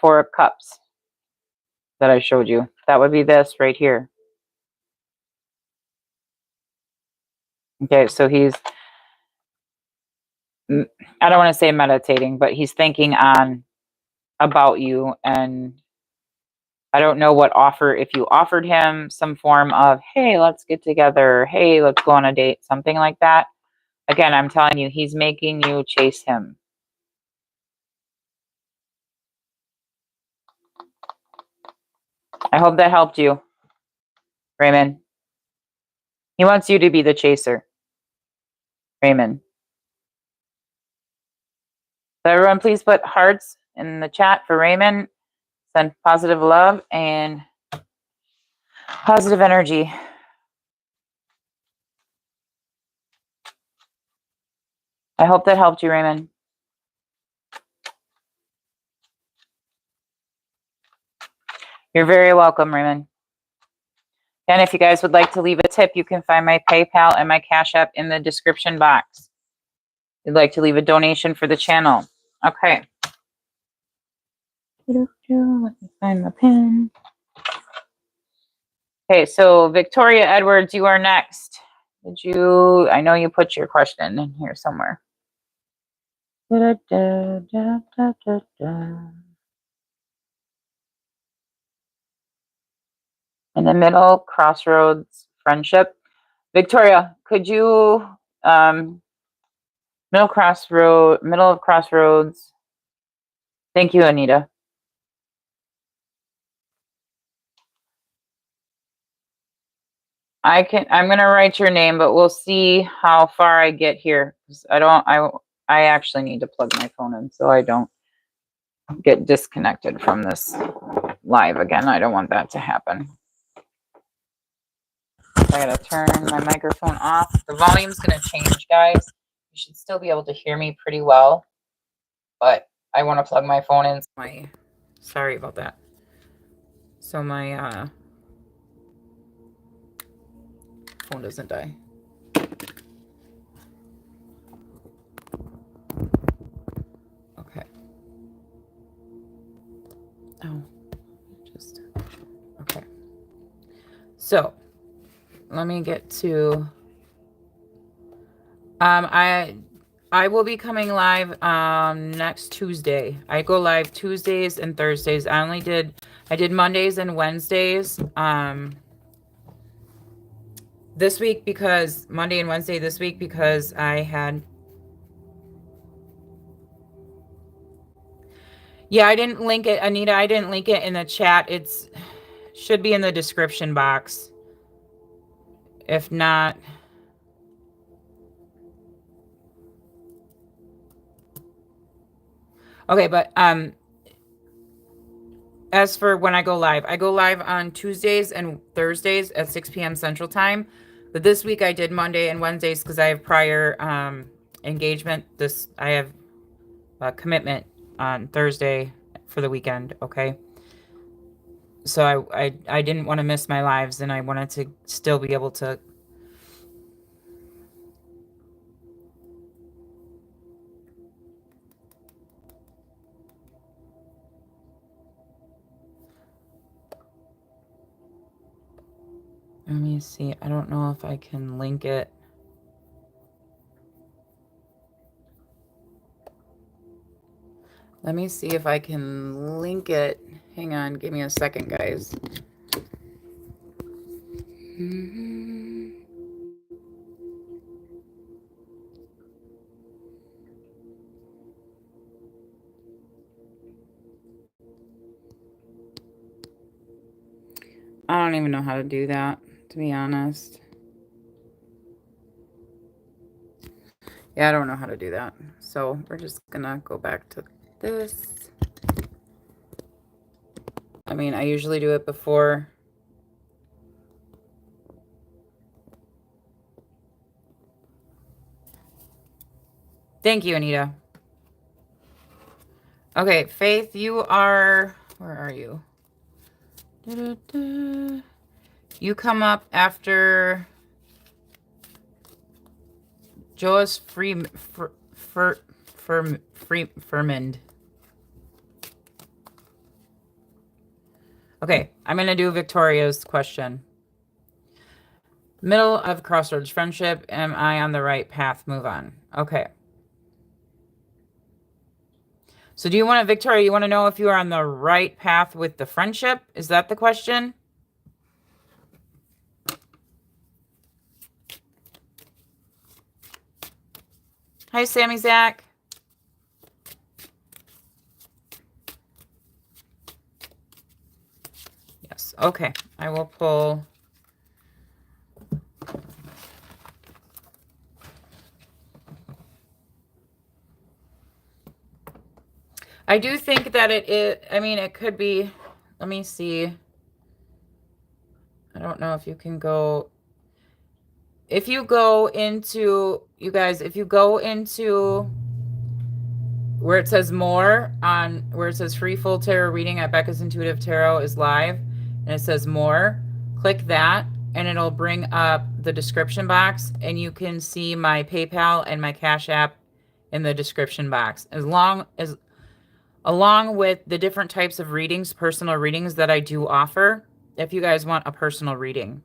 Four of Cups that I showed you. That would be this right here. Okay, so he's, I don't want to say meditating, but he's thinking on about you. And I don't know what offer, if you offered him some form of, hey, let's get together. Hey, let's go on a date, something like that. Again, I'm telling you, he's making you chase him. I hope that helped you, Raymond. He wants you to be the chaser, Raymond. So everyone, please put hearts in the chat for Raymond. Send positive love and positive energy. I hope that helped you, Raymond. You're very welcome, Raymond. And if you guys would like to leave a tip, you can find my PayPal and my Cash App in the description box. If you'd like to leave a donation for the channel. Okay. Let me find the pin. Okay, so Victoria Edwards, you are next. I know you put your question in here somewhere. Da, da, da, da, da, da. In the middle, crossroads, friendship. Victoria, could you Middle of crossroads. Thank you, Anita. I'm gonna write your name, but we'll see how far I get here. I actually need to plug my phone in so I don't get disconnected from this live again. I don't want that to happen. I gotta turn my microphone off. The volume's gonna change, guys. You should still be able to hear me pretty well, but I want to plug my phone in. Sorry about that. So my phone doesn't die. Okay. Oh, just okay. So let me get to. I will be coming live next Tuesday. I go live Tuesdays and Thursdays. I did Mondays and Wednesdays this week because Monday and Wednesday this week because I had. Yeah, I didn't link it, Anita. I didn't link it in the chat. It's should be in the description box. If not, okay, but as for when I go live on Tuesdays and Thursdays at 6 p.m. Central Time. But this week I did Monday and Wednesdays because I have prior engagement. I have a commitment on Thursday for the weekend. Okay. So I didn't want to miss my lives, and I wanted to still be able to. Let me see. I don't know if I can link it. Let me see if I can link it. Hang on. Give me a second, guys. I don't even know how to do that, to be honest. Yeah, I don't know how to do that. So we're just gonna go back to this. I mean, I usually do it before. Thank you, Anita. Okay, Faith, you are... Where are you? You come up after Joas Fermend. Okay, I'm going to do Victoria's question. Middle of crossroads friendship. Am I on the right path? Move on. Okay. So do you want to, Victoria, you want to know if you are on the right path with the friendship? Is that the question? Hi, Sammy Zach. Yes. Okay. I will pull. I do think that it is, I mean, it could be, let me see. I don't know if you can go, if you go into, you guys, if you go into where it says more on, where it says free full tarot reading at Becca's Intuitive Tarot is live, and it says more, click that, and it'll bring up the description box, and you can see my PayPal and my Cash App in the description box. Along with the different types of readings, personal readings that I do offer, if you guys want a personal reading.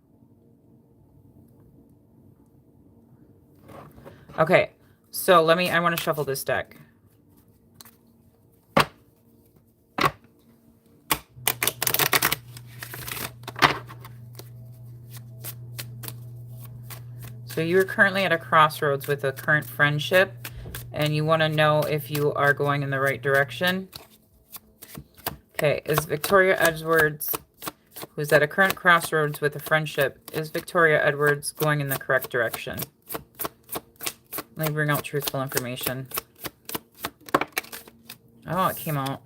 Okay, so I want to shuffle this deck. So you're currently at a crossroads with a current friendship, and you want to know if you are going in the right direction. Okay, is Victoria Edwards, who's at a current crossroads with a friendship, is Victoria Edwards going in the correct direction? Let me bring out truthful information. Oh, it came out.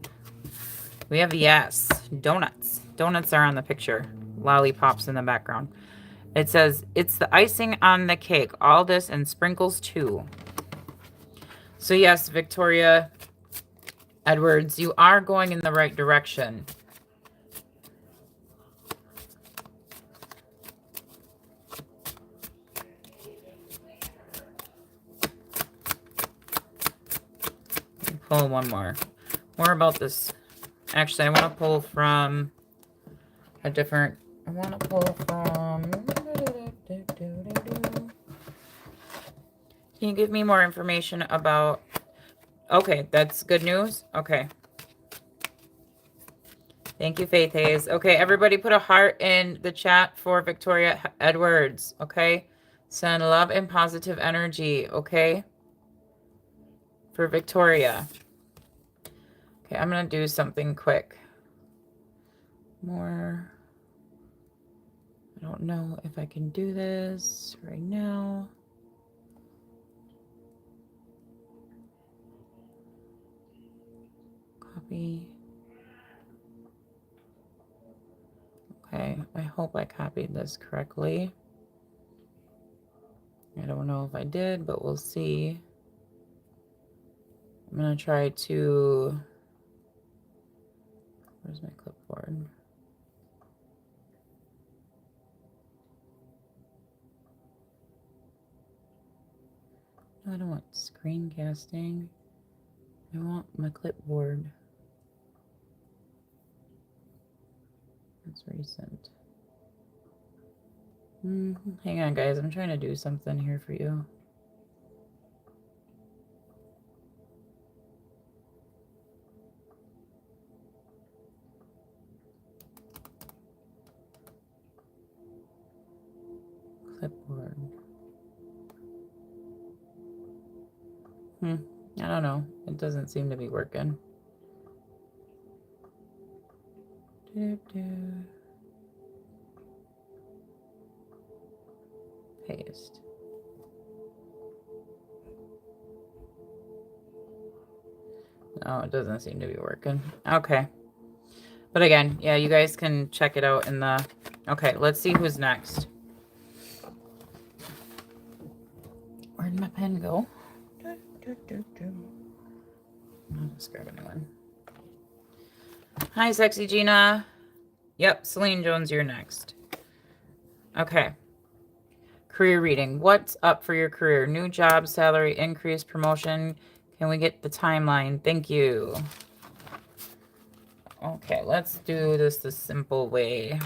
We have yes. Donuts. Donuts are on the picture. Lollipops in the background. It says, it's the icing on the cake. All this and sprinkles too. So yes, Victoria Edwards, you are going in the right direction. Pull one more. More about this. Actually, I want to pull from a different... I want to pull from... Can you give me more information about... Okay, that's good news. Okay. Thank you, Faith Hayes. Okay, everybody put a heart in the chat for Victoria Edwards. Okay. Send love and positive energy. Okay. For Victoria. Okay, I'm going to do something quick. More. I don't know if I can do this right now. Copy. Okay, I hope I copied this correctly. I don't know if I did, but we'll see. I'm going to try to... Where's my clipboard? No, I don't want screencasting. I want my clipboard. That's recent. Hang on, guys. I'm trying to do something here for you. Clipboard. I don't know. It doesn't seem to be working. Paste. No, it doesn't seem to be working. Okay. But again, yeah, you guys can check it out in the... Okay, let's see who's next. Where'd my pen go? I'll just grab a new one. Hi, Sexy Gina. Yep, Celine Jones, you're next. Okay. Career reading. What's up for your career? New job, salary, increase, promotion. Can we get the timeline? Thank you. Okay, let's do this the simple way.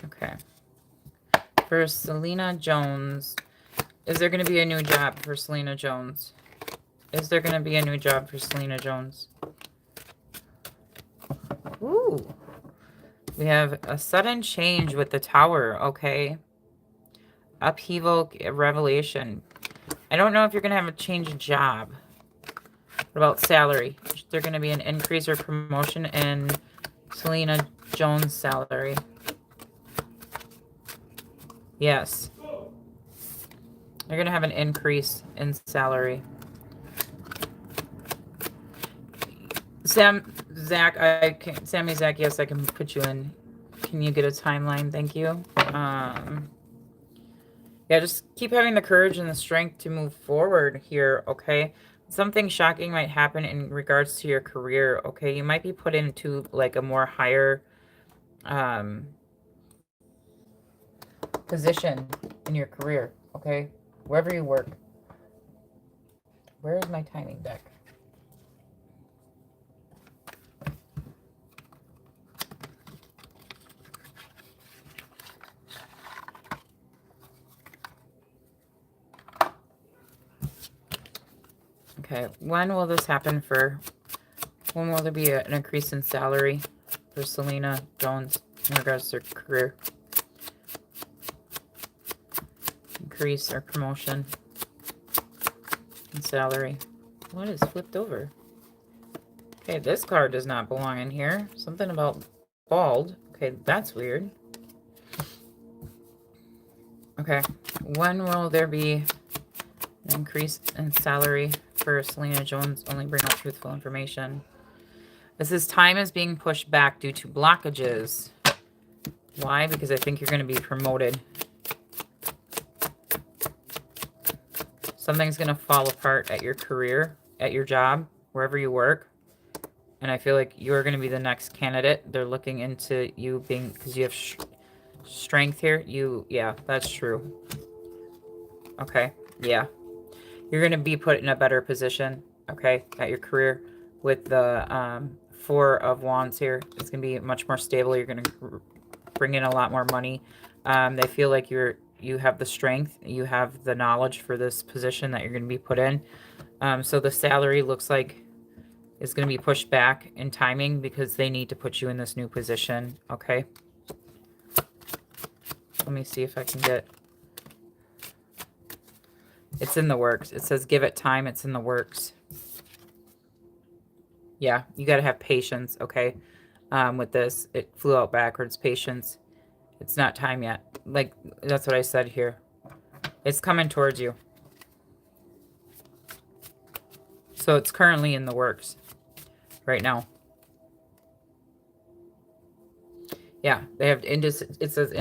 Okay. For Selena Jones, is there going to be a new job for Selena Jones? Is there going to be a new job for Selena Jones? Ooh. We have a sudden change with the tower, okay? Upheaval, revelation. I don't know if you're going to have a change of job. What about salary? Is there going to be an increase or promotion in Selena Jones' salary? Yes. You're going to have an increase in salary. Sammy Zach, yes, I can put you in. Can you get a timeline? Thank you. Yeah, just keep having the courage and the strength to move forward here, okay? Something shocking might happen in regards to your career, okay? You might be put into like a more higher position in your career, okay? Wherever you work. Where is my timing deck? Okay, when will this happen for, when will there be an increase in salary for Selena Jones in regards to her career? Increase or promotion. and salary. What is flipped over? Okay, this card does not belong in here. Something about bald. Okay, that's weird. Okay, when will there be an increase in salary for Selena Jones? Only bring out truthful information. This is time is being pushed back due to blockages. Why? Because I think you're going to be promoted. Something's going to fall apart at your career, at your job, wherever you work. And I feel like you're going to be the next candidate. They're looking into you being, because you have strength here. Yeah, that's true. Okay, yeah. You're going to be put in a better position, okay, at your career with the 4 of Wands here. It's going to be much more stable. You're going to bring in a lot more money. They feel like you have the strength, you have the knowledge for this position that you're going to be put in. So the salary looks like is going to be pushed back in timing because they need to put you in this new position, okay? Let me see if I can get... It's in the works. It says give it time. It's in the works. Yeah, you got to have patience, okay? With this, it flew out backwards. Patience. It's not time yet. Like, that's what I said here. It's coming towards you. So it's currently in the works right now. Yeah, they have it says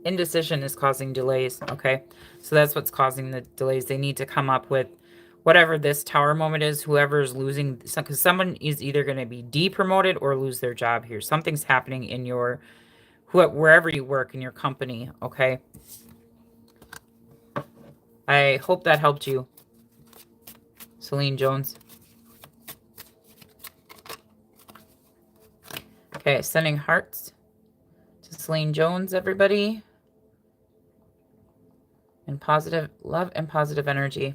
indecision is causing delays, okay? So that's what's causing the delays. They need to come up with whatever this tower moment is, whoever's losing, because someone is either going to be depromoted or lose their job here. Something's happening in your, wherever you work in your company, okay? I hope that helped you, Celine Jones. Okay, sending hearts to Celine Jones, everybody. And positive love and positive energy.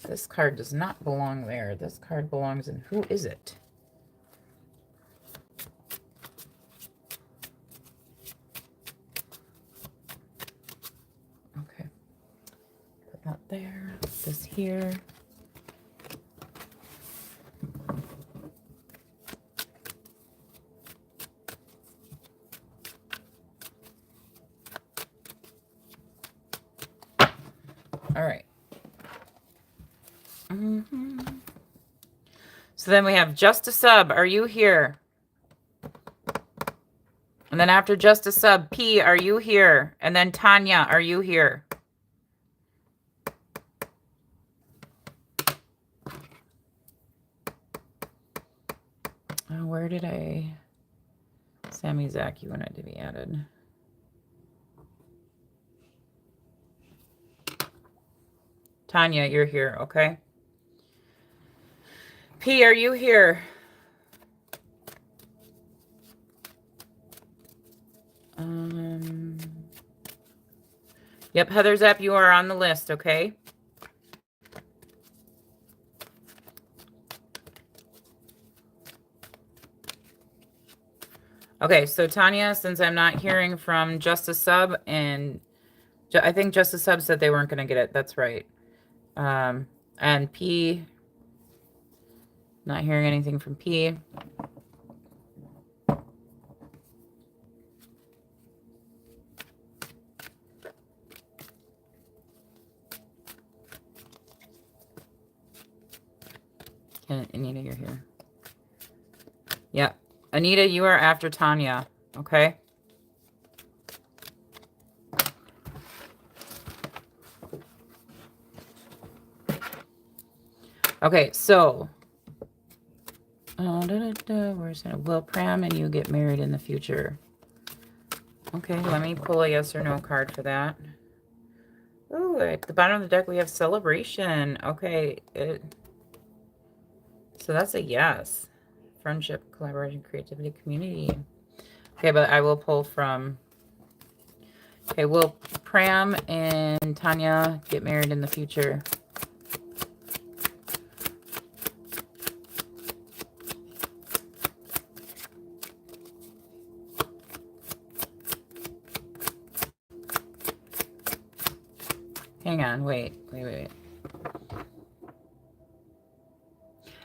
This card does not belong there. This card belongs in... Who is it? Okay. Put that there. This here. All right. So then we have Just a Sub. Are you here? And then after Just a Sub, P, are you here? And then Tanya, are you here? Oh, where did I... Sammy, Zach, you wanted to be added. Tanya, you're here, okay? P, are you here? Yep, Heather Zapp, you are on the list, okay? Okay, so Tanya, since I'm not hearing from Just a Sub, and I think Just a Sub said they weren't going to get it. That's right. And P, not hearing anything from P. Anita, you're here. Yeah. Anita, you are after Tanya. Okay. Okay, so where's it? Will Pram and you get married in the future? Okay, let me pull a yes or no card for that. Ooh, at the bottom of the deck we have celebration. Okay, so that's a yes. Friendship, collaboration, creativity, community. Okay, but I will pull from... Okay, will Pram and Tanya get married in the future? Hang on. Wait.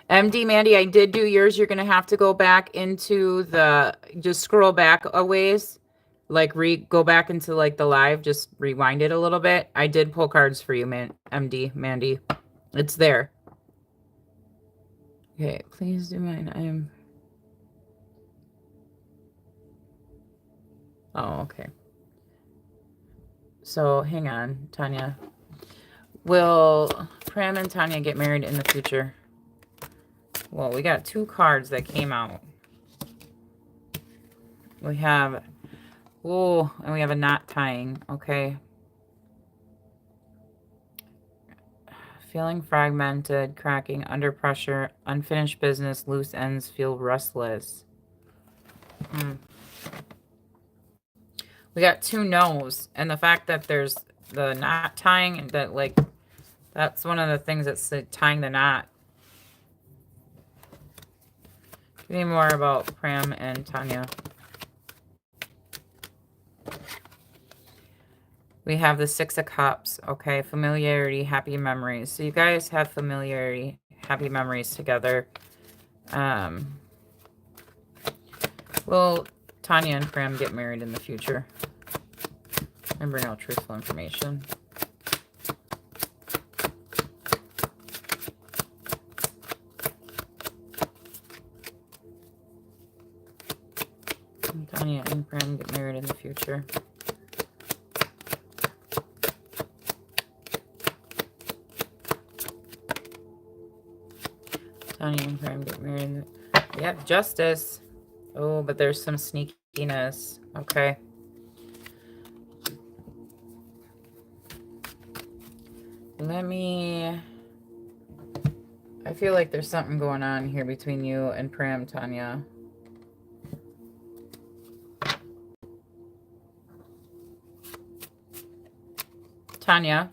MD Mandy, I did do yours. You're going to have to go back into the, just scroll back a ways. Like go back into like the live, just rewind it a little bit. I did pull cards for you, MD Mandy. It's there. Okay, please do mine. Oh, okay. So hang on, Tanya. Will Pram and Tanya get married in the future? Well, we got 2 cards that came out. We have, oh, and we have a knot tying. Okay. Feeling fragmented, cracking, under pressure, unfinished business, loose ends, feel restless. We got 2 no's, and the fact that there's the knot tying, and that like, that's one of the things that's tying the knot. Give me more about Pram and Tanya. We have the 6 of Cups. Okay, familiarity, happy memories. So you guys have familiarity, happy memories together. Will Tanya and Pram get married in the future? And bring out truthful information. Tanya and Pram get married in the future. Tanya and Pram get married in the... Yep, justice. Oh, but there's some sneakiness. Okay. Let me... I feel like there's something going on here between you and Pram, Tanya. Tanya.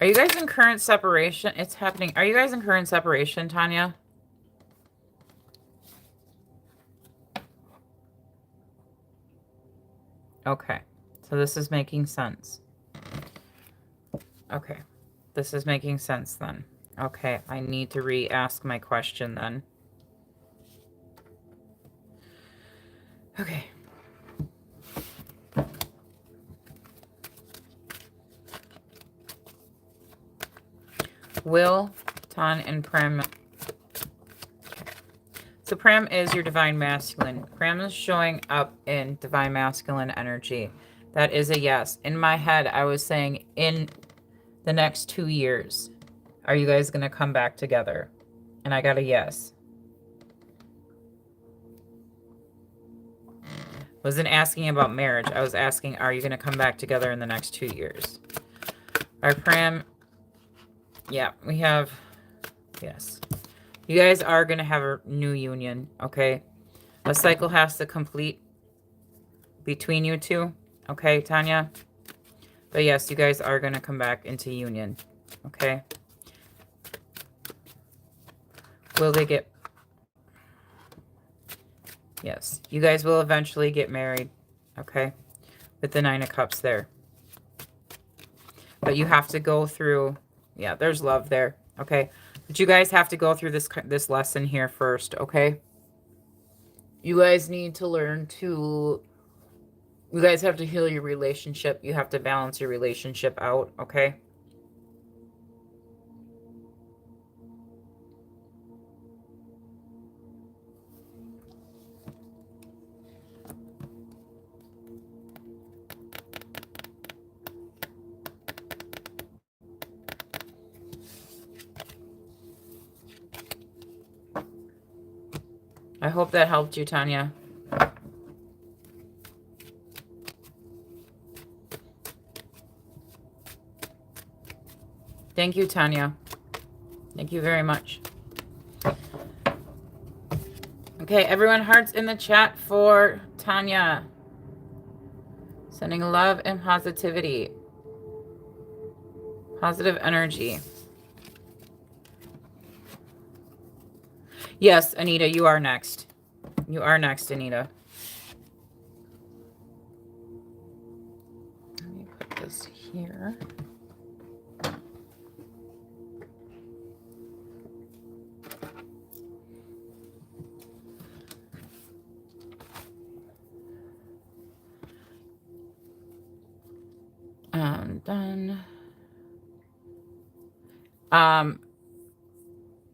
Are you guys in current separation? It's happening. Are you guys in current separation, Tanya? Okay. So this is making sense. Okay. This is making sense then. Okay. I need to re-ask my question then. Okay. Will, Tan, and Pram. So Pram is your divine masculine. Pram is showing up in divine masculine energy. That is a yes. In my head, I was saying in the next 2 years, are you guys going to come back together? And I got a yes. Wasn't asking about marriage. I was asking, are you going to come back together in the next 2 years? Our Pram, yeah, we have, yes. You guys are going to have a new union, okay? A cycle has to complete between you two, okay, Tanya? But yes, you guys are going to come back into union, okay? Will they get... Yes, you guys will eventually get married, okay? With the 9 of Cups there. But you have to go through... Yeah, there's love there, okay? But you guys have to go through this lesson here first, okay? You guys need to learn to... You guys have to heal your relationship. You have to balance your relationship out, okay? I hope that helped you, Tanya. Thank you, Tanya. Thank you very much. Okay, everyone, hearts in the chat for Tanya. Sending love and positivity. Positive energy. Yes, Anita, you are next. You are next, Anita. Let me put this here. Done.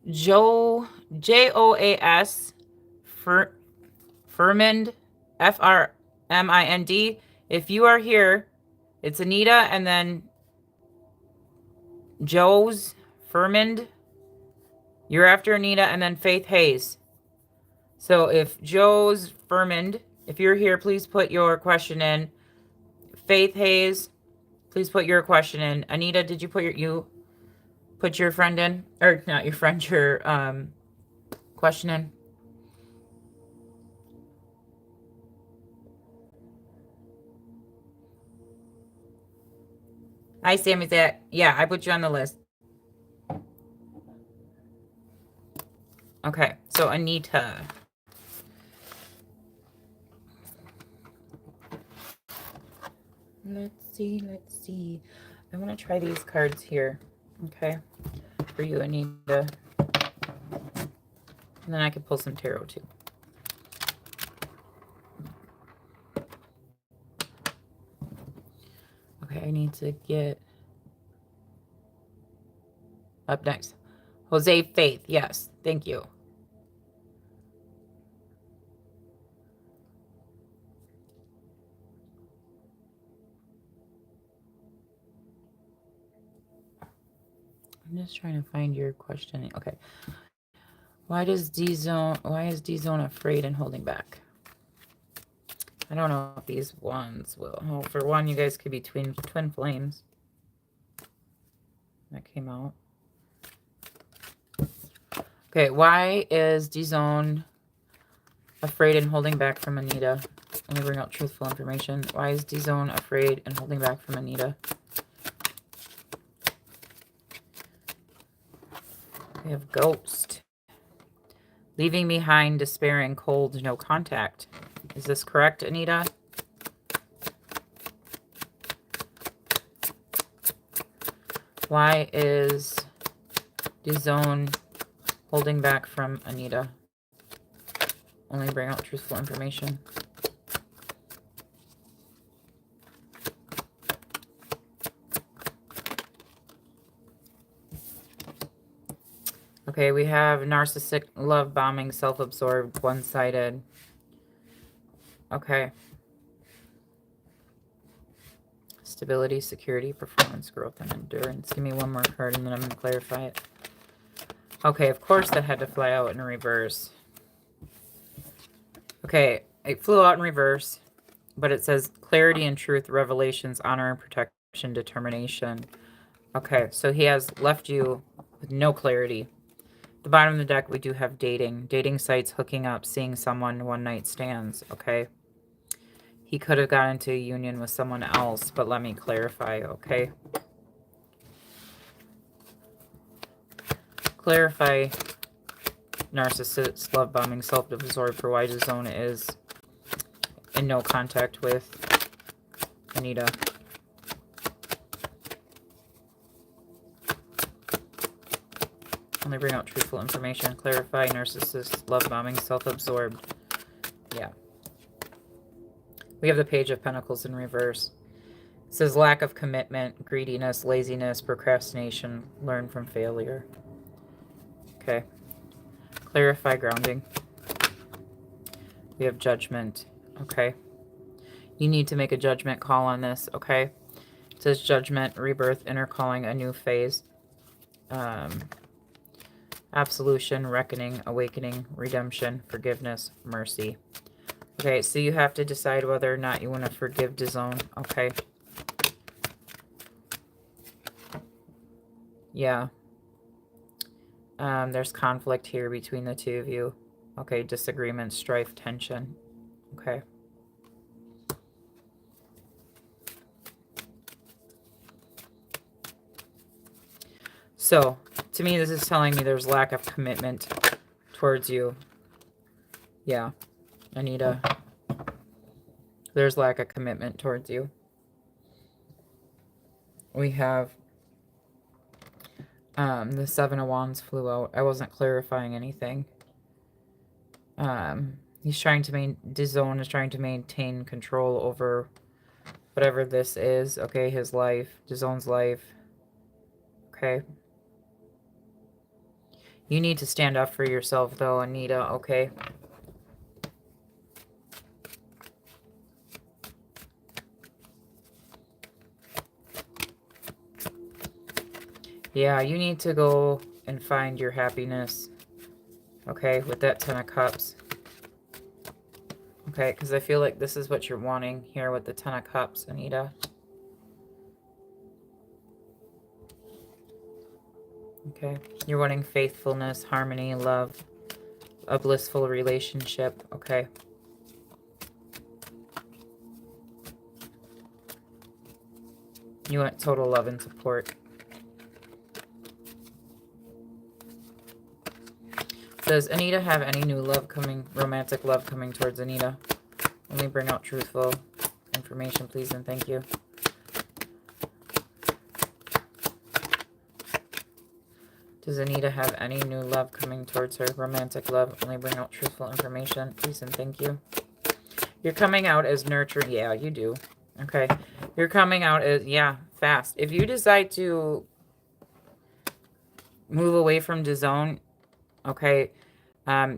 Joas Furmind, Frmind. If you are here, it's Anita and then Joe's Furmind. You're after Anita and then Faith Hayes. So if Joe's Furmind, if you're here, please put your question in. Faith Hayes, please put your question in. Anita, did you put your friend in? Or not your friend, your question in? Hi, Sammy. Yeah, I put you on the list. Okay, so Anita. Let's see. I want to try these cards here. Okay, for you, Anita. And then I could pull some tarot too. Okay, I need to get up next. Jose Faith. Yes, thank you. I'm just trying to find your question. Okay. Why is D-Zone afraid and holding back? I don't know if these ones will. Oh, for one, you guys could be twin flames. That came out. Okay, why is D-Zone afraid and holding back from Anita? Let me bring out truthful information. Why is D-Zone afraid and holding back from Anita? We have Ghost. Leaving behind, despairing, cold, no contact. Is this correct, Anita? Why is D-Zone holding back from Anita? Only bring out truthful information. Okay, we have narcissistic, love bombing, self-absorbed, one-sided. Okay. Stability, security, performance, growth, and endurance. Give me one more card and then I'm going to clarify it. Okay, of course that had to fly out in reverse. Okay, it flew out in reverse, but it says clarity and truth, revelations, honor and protection, determination. Okay, so he has left you with no clarity. At the bottom of the deck, we do have dating. Dating sites, hooking up, seeing someone, one-night stands, okay? He could have got into a union with someone else, but let me clarify, okay? Clarify narcissist, love bombing, self-absorbed for why D-Zone is in no contact with Anita. Only bring out truthful information. Clarify narcissist, love bombing, self-absorbed. Yeah. We have the Page of Pentacles in reverse. It says lack of commitment, greediness, laziness, procrastination, learn from failure. Okay. Clarify grounding. We have judgment. Okay. You need to make a judgment call on this. Okay. It says judgment, rebirth, inner calling, a new phase. Absolution, reckoning, awakening, redemption, forgiveness, mercy. Okay, so you have to decide whether or not you want to forgive D-Zone. Okay. Yeah. There's conflict here between the two of you. Okay, disagreement, strife, tension. Okay. So, to me, this is telling me there's lack of commitment towards you. Yeah. Anita. There's lack of commitment towards you. We have the Seven of Wands flew out. I wasn't clarifying anything. He's trying to Dizone is trying to maintain control over whatever this is. Okay, his life, Dizone's life. Okay. You need to stand up for yourself though, Anita, okay? Yeah, you need to go and find your happiness. Okay, with that Ten of Cups. Okay, because I feel like this is what you're wanting here with the Ten of Cups, Anita. Okay, you're wanting faithfulness, harmony, love, a blissful relationship. Okay. You want total love and support. Does Anita have any new love coming, romantic love coming towards Anita? Let me bring out truthful information, please, and thank you. Does Anita have any new love coming towards her, romantic love? Let me bring out truthful information, please, and thank you. You're coming out as nurturing. Yeah, you do. Okay. You're coming out as, yeah, fast. If you decide to move away from Dizone, okay,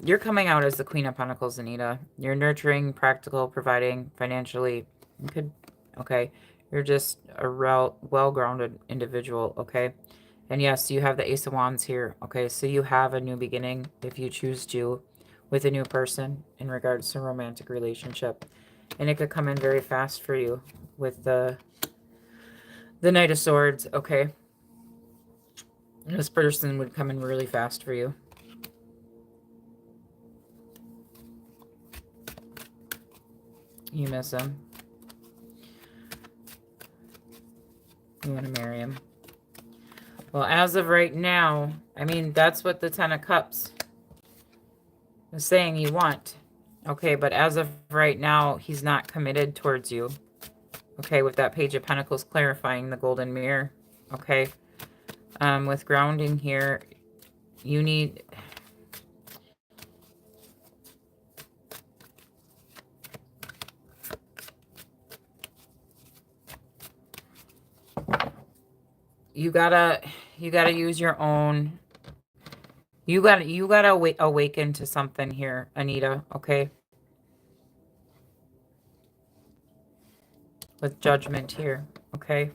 you're coming out as the Queen of Pentacles, Anita. You're nurturing, practical, providing, financially. You could, okay. You're just a well-grounded individual, okay? And yes, you have the Ace of Wands here, okay? So you have a new beginning if you choose to with a new person in regards to a romantic relationship. And it could come in very fast for you with the Knight of Swords, okay? This person would come in really fast for you. You miss him. You want to marry him. Well, as of right now, I mean, that's what the Ten of Cups is saying you want. Okay, but as of right now, he's not committed towards you. Okay, with that Page of Pentacles clarifying the Golden Mirror. Okay. With grounding here, you need... You gotta use your own... You gotta awaken to something here, Anita, okay? With Judgment here, okay?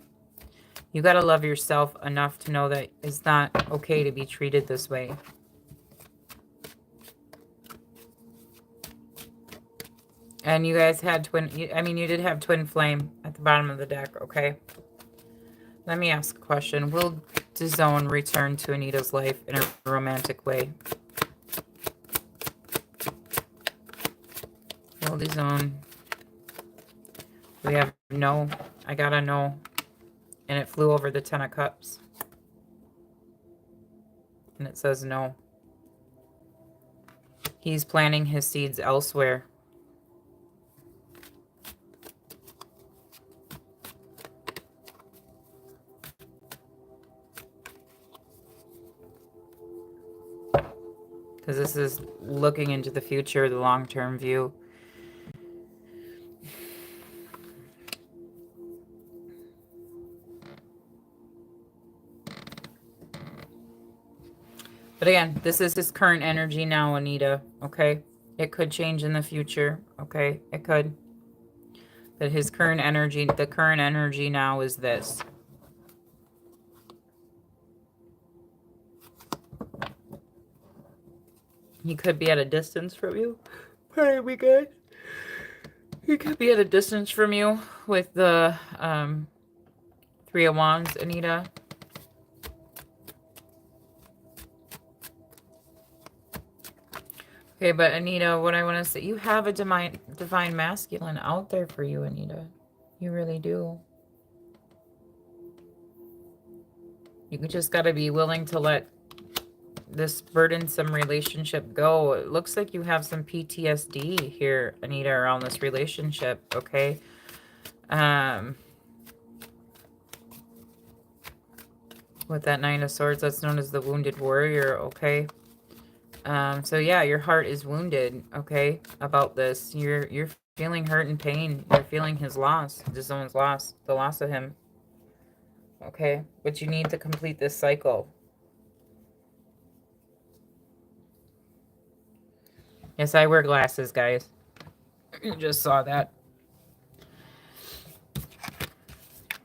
You gotta love yourself enough to know that it's not okay to be treated this way. And you guys had you did have twin flame at the bottom of the deck, okay? Let me ask a question. Will Dizone return to Anita's life in a romantic way? Will Dizone... We have no. I got a no. And it flew over the Ten of Cups. And it says no. He's planting his seeds elsewhere. Because this is looking into the future, the long-term view. But again, this is his current energy now, Anita, okay? It could change in the future, okay? It could. But his current energy, the current energy now is this. He could be at a distance from you. Pardon me, guys. He could be at a distance from you with the Three of Wands, Anita. Okay, but Anita, what I want to say, you have a divine masculine out there for you, Anita. You really do. You just got to be willing to let this burdensome relationship go. It looks like you have some PTSD here, Anita, around this relationship, okay? With that Nine of Swords, that's known as the Wounded Warrior, okay? So yeah, your heart is wounded, okay, about this. You're feeling hurt and pain. You're feeling his loss, this one's loss, the loss of him, okay? But you need to complete this cycle. Yes, I wear glasses, guys. You just saw that.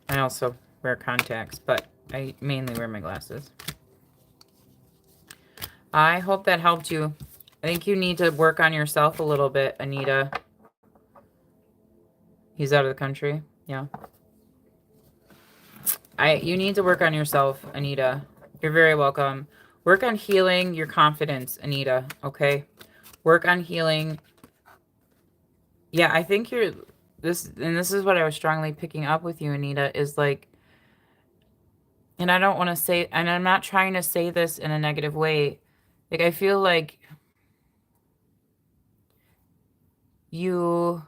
I also wear contacts, but I mainly wear my glasses. I hope that helped you. I think you need to work on yourself a little bit, Anita. He's out of the country. Yeah. You need to work on yourself, Anita. You're very welcome. Work on healing your confidence, Anita, okay? Work on healing. Yeah, I think this is what I was strongly picking up with you, Anita, is like, and I don't want to say, and I'm not trying to say this in a negative way. Like, I feel like you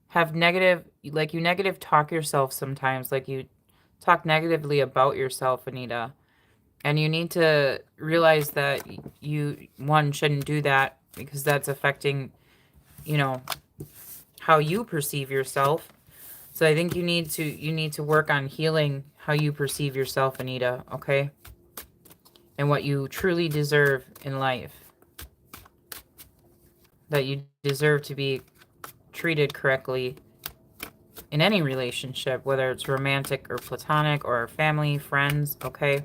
have negative, like you negative talk yourself sometimes, like you talk negatively about yourself, Anita. And you need to realize that you, one, shouldn't do that because that's affecting, you know, how you perceive yourself. So I think you need to work on healing how you perceive yourself, Anita, okay? And what you truly deserve in life. That you deserve to be treated correctly in any relationship, whether it's romantic or platonic or family, friends, okay?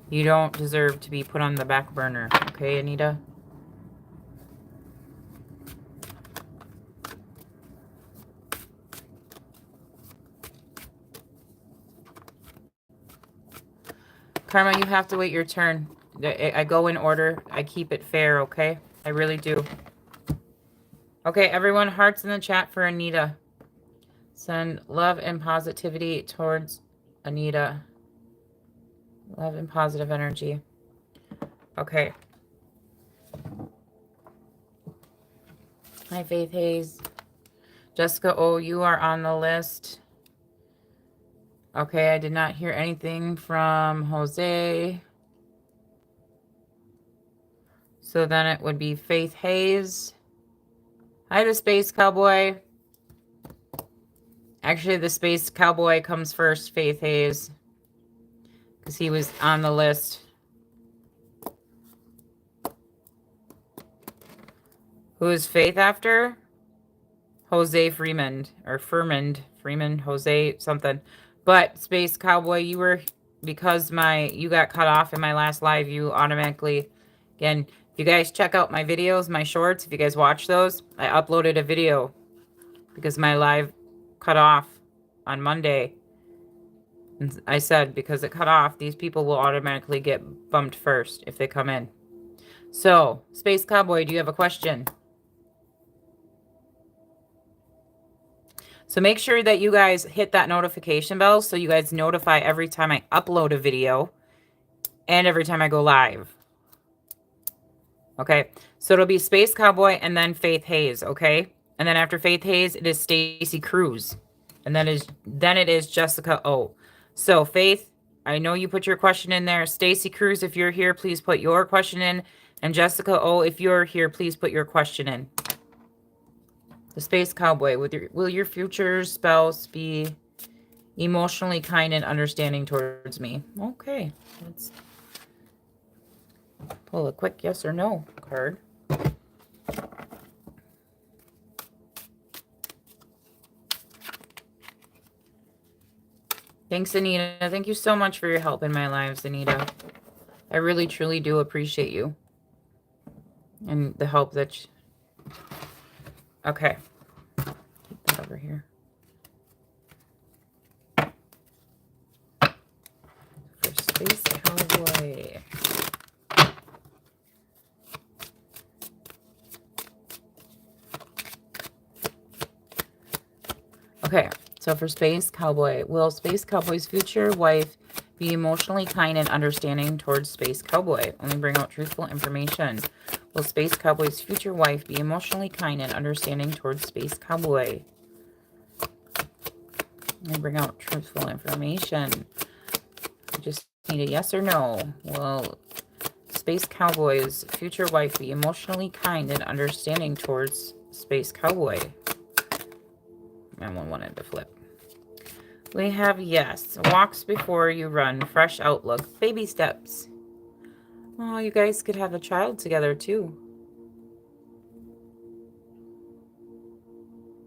You don't deserve to be put on the back burner, okay, Anita? Karma, you have to wait your turn. I go in order. I keep it fair, okay? I really do. Okay, everyone, hearts in the chat for Anita. Send love and positivity towards Anita. Love and positive energy. Okay. Hi, Faith Hayes. Jessica, oh, you are on the list. Okay, I did not hear anything from Jose. So then it would be Faith Hayes. Hi, the Space Cowboy. Actually, the Space Cowboy comes first, Faith Hayes. Because he was on the list. Who is Faith after? Jose Freeman. Or Freeman, Jose, something. But Space Cowboy, you were, because you got cut off in my last live, you automatically, again, if you guys check out my videos, my shorts, if you guys watch those, I uploaded a video because my live cut off on Monday. And I said, because it cut off, these people will automatically get bumped first if they come in. So, Space Cowboy, do you have a question? So make sure that you guys hit that notification bell so you guys notify every time I upload a video and every time I go live. Okay, so it'll be Space Cowboy and then Faith Hayes, okay? And then after Faith Hayes, it is Stacy Cruz. And then it is Jessica O. So Faith, I know you put your question in there. Stacy Cruz, if you're here, please put your question in. And Jessica O, if you're here, please put your question in. The Space Cowboy, will your future spouse be emotionally kind and understanding towards me? Okay, let's pull a quick yes or no card. Thanks, Anita. Thank you so much for your help in my lives, Anita. I really, truly do appreciate you. And the help that okay. Keep that over here. For Space Cowboy. Okay, so for Space Cowboy, will Space Cowboy's future wife Be emotionally kind and understanding towards Space Cowboy. Only bring out truthful information. Will Space Cowboy's future wife be emotionally kind and understanding towards Space Cowboy? Only bring out truthful information. I just need a yes or no. Will Space Cowboy's future wife be emotionally kind and understanding towards Space Cowboy? And one wanted to flip. We have yes. Walks before you run. Fresh outlook. Baby steps. Oh, you guys could have a child together too.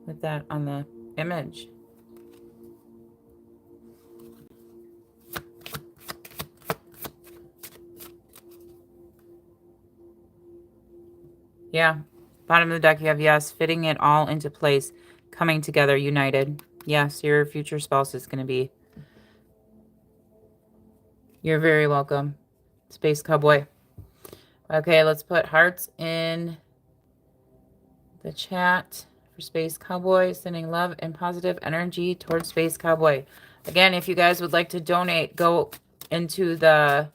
With that on the image. Yeah. Bottom of the deck, you have yes. Fitting it all into place. Coming together, united. Yes, your future spouse is going to be. You're very welcome, Space Cowboy. Okay, let's put hearts in the chat for Space Cowboy. Sending love and positive energy towards Space Cowboy. Again, if you guys would like to donate, go into the...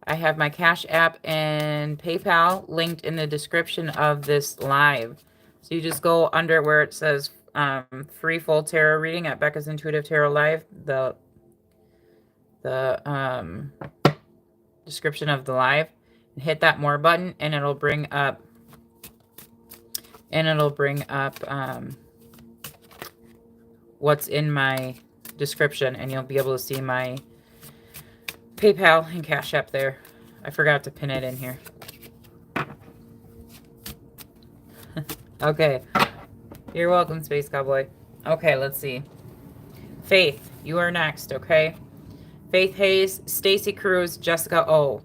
I have my Cash App and PayPal linked in the description of this live. So you just go under where it says free full tarot reading at Becca's Intuitive Tarot Live. The description of the live. And hit that more button and it'll bring up what's in my description, and you'll be able to see my PayPal and Cash App there. I forgot to pin it in here. Okay. You're welcome, Space Cowboy. Okay, let's see. Faith, you are next, okay? Faith Hayes, Stacy Cruz, Jessica O.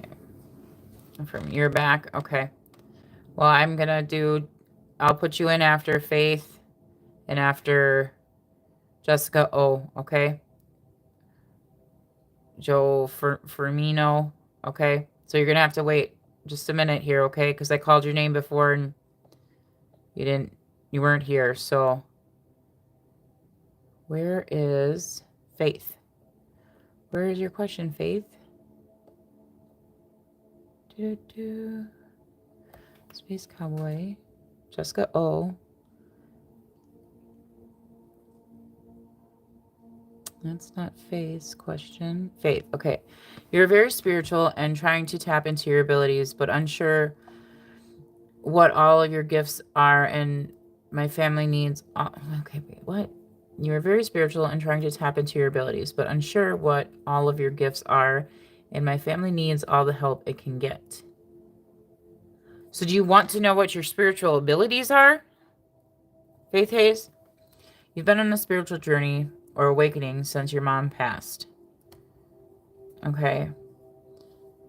Okay. From your back, okay. Well, I'm going to do... I'll put you in after Faith and after Jessica O, okay? Joe Firmino, okay? So you're going to have to wait just a minute here, okay? Because I called your name before and you weren't here, so... Where is Faith? Where is your question, Faith? Space Cowboy. Jessica O. That's not Faith's question. Faith, okay. You're very spiritual and trying to tap into your abilities, but unsure what all of your gifts are, and my family needs... Okay, wait, what? You're very spiritual and trying to tap into your abilities, but unsure what all of your gifts are, and my family needs all the help it can get. So do you want to know what your spiritual abilities are? Faith Hayes? You've been on a spiritual journey or awakening since your mom passed. Okay.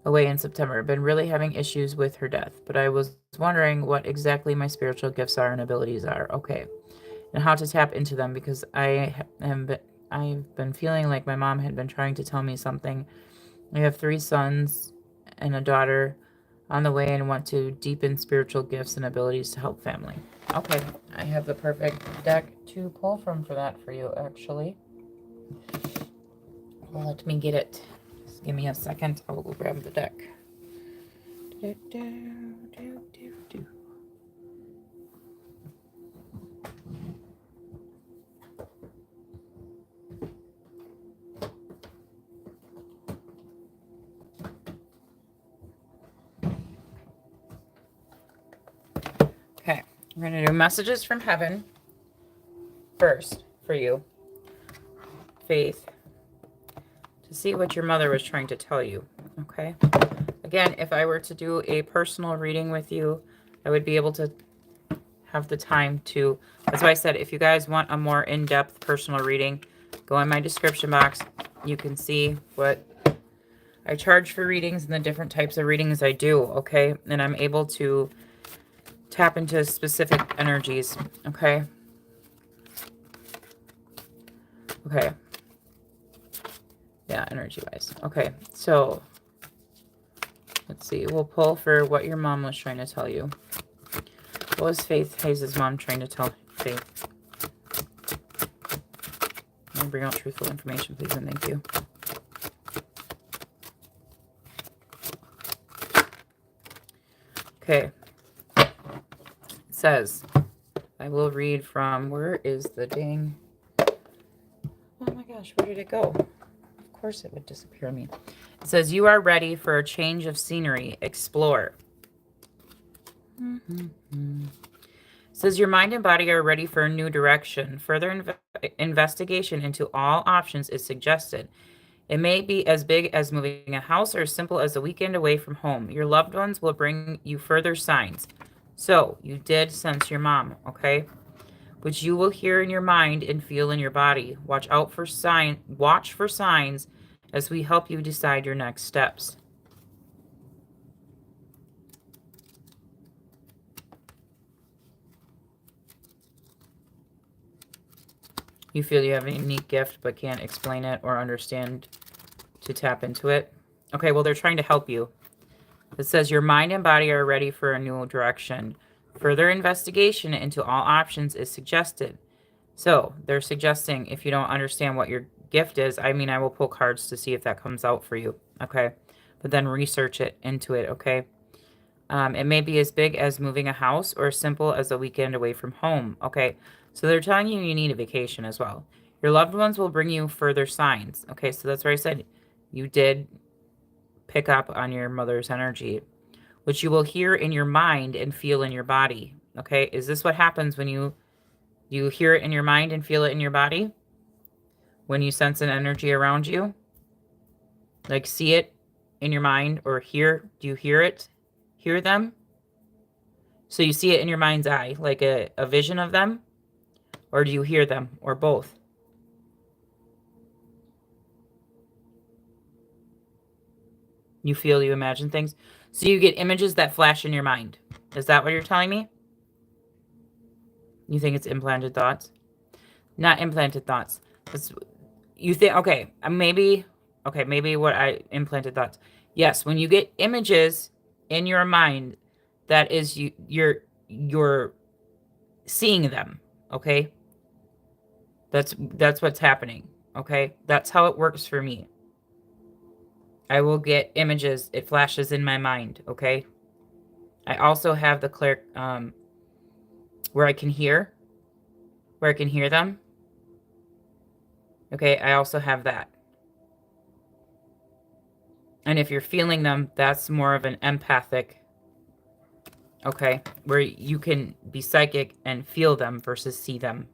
Away in September. Been really having issues with her death, but I was wondering what exactly my spiritual gifts are and abilities are. Okay. And how to tap into them, because I've been feeling like my mom had been trying to tell me something. I have 3 sons and a daughter on the way and want to deepen spiritual gifts and abilities to help family. Okay, I have the perfect deck to pull from for that for you, actually. Well, let me get it. Just give me a second. I will go grab the deck. Okay, we're going to do messages from heaven first for you, Faith, to see what your mother was trying to tell you, okay? Again, if I were to do a personal reading with you, I would be able to have the time to... That's why I said, if you guys want a more in-depth personal reading, go in my description box. You can see what I charge for readings and the different types of readings I do, okay? And I'm able to tap into specific energies, okay? Okay. Yeah, energy-wise. Okay, so let's see. We'll pull for what your mom was trying to tell you. What was Faith Hayes' mom trying to tell Faith? And bring out truthful information, please, and thank you. Okay. It says, I will read from, where is the dang, oh my gosh, where did it go? Of course it would disappear on me. It says, you are ready for a change of scenery. Explore. It says, your mind and body are ready for a new direction. Further investigation into all options is suggested. It may be as big as moving a house or as simple as a weekend away from home. Your loved ones will bring you further signs. So, you did sense your mom, okay? Which you will hear in your mind and feel in your body. Watch for signs as we help you decide your next steps. You feel you have a unique gift but can't explain it or understand to tap into it. Okay, well, they're trying to help you. It says your mind and body are ready for a new direction. Further investigation into all options is suggested. So they're suggesting if you don't understand what your gift is, I mean, I will pull cards to see if that comes out for you. Okay. But then research it into it. Okay. It may be as big as moving a house or as simple as a weekend away from home. Okay. So they're telling you need a vacation as well. Your loved ones will bring you further signs. Okay. So that's where I said you did pick up on your mother's energy, which you will hear in your mind and feel in your body. Okay. Is this what happens when you hear it in your mind and feel it in your body? When you sense an energy around you? Like see it in your mind or hear? Do you hear it? Hear them? So you see it in your mind's eye, like a vision of them? Or do you hear them? Or both? You feel, you imagine things? So you get images that flash in your mind. Is that what you're telling me? You think it's implanted thoughts? Not implanted thoughts. You think, okay, maybe what I implanted thoughts. Yes, when you get images in your mind, that is you're seeing them, okay? That's what's happening, okay? That's how it works for me. I will get images, it flashes in my mind, okay? I also have the where I can hear them. Okay, I also have that. And if you're feeling them, that's more of an empathic, okay, where you can be psychic and feel them versus see them.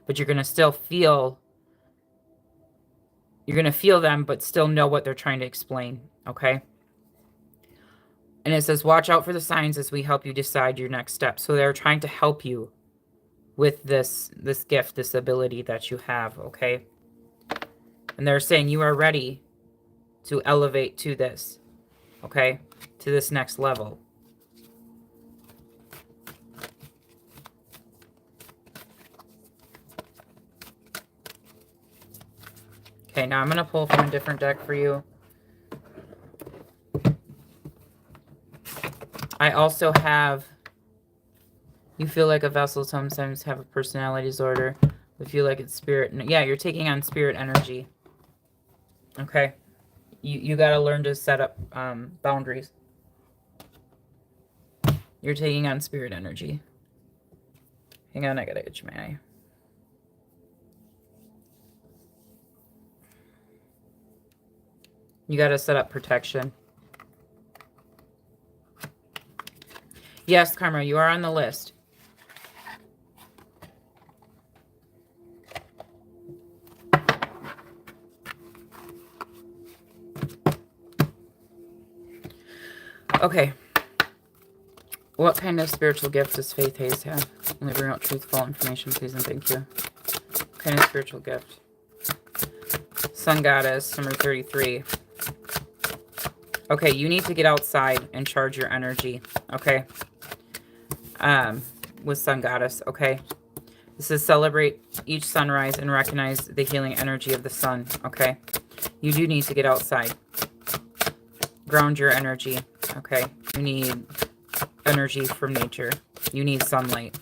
But you're going to still feel, them, but still know what they're trying to explain, okay? And it says, watch out for the signs as we help you decide your next step. So they're trying to help you with this gift, this ability that you have, okay? And they're saying you are ready to elevate to this, okay? To this next level. Okay, now I'm going to pull from a different deck for you. I also have, you feel like a vessel sometimes have a personality disorder. I feel like it's spirit. Yeah, you're taking on spirit energy. Okay. You got to learn to set up boundaries. You're taking on spirit energy. Hang on, I got to itch my eye. You got to set up protection. Yes, Karma, you are on the list. Okay. What kind of spiritual gifts does Faith Hayes have? Let me bring out truthful information, please, and thank you. What kind of spiritual gift? Sun Goddess, number 33. Okay, you need to get outside and charge your energy, okay? With Sun Goddess, okay? This is celebrate each sunrise and recognize the healing energy of the sun, okay? You do need to get outside. Ground your energy, okay? You need energy from nature. You need sunlight.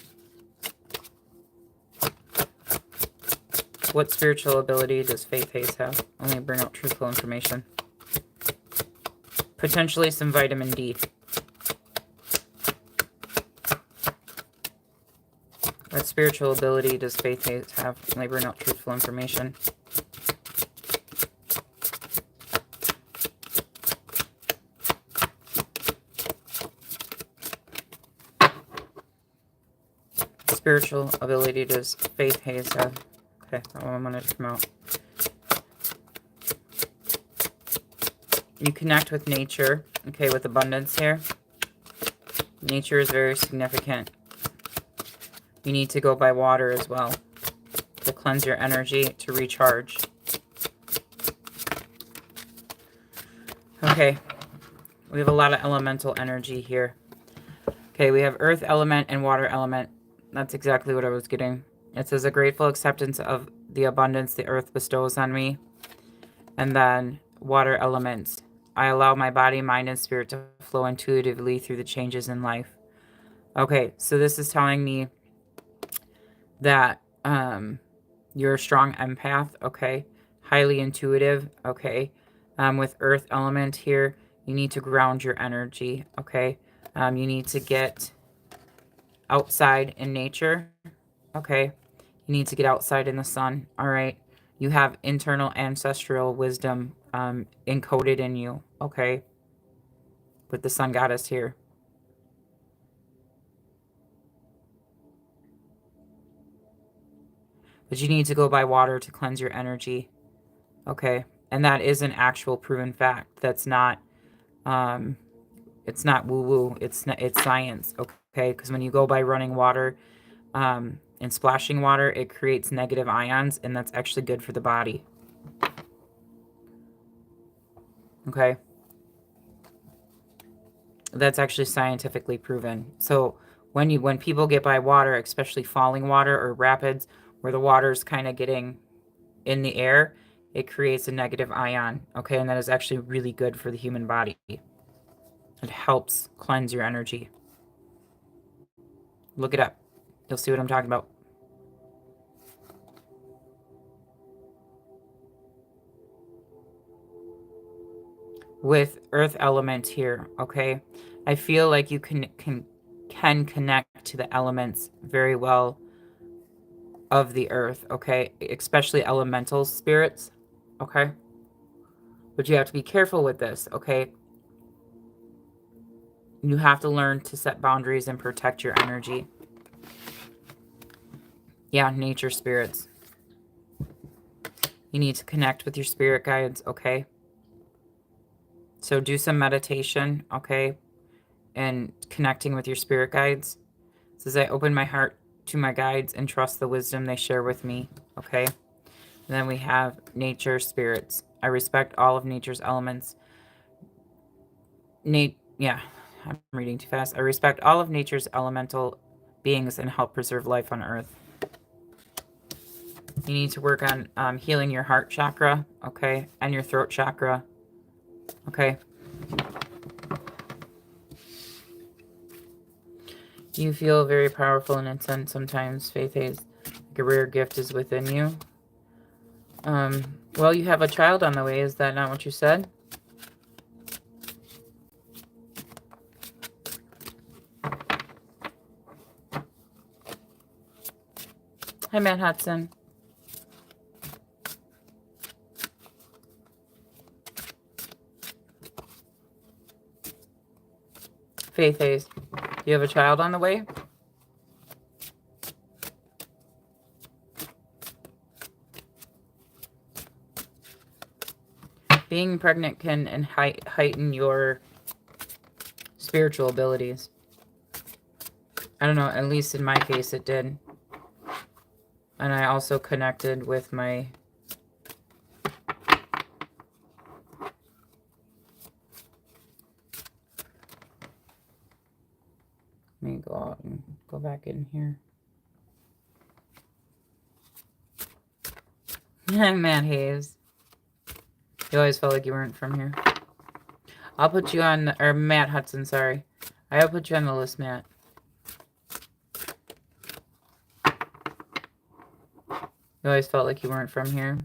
What spiritual ability does Faith Hayes have? Only bring out truthful information. Potentially some vitamin D. What spiritual ability does Faith Hayes have? Only bring out truthful information. Spiritual ability does Faith Hayes have? Okay, that one wanted to come out. You connect with nature, okay, with abundance here. Nature is very significant. You need to go by water as well to cleanse your energy, to recharge. Okay, we have a lot of elemental energy here. Okay, we have earth element and water element. That's exactly what I was getting. It says a grateful acceptance of the abundance the earth bestows on me. And then water elements. I allow my body, mind, and spirit to flow intuitively through the changes in life. Okay, so this is telling me that you're a strong empath, okay? Highly intuitive, okay? With earth element here, you need to ground your energy, okay? You need to get outside in nature, okay? You need to get outside in the sun, all right? You have internal ancestral wisdom encoded in you, okay? With the sun goddess here. But you need to go by water to cleanse your energy, okay? And that is an actual proven fact. That's not, it's not woo-woo. It's science, okay? Because when you go by running water and splashing water, it creates negative ions, and that's actually good for the body. Okay? That's actually scientifically proven. So when people get by water, especially falling water or rapids, where the water's kind of getting in the air, it creates a negative ion, okay? And that is actually really good for the human body. It helps cleanse your energy. Look it up. You'll see what I'm talking about. With earth element here, okay? I feel like you can connect to the elements very well of the earth, okay? Especially elemental spirits, okay? But you have to be careful with this, okay? You have to learn to set boundaries and protect your energy. Yeah, nature spirits. You need to connect with your spirit guides, okay? So do some meditation, okay? And connecting with your spirit guides. It says, I open my heart to my guides and trust the wisdom they share with me, okay? And then we have nature spirits. I respect all of nature's elements. Yeah, I'm reading too fast. I respect all of nature's elemental beings and help preserve life on Earth. You need to work on healing your heart chakra, okay? And your throat chakra, okay? You feel very powerful and intense sometimes. Faith is like a rare gift is within you. Well, you have a child on the way. Is that not what you said? Hi, Matt Hudson. Faith Hayes, do you have a child on the way? Being pregnant can heighten your spiritual abilities. I don't know, at least in my case it did. And I also connected with my... Let me go out and go back in here. Matt Hayes. You always felt like you weren't from here. I'll put you on... Or Matt Hudson, sorry. I'll put you on the list, Matt. You always felt like you weren't from here.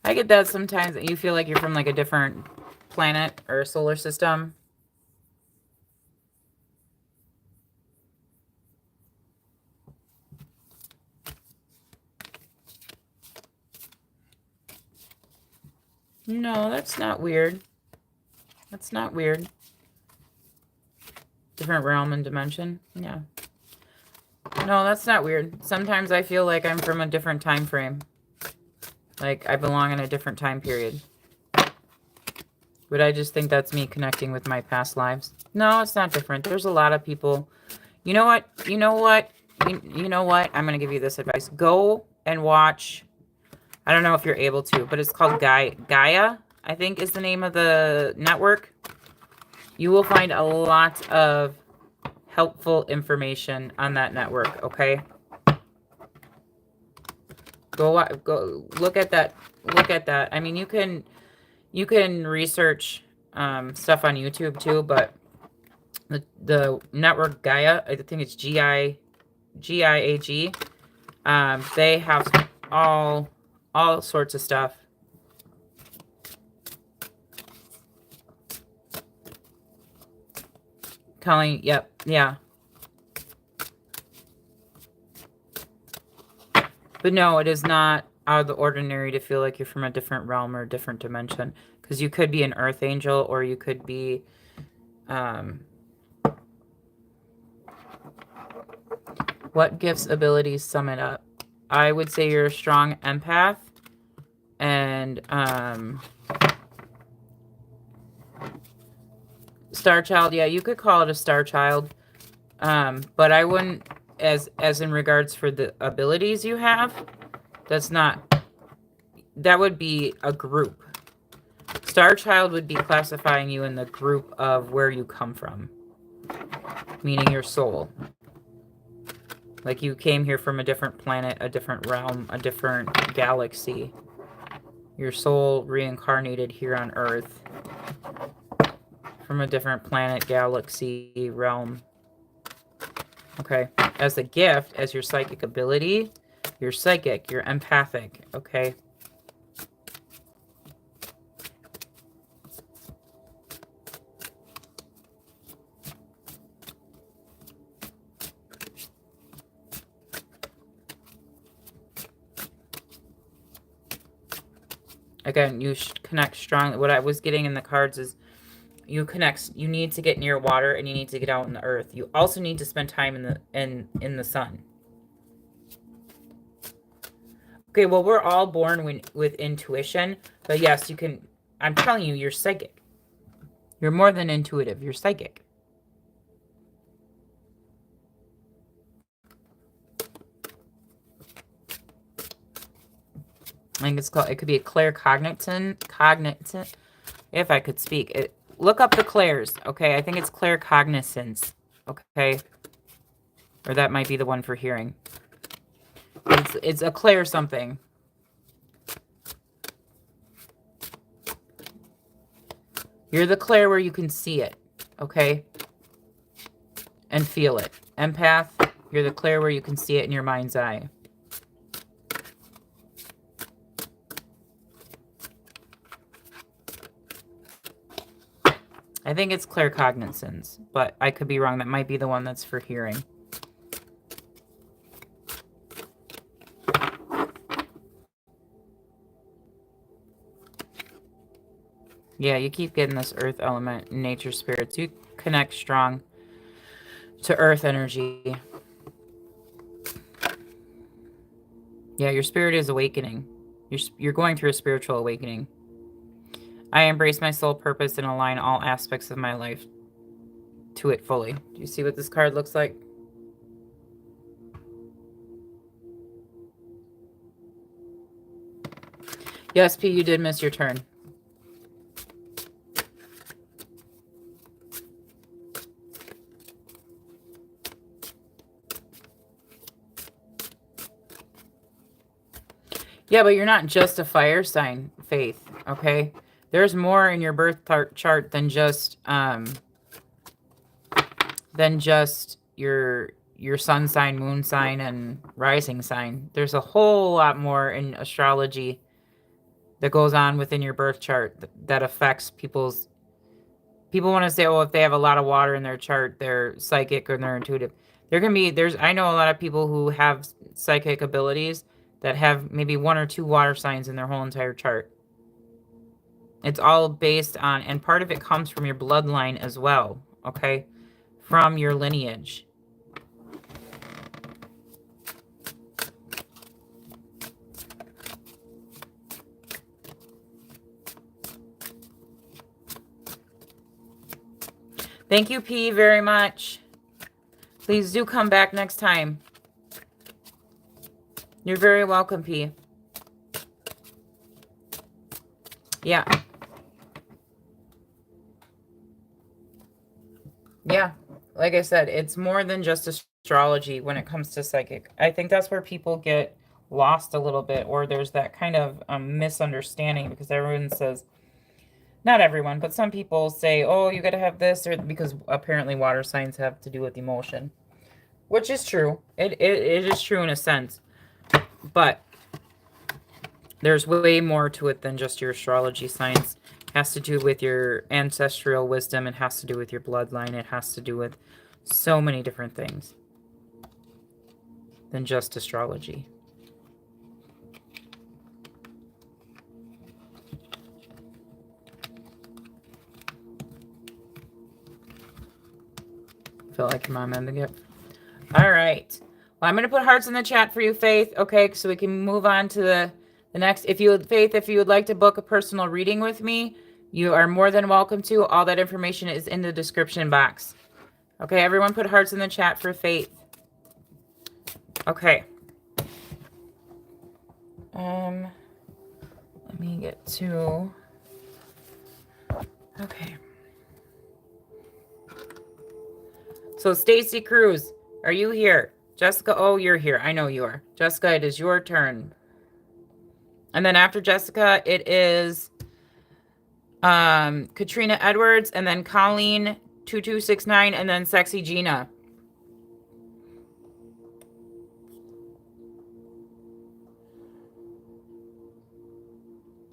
I get that sometimes, that you feel like you're from like a different planet or solar system. No, that's not weird. That's not weird. Different realm and dimension. Yeah. No, that's not weird. Sometimes I feel like I'm from a different time frame. Like I belong in a different time period. But I just think that's me connecting with my past lives. No, it's not different. There's a lot of people. You know what? You know what? You know what? I'm going to give you this advice. Go and watch. I don't know if you're able to, but it's called Gaia, I think is the name of the network. You will find a lot of helpful information on that network, okay? Go look at that. Look at that. I mean, you can research stuff on YouTube too, but the network Gaia, I think it's GIAG. They have all sorts of stuff. Telling, yep, yeah. But no, it is not out of the ordinary to feel like you're from a different realm or a different dimension. Because you could be an earth angel, or you could be what gifts, abilities, sum it up? I would say you're a strong empath. And star child, yeah, you could call it a star child. But I wouldn't, as in regards for the abilities you have, that would be a group. Star child would be classifying you in the group of where you come from, meaning your soul. Like you came here from a different planet, a different realm, a different galaxy. Your soul reincarnated here on Earth from a different planet, galaxy, realm. Okay. As a gift, as your psychic ability, you're psychic, you're empathic, okay? Again, you connect strongly. What I was getting in the cards is you need to get near water and you need to get out in the earth. You also need to spend time in the sun. Okay, well, we're all born with intuition, but yes, you can. I'm telling you, you're psychic. You're more than intuitive. You're psychic. I think it's called. It could be a claircognizant. If I could speak, look up the clairs. Okay, I think it's claircognizance. Okay, or that might be the one for hearing. It's a clair something. You're the clair where you can see it, okay? And feel it. Empath, you're the clair where you can see it in your mind's eye. I think it's claircognizance, but I could be wrong. That might be the one that's for hearing. Yeah, you keep getting this earth element, nature spirits. You connect strong to earth energy. Yeah, your spirit is awakening. You're going through a spiritual awakening. I embrace my soul purpose and align all aspects of my life to it fully. Do you see what this card looks like? Yes, P, you did miss your turn. Yeah, but you're not just a fire sign, Faith, okay? There's more in your birth chart than just your your sun sign, moon sign, and rising sign. There's a whole lot more in astrology that goes on within your birth chart that affects people's. People want to say, oh, if they have a lot of water in their chart, they're psychic or they're intuitive. I know a lot of people who have psychic abilities that have maybe 1 or 2 water signs in their whole entire chart. It's all based on, and part of it comes from your bloodline as well, okay? From your lineage. Thank you, P, very much. Please do come back next time. You're very welcome, P. Yeah. Yeah. Like I said, it's more than just astrology when it comes to psychic. I think that's where people get lost a little bit, or there's that kind of misunderstanding, because everyone says, not everyone, but some people say, oh, you got to have this, or because apparently water signs have to do with emotion, which is true. It is true in a sense, but there's way more to it than just your astrology signs. It has to do with your ancestral wisdom. It has to do with your bloodline. It has to do with so many different things than just astrology. Feel like your mom ended it. All right. Well, I'm going to put hearts in the chat for you, Faith. Okay, so we can move on to the next. Faith, if you would like to book a personal reading with me, you are more than welcome to. All that information is in the description box. Okay, everyone put hearts in the chat for Faith. Okay. Let me get to... Okay. So Stacy Cruz, are you here? Jessica, oh, you're here. I know you are. Jessica, it is your turn. And then after Jessica, it is Katrina Edwards, and then Colleen 2269, and then Sexy Gina.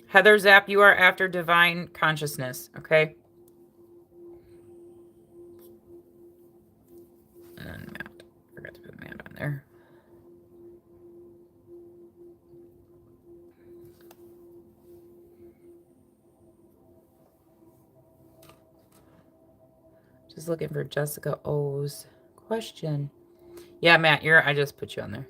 Heather Zapp, you are after Divine Consciousness, okay? And Matt. Forgot to put Matt on there. Just looking for Jessica O's question. Yeah, Matt, I just put you on there.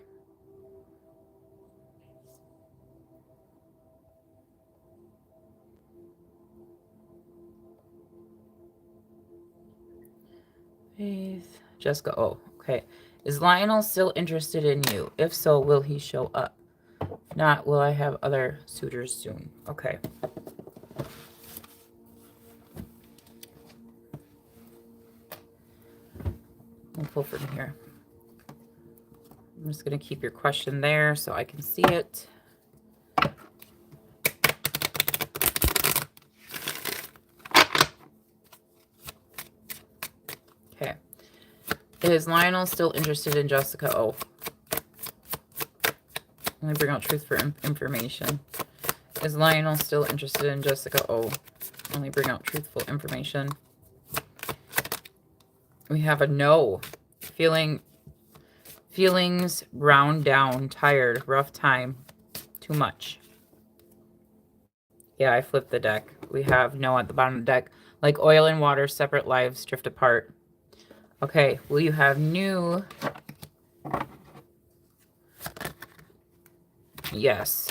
Faith. Jessica O. Okay. Is Lionel still interested in you? If so, will he show up? If not, will I have other suitors soon? Okay. I'll pull from here. I'm just going to keep your question there so I can see it. Okay. Is Lionel still interested in Jessica O? Let me bring out truth for information. Is Lionel still interested in Jessica O? Let me bring out truthful information. We have a no. Feelings ground down, tired, rough time, too much. Yeah, I flipped the deck. We have no at the bottom of the deck. Like oil and water, separate lives drift apart. Okay, will you have new? Yes.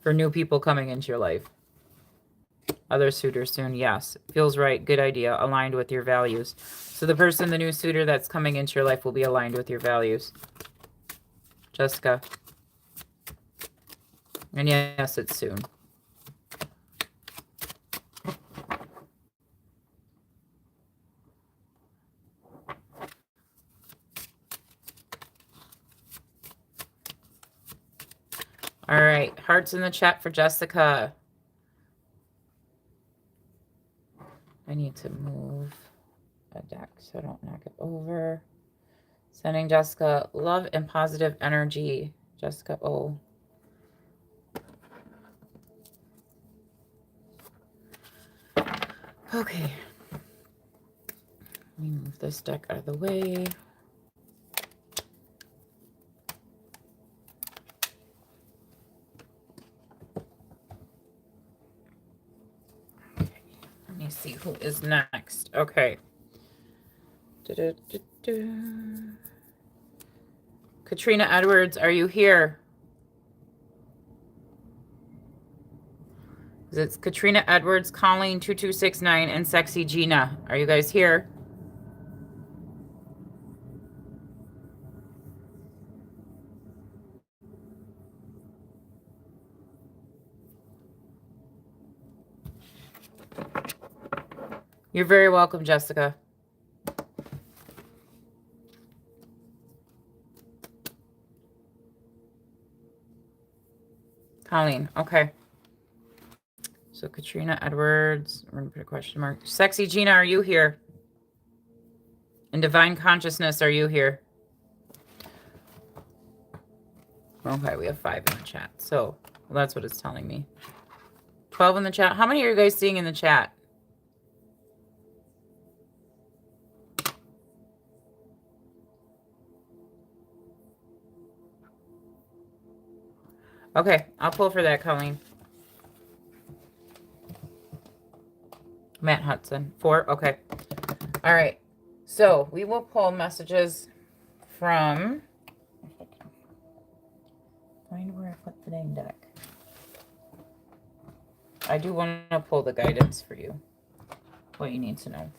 For new people coming into your life. Other suitors soon, yes. Feels right, good idea, aligned with your values. So the new suitor that's coming into your life will be aligned with your values. Jessica. And yes, it's soon. All right, hearts in the chat for Jessica. I need to move. a deck so I don't knock it over. Sending Jessica love and positive energy. Jessica O. Okay. Let me move this deck out of the way. Okay. Let me see who is next. Okay. Katrina Edwards, are you here? It's Katrina Edwards, Colleen 2269, and Sexy Gina. Are you guys here? You're very welcome, Jessica. Colleen, okay. So Katrina Edwards, we're gonna put a question mark. Sexy Gina, are you here? And Divine Consciousness, are you here? Okay, we have 5 in the chat. So well, that's what it's telling me. 12 in the chat. How many are you guys seeing in the chat? Okay, I'll pull for that, Colleen. Matt Hudson. 4. Okay. All right. So we will pull messages from. Find where I put the name deck. I do want to pull the guidance for you. What you need to know.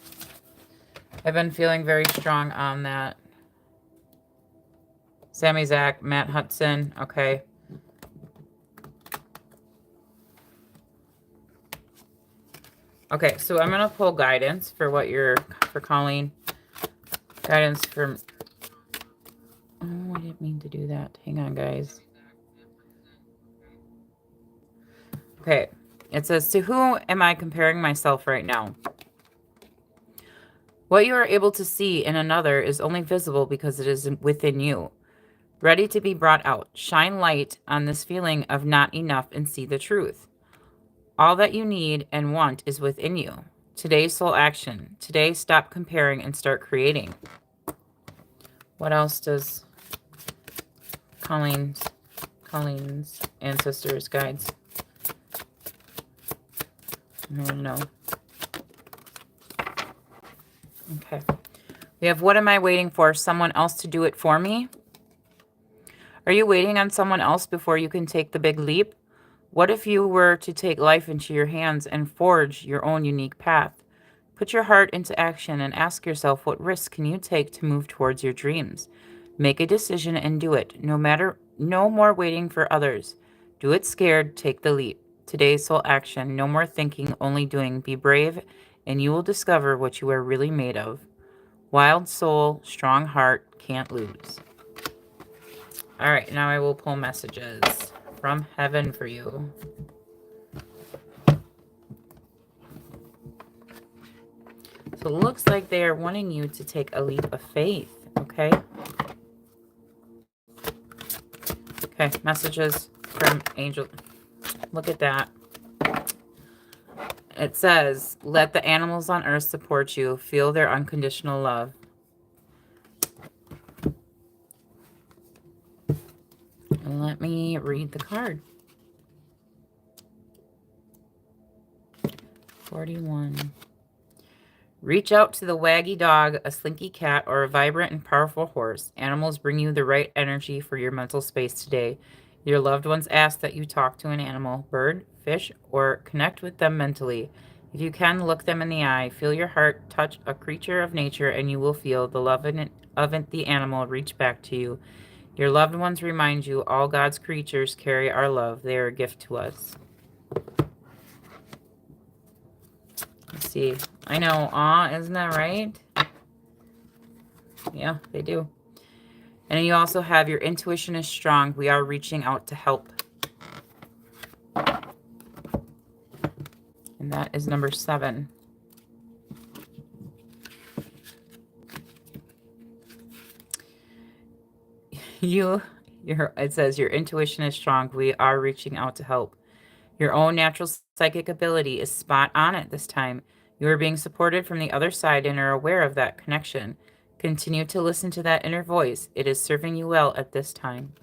I've been feeling very strong on that. Sammy Zach, Matt Hudson. Okay. Okay, so I'm going to pull guidance for what you're, for Colleen. Guidance from, oh, I didn't mean to do that. Hang on, guys. Okay, it says, to who am I comparing myself right now? What you are able to see in another is only visible because it is within you. Ready to be brought out. Shine light on this feeling of not enough and see the truth. All that you need and want is within you. Today's soul action. Today, stop comparing and start creating. What else does Colleen's ancestors guides? I don't know. Okay. We have, what am I waiting for? Someone else to do it for me? Are you waiting on someone else before you can take the big leap? What if you were to take life into your hands and forge your own unique path? Put your heart into action and ask yourself, what risks can you take to move towards your dreams? Make a decision and do it. No more waiting for others. Do it scared, take the leap. Today's soul action. No more thinking, only doing. Be brave, and you will discover what you are really made of. Wild soul, strong heart, can't lose. All right, now I will pull messages from heaven for you. So it looks like they are wanting you to take a leap of faith, okay? Okay, messages from Angel. Look at that. It says, let the animals on earth support you. Feel their unconditional love. And let me read the card. 41. Reach out to the waggy dog, a slinky cat, or a vibrant and powerful horse. Animals bring you the right energy for your mental space today. Your loved ones ask that you talk to an animal, bird, fish, or connect with them mentally. If you can, look them in the eye. Feel your heart touch a creature of nature, and you will feel the love of the animal reach back to you. Your loved ones remind you all God's creatures carry our love. They are a gift to us. Let's see. I know. Aw, isn't that right? Yeah, they do. And you also have your intuition is strong. We are reaching out to help. And that is number 7. It says your intuition is strong. We are reaching out to help. Your own natural psychic ability is spot on at this time. You are being supported from the other side and are aware of that connection. Continue to listen to that inner voice. It is serving you well at this time.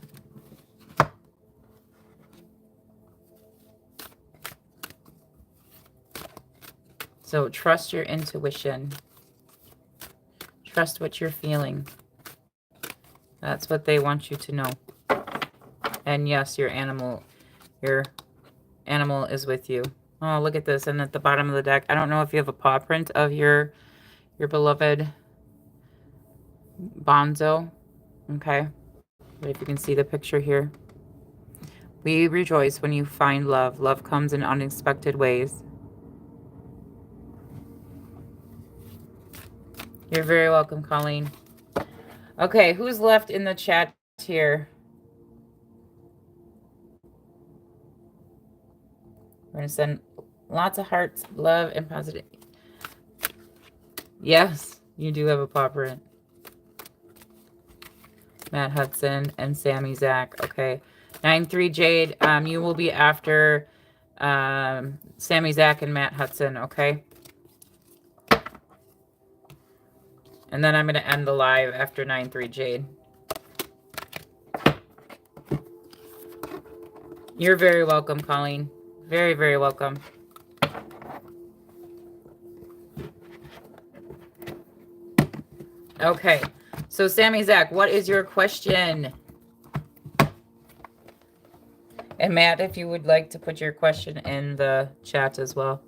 So trust your intuition. Trust what you're feeling. That's what they want you to know. And yes, your animal is with you. Oh, look at this. And at the bottom of the deck, I don't know if you have a paw print of your beloved Bonzo. Okay. But if you can see the picture here. We rejoice when you find love. Love comes in unexpected ways. You're very welcome, Colleen. Okay, who's left in the chat here? We're going to send lots of hearts, love, and positive. Yes, you do have a paw print. Matt Hudson and Sammy Zach. Okay. 9-3 Jade, you will be after Sammy Zach and Matt Hudson, okay? And then I'm going to end the live after 9-3 Jade. You're very welcome, Colleen. Very, very welcome. Okay. So, Sammy Zach, what is your question? And Matt, if you would like to put your question in the chat as well.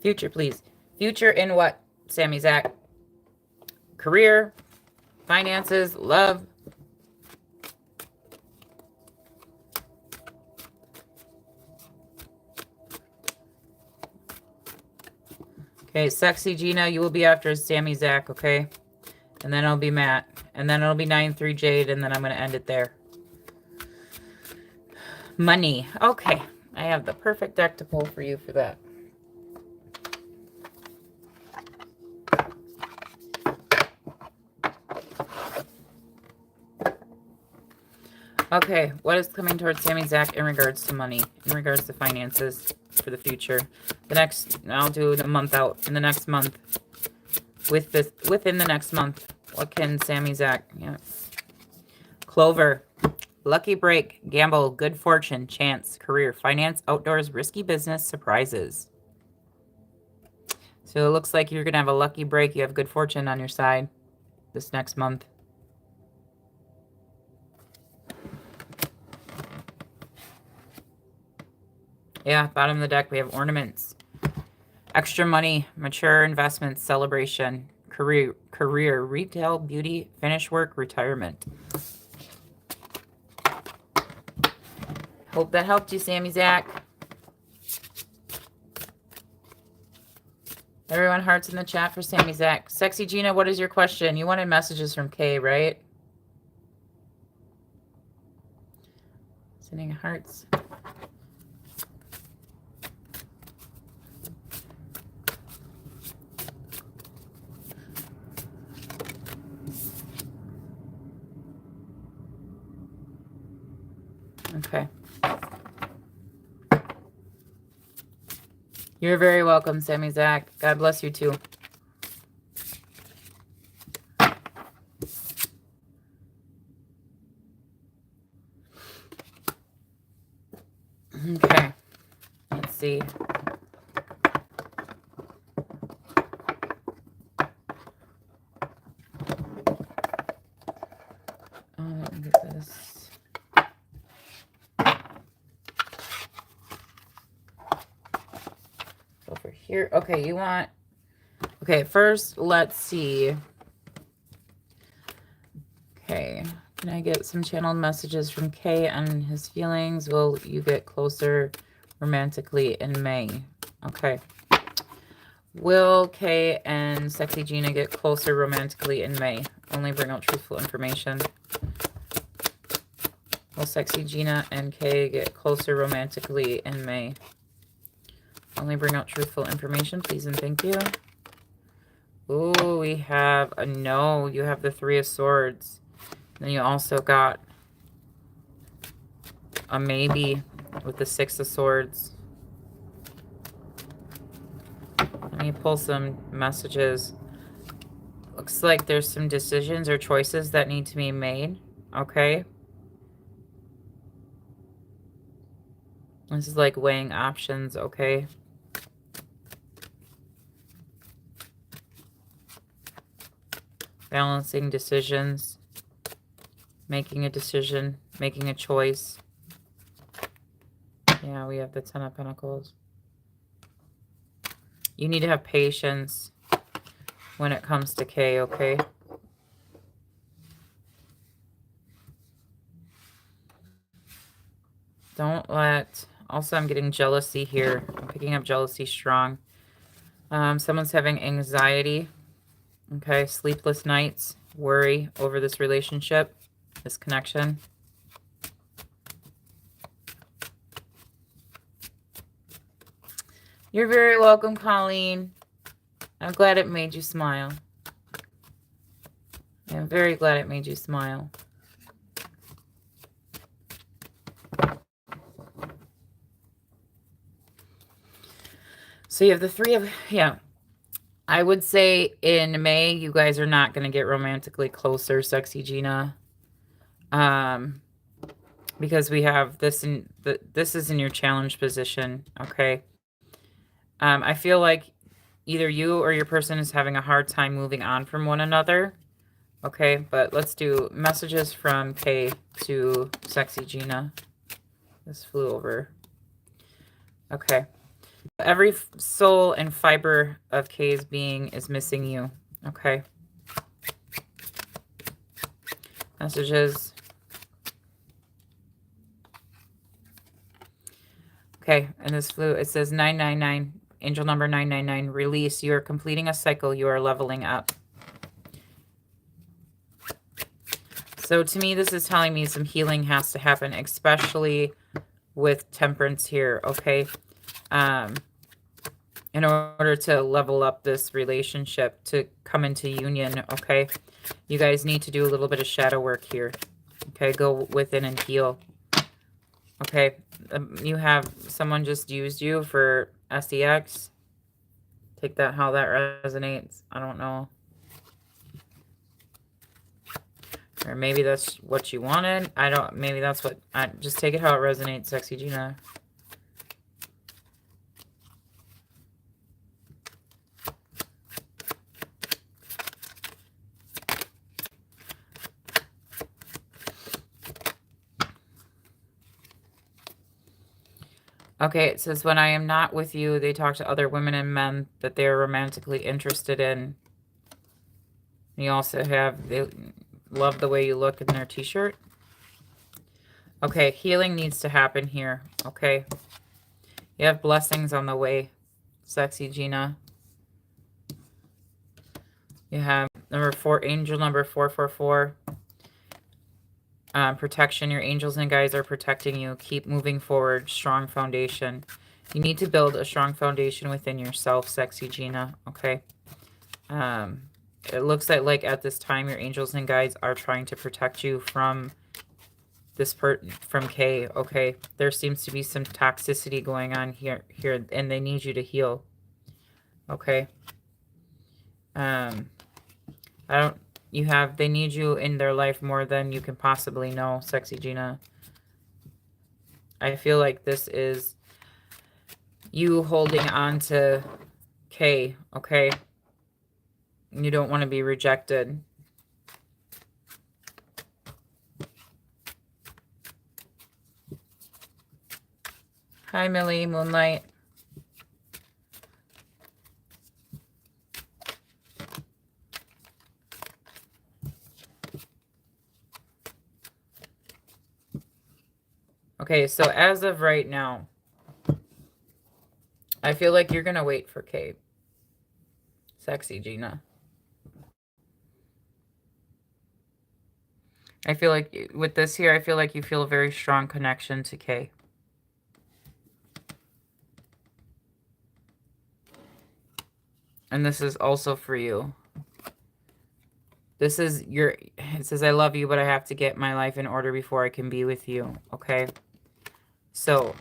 Future, please. Future in what, Sammy Zach? Career, finances, love. Okay, Sexy Gina, you will be after Sammy Zach, okay? And then it'll be Matt. And then it'll be 9-3 Jade, and then I'm going to end it there. Money. Okay, I have the perfect deck to pull for you for that. Okay, what is coming towards Sammy Zach in regards to money, in regards to finances for the future? I'll do the month out. In the next month, within the next month, what can Sammy Zach? Yeah. Clover, lucky break, gamble, good fortune, chance, career, finance, outdoors, risky business, surprises. So it looks like you're gonna have a lucky break. You have good fortune on your side this next month. Yeah, bottom of the deck, we have ornaments. Extra money, mature investments, celebration, career, retail, beauty, finish work, retirement. Hope that helped you, Sammy Zach. Everyone, hearts in the chat for Sammy Zach. Sexy Gina, what is your question? You wanted messages from Kay, right? Sending hearts. Okay. You're very welcome, Sammy Zach. God bless you too. Okay. Let's see. Let me get this. Over here. Okay, you want... Okay, first, let's see. Okay. Can I get some channeled messages from Kay on his feelings? Will you get closer romantically in May? Okay. Will Kay and Sexy Gina get closer romantically in May? Only bring out truthful information. Will Sexy Gina and Kay get closer romantically in May? Only bring out truthful information, please and thank you. Ooh, we have a no. You have the Three of Swords. Then you also got a maybe with the Six of Swords. Let me pull some messages. Looks like there's some decisions or choices that need to be made. Okay. This is like weighing options. Okay. Balancing decisions. Making a decision. Making a choice. Yeah, we have the Ten of Pentacles. You need to have patience when it comes to Kay, okay? Don't let... Also, I'm getting jealousy here. I'm picking up jealousy strong. Someone's having anxiety. Okay, sleepless nights. Worry over this relationship. This connection. You're very welcome, Colleen. I'm glad it made you smile. I'm very glad it made you smile. So you have the Three of... Yeah. I would say in May, you guys are not going to get romantically closer, Sexy Gina. Because we have this in... This is in your challenge position, okay? I feel like either you or your person is having a hard time moving on from one another. Okay, but let's do messages from Kay to Sexy Gina. This flew over. Okay. Every soul and fiber of Kay's being is missing you. Okay. Messages. Okay, and this flew. It says 999. Angel number 999. Release. You are completing a cycle. You are leveling up. So to me, this is telling me some healing has to happen, especially with Temperance here, okay? In order to level up this relationship, to come into union, okay? You guys need to do a little bit of shadow work here, okay? Go within and heal, okay? You have someone just used you for sex. Take that how that resonates. I don't know. Or maybe that's what you wanted. I don't, maybe that's what, just take it how it resonates, Sexy Gina. Okay, it says, when I am not with you, they talk to other women and men that they are romantically interested in. You also have, they love the way you look in their t-shirt. Okay, healing needs to happen here, okay? You have blessings on the way, Sexy Gina. You have number 4, angel number 444. Protection. Your angels and guides are protecting you. Keep moving forward. Strong foundation. You need to build a strong foundation within yourself, Sexy Gina, okay? It looks like at this time, your angels and guides are trying to protect you from this from Kay, okay? There seems to be some toxicity going on here, and they need you to heal, okay? They need you in their life more than you can possibly know, Sexy Gina. I feel like this is you holding on to Kay, okay? You don't want to be rejected. Hi, Millie, Moonlight. Okay, so as of right now, I feel like you're going to wait for Kate. Sexy Gina. I feel like with this here, I feel like you feel a very strong connection to Kay. And this is also for you. This is your, it says, I love you, but I have to get my life in order before I can be with you. Okay. So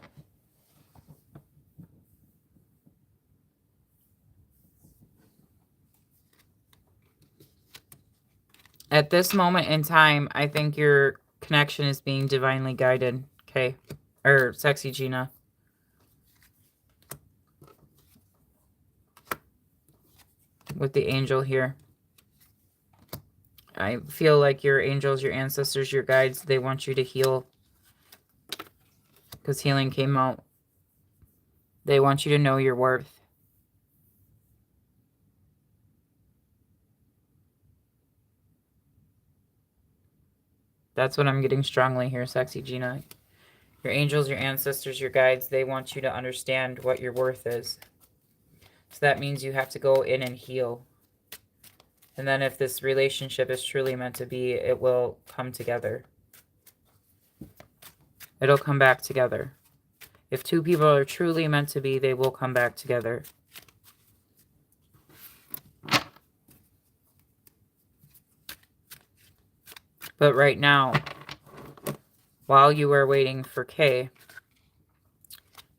at this moment in time, I think your connection is being divinely guided. Okay. Or Sexy Gina. With the angel here. I feel like your angels, your ancestors, your guides, they want you to heal. Because healing came out. They want you to know your worth. That's what I'm getting strongly here, Sexy Gina. Your angels, your ancestors, your guides, they want you to understand what your worth is. So that means you have to go in and heal. And then if this relationship is truly meant to be, it will come together. It'll come back together. If two people are truly meant to be, they will come back together. But right now, while you are waiting for Kay,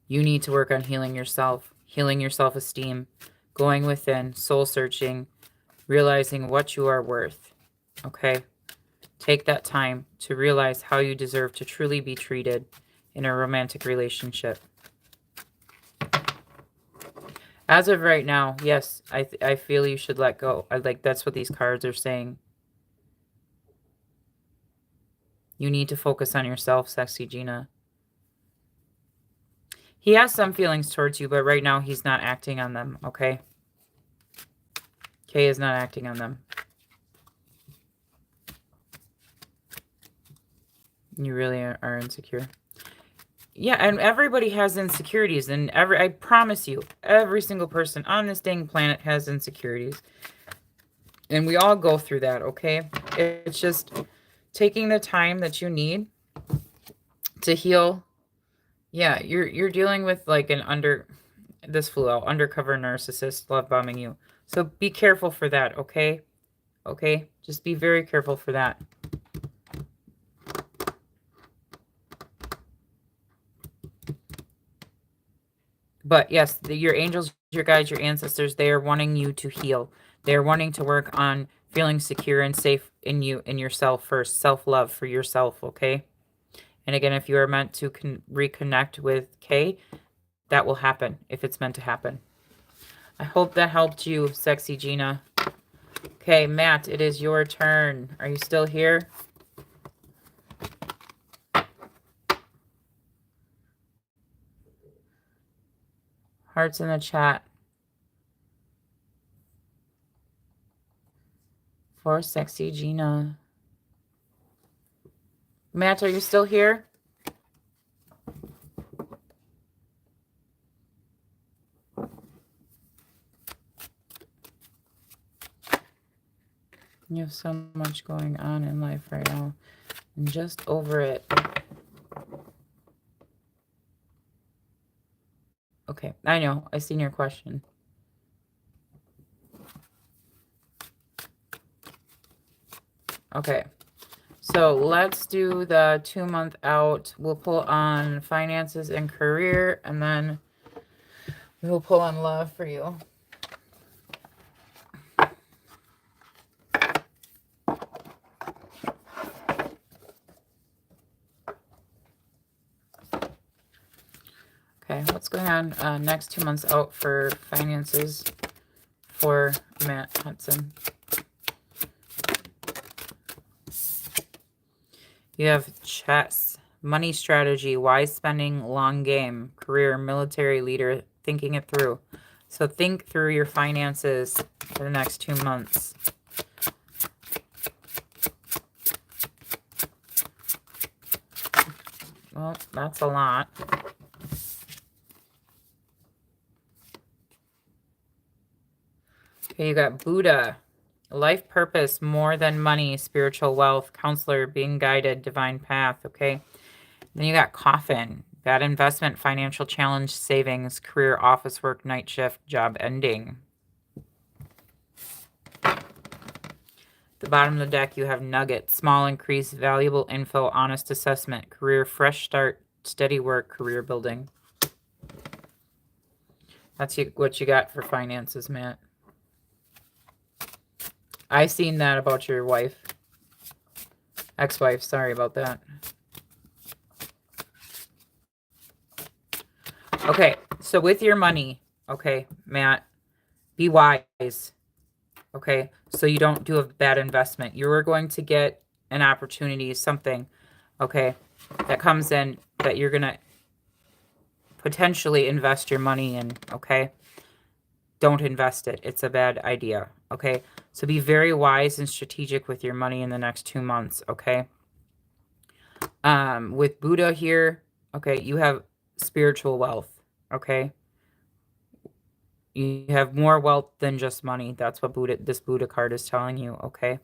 you need to work on healing yourself, healing your self-esteem, going within, soul searching, realizing what you are worth. Okay? Take that time to realize how you deserve to truly be treated in a romantic relationship. As of right now, yes, I feel you should let go. That's what these cards are saying. You need to focus on yourself, Sexy Gina. He has some feelings towards you, but right now he's not acting on them, okay? Kay is not acting on them. You really are insecure. Yeah, and everybody has insecurities, and I promise you, every single person on this dang planet has insecurities. And we all go through that, okay? It's just taking the time that you need to heal. Yeah, you're dealing with like this flew out, undercover narcissist love bombing you. So be careful for that, okay? Okay? Just be very careful for that. But yes, your angels, your guides, your ancestors, they are wanting you to heal. They are wanting to work on feeling secure and safe in you, in yourself first. Self-love for yourself, okay? And again, if you are meant to reconnect with Kay, that will happen if it's meant to happen. I hope that helped you, Sexy Gina. Okay, Matt, it is your turn. Are you still here? Hearts in the chat. For Sexy Gina. Matt, are you still here? You have so much going on in life right now. I'm just over it. Okay, I know. I seen your question. Okay, so let's do the 2 month out. We'll pull on finances and career, and then we'll pull on love for you. Okay, what's going on next 2 months out for finances for Matt Hudson? You have chess, money strategy, wise spending, long game, career, military leader, thinking it through. So think through your finances for the next 2 months. Well, that's a lot. Okay, you got Buddha, Life purpose, more than money, spiritual wealth, counselor, being guided, divine path, okay? Then you got coffin, bad investment, financial challenge, savings, career, office work, night shift, job ending. The bottom of the deck, you have nugget, small increase, valuable info, honest assessment, career, fresh start, steady work, career building. That's what you got for finances, Matt. I seen that about your wife. Ex-wife, sorry about that. Okay, so with your money, okay, Matt, be wise. Okay, so you don't do a bad investment. You're going to get an opportunity, something, okay, that comes in that you're going to potentially invest your money in, okay? Don't invest it. It's a bad idea, okay? So be very wise and strategic with your money in the next 2 months, okay? With Buddha here, okay, you have spiritual wealth, okay? You have more wealth than just money. That's what this Buddha card is telling you, okay?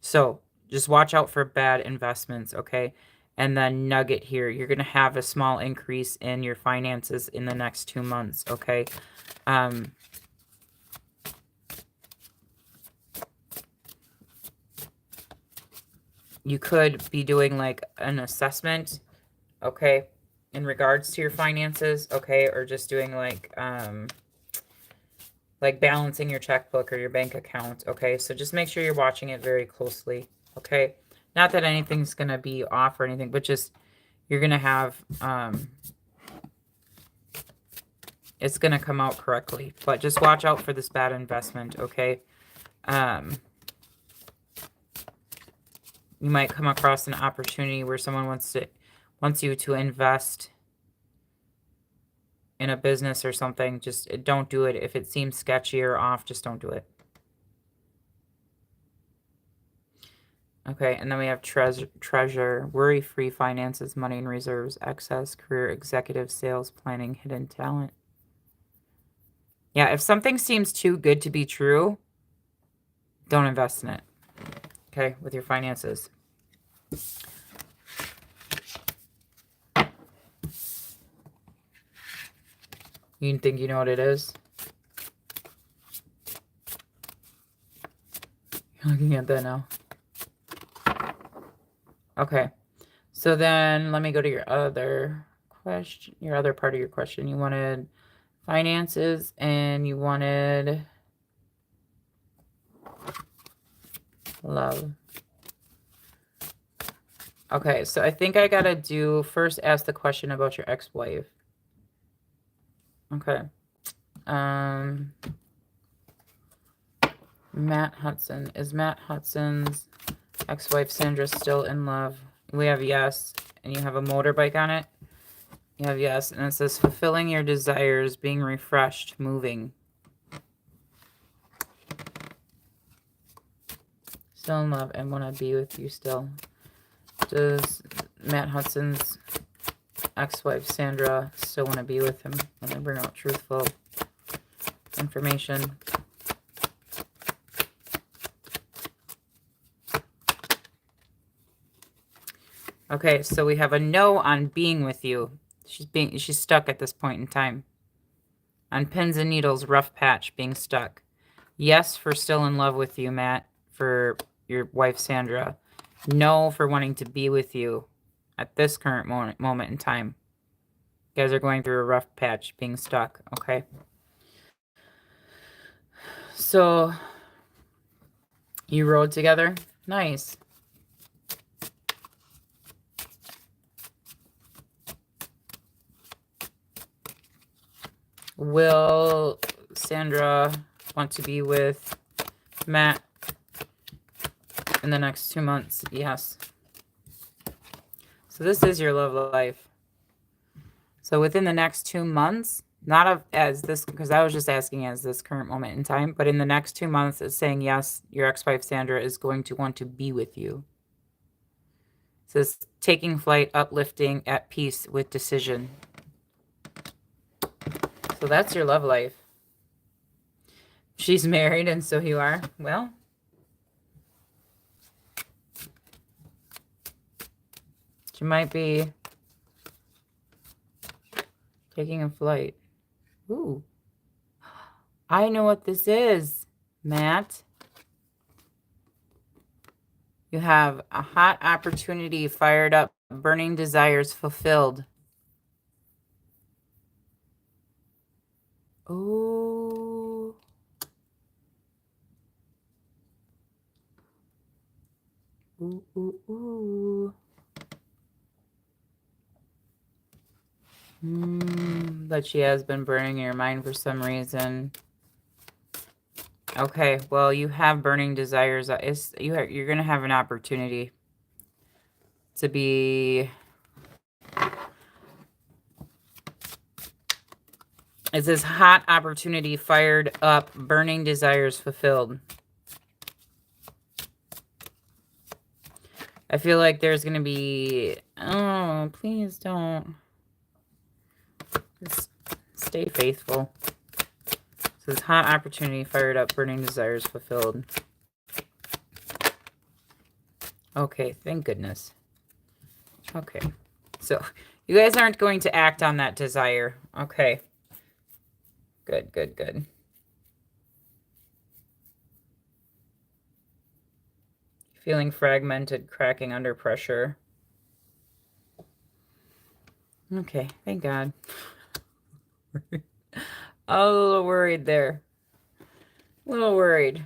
So just watch out for bad investments, okay? And then nugget here, you're going to have a small increase in your finances in the next 2 months, okay? You could be doing like an assessment, okay, in regards to your finances, okay? Or just doing like balancing your checkbook or your bank account, okay? So just make sure you're watching it very closely, okay? Not that anything's going to be off or anything, but just you're going to have, it's going to come out correctly. But just watch out for this bad investment, okay? You might come across an opportunity where someone wants you to invest in a business or something. Just don't do it. If it seems sketchy or off, just don't do it. Okay, and then we have treasure, worry-free finances, money and reserves, excess, career, executive, sales, planning, hidden talent. Yeah, if something seems too good to be true, don't invest in it. Okay, with your finances. You think you know what it is? You're looking at that now. Okay, so then let me go to your other question, your other part of your question. You wanted finances and you wanted love. Okay, so I think I gotta first ask the question about your ex-wife. Okay. Matt Hudson. Is Matt Hudson's ex-wife Sandra still in love? We have yes, and you have a motorbike on it. You have yes, and it says fulfilling your desires, being refreshed, moving. Still in love and want to be with you still. Does Matt Hudson's ex-wife Sandra still want to be with him? Let me bring out truthful information. Okay, so we have a no on being with you. She's stuck at this point in time. On pins and needles, rough patch, being stuck. Yes for still in love with you, Matt, for your wife Sandra. No for wanting to be with you at this current moment in time. You guys are going through a rough patch, being stuck, okay? So, you rode together? Nice. Will Sandra want to be with Matt in the next 2 months? Yes. So this is your love life. So within the next 2 months, not as this, because I was just asking as this current moment in time, but in the next 2 months, it's saying yes, your ex-wife Sandra is going to want to be with you. It says taking flight, uplifting, at peace with decision. So that's your love life. She's married and so you are. Well, she might be taking a flight. Ooh. I know what this is, Matt. You have a hot opportunity fired up, burning desires fulfilled. Ooh. Ooh, ooh, ooh. But she has been burning your mind for some reason. Okay, well, you have burning desires. You're going to have an opportunity to be... It says hot opportunity fired up, burning desires fulfilled. I feel like there's going to be... Oh, please don't. Just stay faithful. It says hot opportunity fired up, burning desires fulfilled. Okay, thank goodness. Okay, so you guys aren't going to act on that desire. Okay. Good, good, good. Feeling fragmented, cracking under pressure. Okay, thank God. A little worried there. A little worried.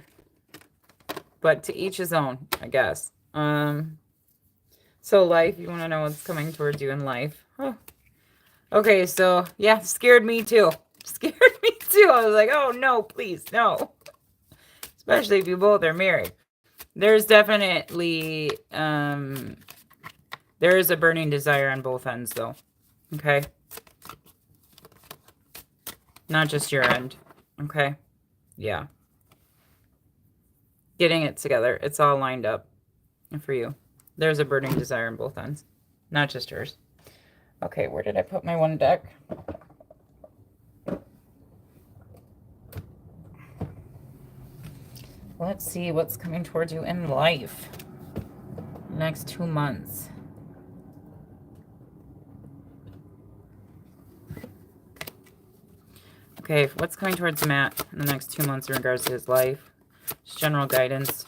But to each his own, I guess. So life, you want to know what's coming towards you in life. Oh. Okay, so yeah, scared me too. Scared me too. I was like, oh no, please, no. Especially if you both are married. There's definitely, there is a burning desire on both ends though. Okay. Not just your end. Okay. Yeah. Getting it together. It's all lined up for you. There's a burning desire on both ends. Not just yours. Okay, where did I put my one deck? Let's see what's coming towards you in life. Next 2 months. Okay, what's coming towards Matt in the next 2 months in regards to his life? Just general guidance.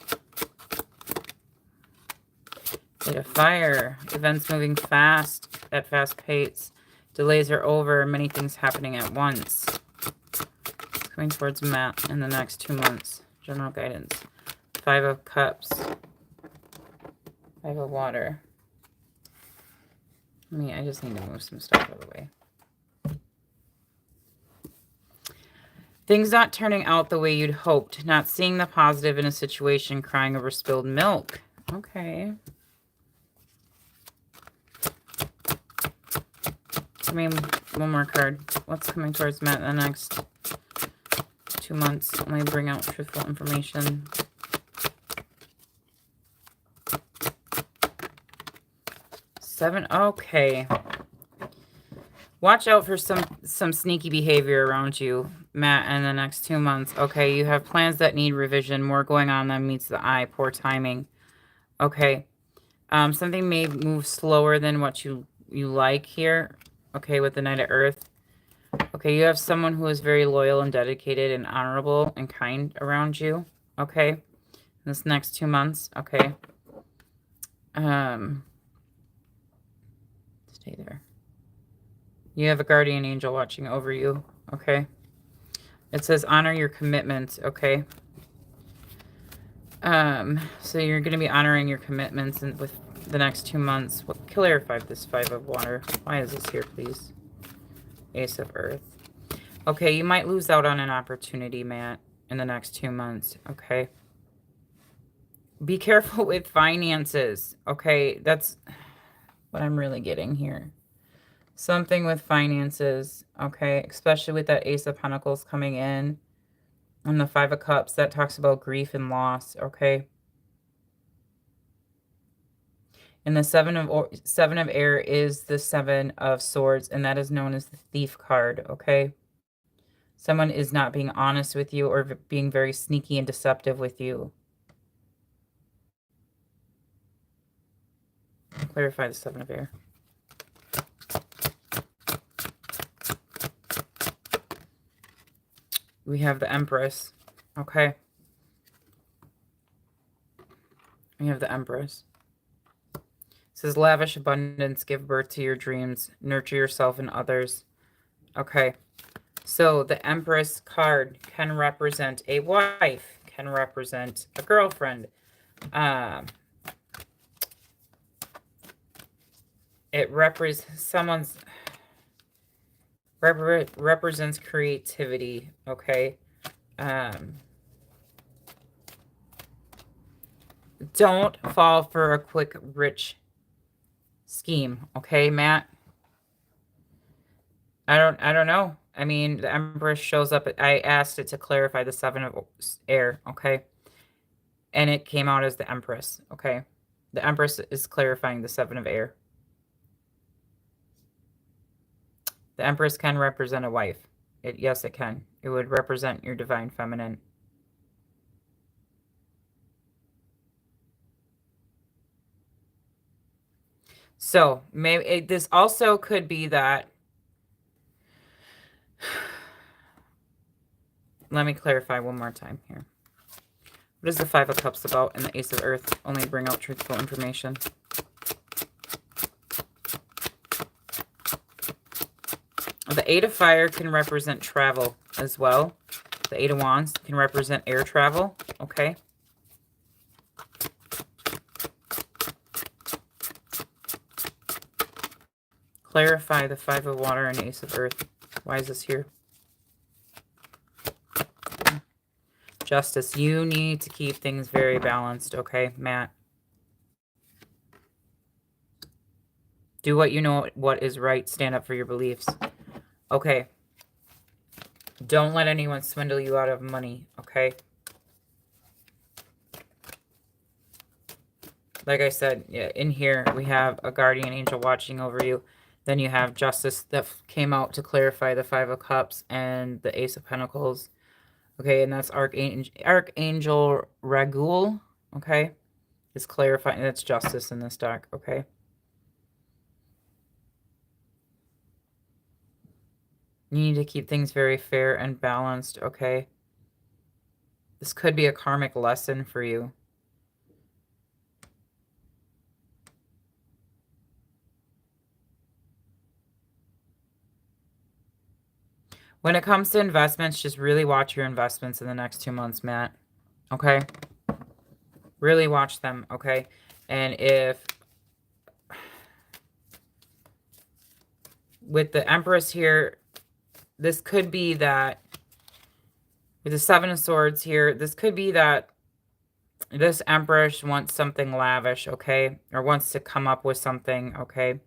Eight of Fire. Events moving fast, at fast pace. Delays are over, many things happening at once. It's coming towards Matt in the next 2 months. General guidance. 5 of Cups. 5 of Water. I just need to move some stuff out of the way. Things not turning out the way you'd hoped. Not seeing the positive in a situation. Crying over spilled milk. Okay. I mean, one more card. What's coming towards Matt in the next 2 months? Let me bring out truthful information. Seven. Okay. Watch out for some sneaky behavior around you, Matt, in the next 2 months. Okay, you have plans that need revision. More going on than meets the eye. Poor timing. Okay. Something may move slower than what you like here. Okay, with the Knight of Earth. Okay, you have someone who is very loyal and dedicated and honorable and kind around you. Okay. In this next 2 months. Okay. Stay there. You have a guardian angel watching over you. Okay. It says honor your commitments. Okay. So you're going to be honoring your commitments with the next 2 months. What clarify this 5 of Water? Why is this here, please? Ace of Earth. Okay, you might lose out on an opportunity, Matt, in the next 2 months. Okay. Be careful with finances. Okay, that's what I'm really getting here. Something with finances, okay, especially with that Ace of Pentacles coming in and the 5 of Cups. That talks about grief and loss, okay. And the seven of Air is the 7 of Swords, and that is known as the Thief card, okay. Someone is not being honest with you or being very sneaky and deceptive with you. Clarify the Seven of Air. We have the Empress. Okay. We have the Empress. It says lavish abundance, give birth to your dreams, nurture yourself and others. Okay. So the Empress card can represent a wife, can represent a girlfriend. It represents creativity, okay? Don't fall for a quick rich scheme, okay, Matt? I don't know. I mean, the Empress shows up. I asked it to clarify the Seven of Air, okay? And it came out as the Empress, okay? The Empress is clarifying the Seven of Air. The Empress can represent a wife. Yes, it can. It would represent your divine feminine. So maybe this also could be that. Let me clarify one more time here. What is the Five of Cups about and the Ace of Earth? Only bring out truthful information. The Eight of Fire can represent travel as well. The Eight of Wands can represent air travel. Okay. Clarify the Five of Water and Ace of Earth. Why is this here? Justice. You need to keep things very balanced. Okay, Matt. Do what you know what is right. Stand up for your beliefs. Okay. Don't let anyone swindle you out of money, okay? Like I said, yeah, in here we have a guardian angel watching over you. Then you have Justice that came out to clarify the Five of Cups and the Ace of Pentacles. Okay, and that's Archangel Ragul, okay? Is clarifying, that's Justice in this deck, okay? You need to keep things very fair and balanced, okay? This could be a karmic lesson for you. When it comes to investments, just really watch your investments in the next 2 months, Matt. Okay? Really watch them, okay? And if... with the Empress here, this could be that... with the Seven of Swords here, this could be that this Empress wants something lavish, okay? Or wants to come up with something, okay?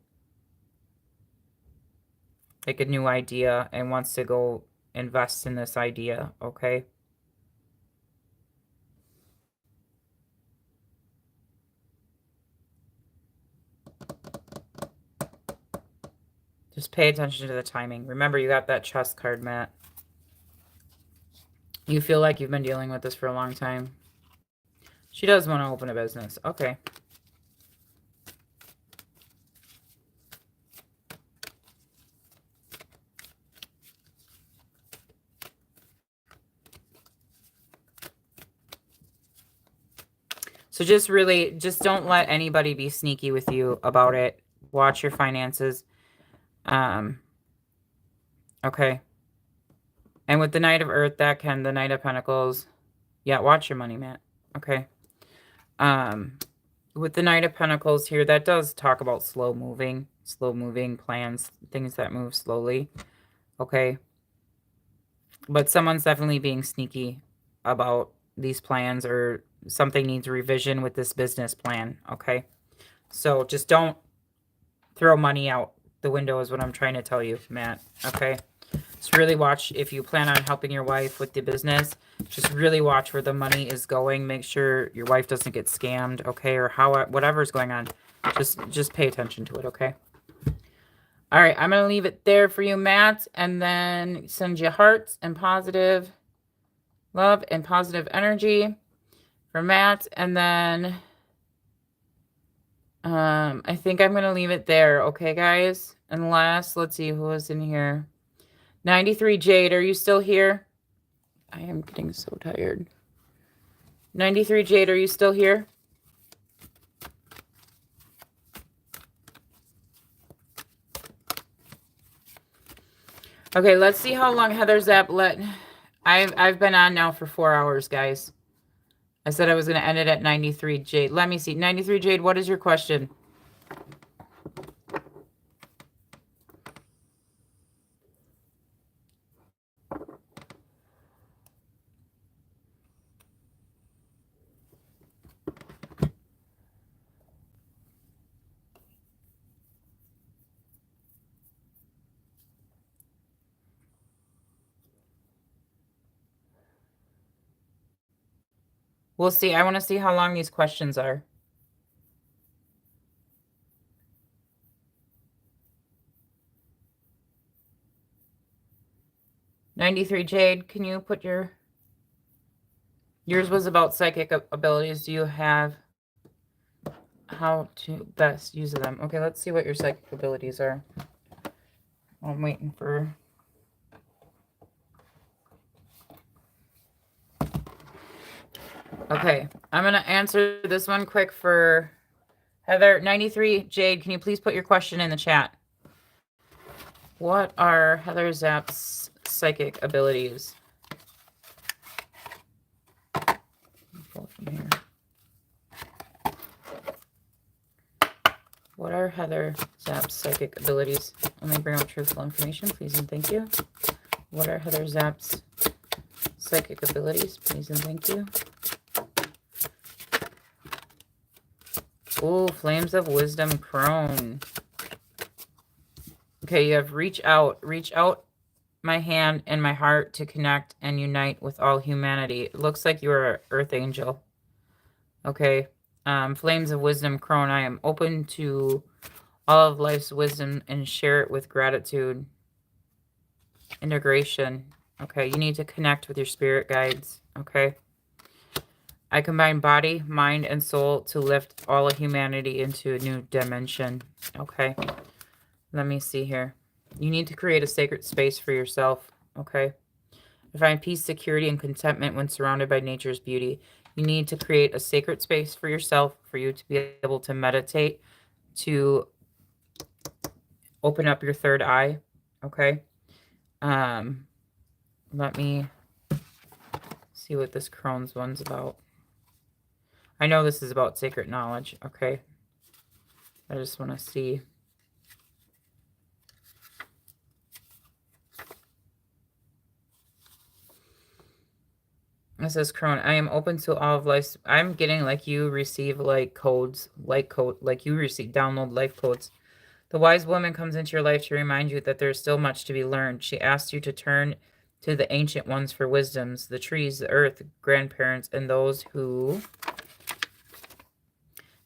Like a new idea and wants to go invest in this idea, okay? Just pay attention to the timing. Remember, you got that chess card, Matt. You feel like you've been dealing with this for a long time. She does want to open a business. Okay. So just don't let anybody be sneaky with you about it. Watch your finances. Okay. And with the Knight of Earth, the Knight of Pentacles. Yeah, watch your money, Matt. Okay. With the Knight of Pentacles here, that does talk about slow moving plans, things that move slowly. Okay. But someone's definitely being sneaky about these plans, or something needs revision with this business plan. Okay. So just don't throw money out the window is what I'm trying to tell you, Matt. Okay. Just really watch, if you plan on helping your wife with the business, just really watch where the money is going. Make sure your wife doesn't get scammed, okay? Or whatever's going on. Just pay attention to it, okay? All right, I'm going to leave it there for you, Matt, and then send you hearts and positive love and positive energy for Matt. And then I think I'm going to leave it there. Okay, guys? Unless, let's see who was in here. 93 Jade, are you still here? I am getting so tired. 93 Jade, are you still here? Okay, let's see how long Heather Zapp let. I've been on now for 4 hours, guys. I said I was going to end it at 93 Jade. Let me see. 93 Jade, what is your question? We'll see. I want to see how long these questions are. '93 Jade, can you put your... Yours was about psychic abilities. Do you have how to best use them? Okay, let's see what your psychic abilities are. I'm waiting for... Okay, I'm going to answer this one quick for Heather. 93 Jade, can you please put your question in the chat? What are Heather Zapp's psychic abilities? Pull from here. What are Heather Zapp's psychic abilities? Let me bring out truthful information, please and thank you. What are Heather Zapp's psychic abilities, please and thank you? Oh, Flames of Wisdom Crone. Okay, you have reach out my hand and my heart to connect and unite with all humanity. It looks like you are an earth angel. Okay. Flames of Wisdom Crone. I am open to all of life's wisdom and share it with gratitude. Integration. Okay, you need to connect with your spirit guides. Okay. I combine body, mind, and soul to lift all of humanity into a new dimension. Okay. Let me see here. You need to create a sacred space for yourself. Okay. I find peace, security, and contentment when surrounded by nature's beauty. You need to create a sacred space for yourself, for you to be able to meditate, to open up your third eye. Okay. Let me see what this Crohn's one's about. I know this is about sacred knowledge. Okay. I just want to see. This says Crone. I am open to all of life. I'm getting like you receive like codes, like you receive download life codes. The wise woman comes into your life to remind you that there is still much to be learned. She asks you to turn to the ancient ones for wisdoms, the trees, the earth, grandparents, and those who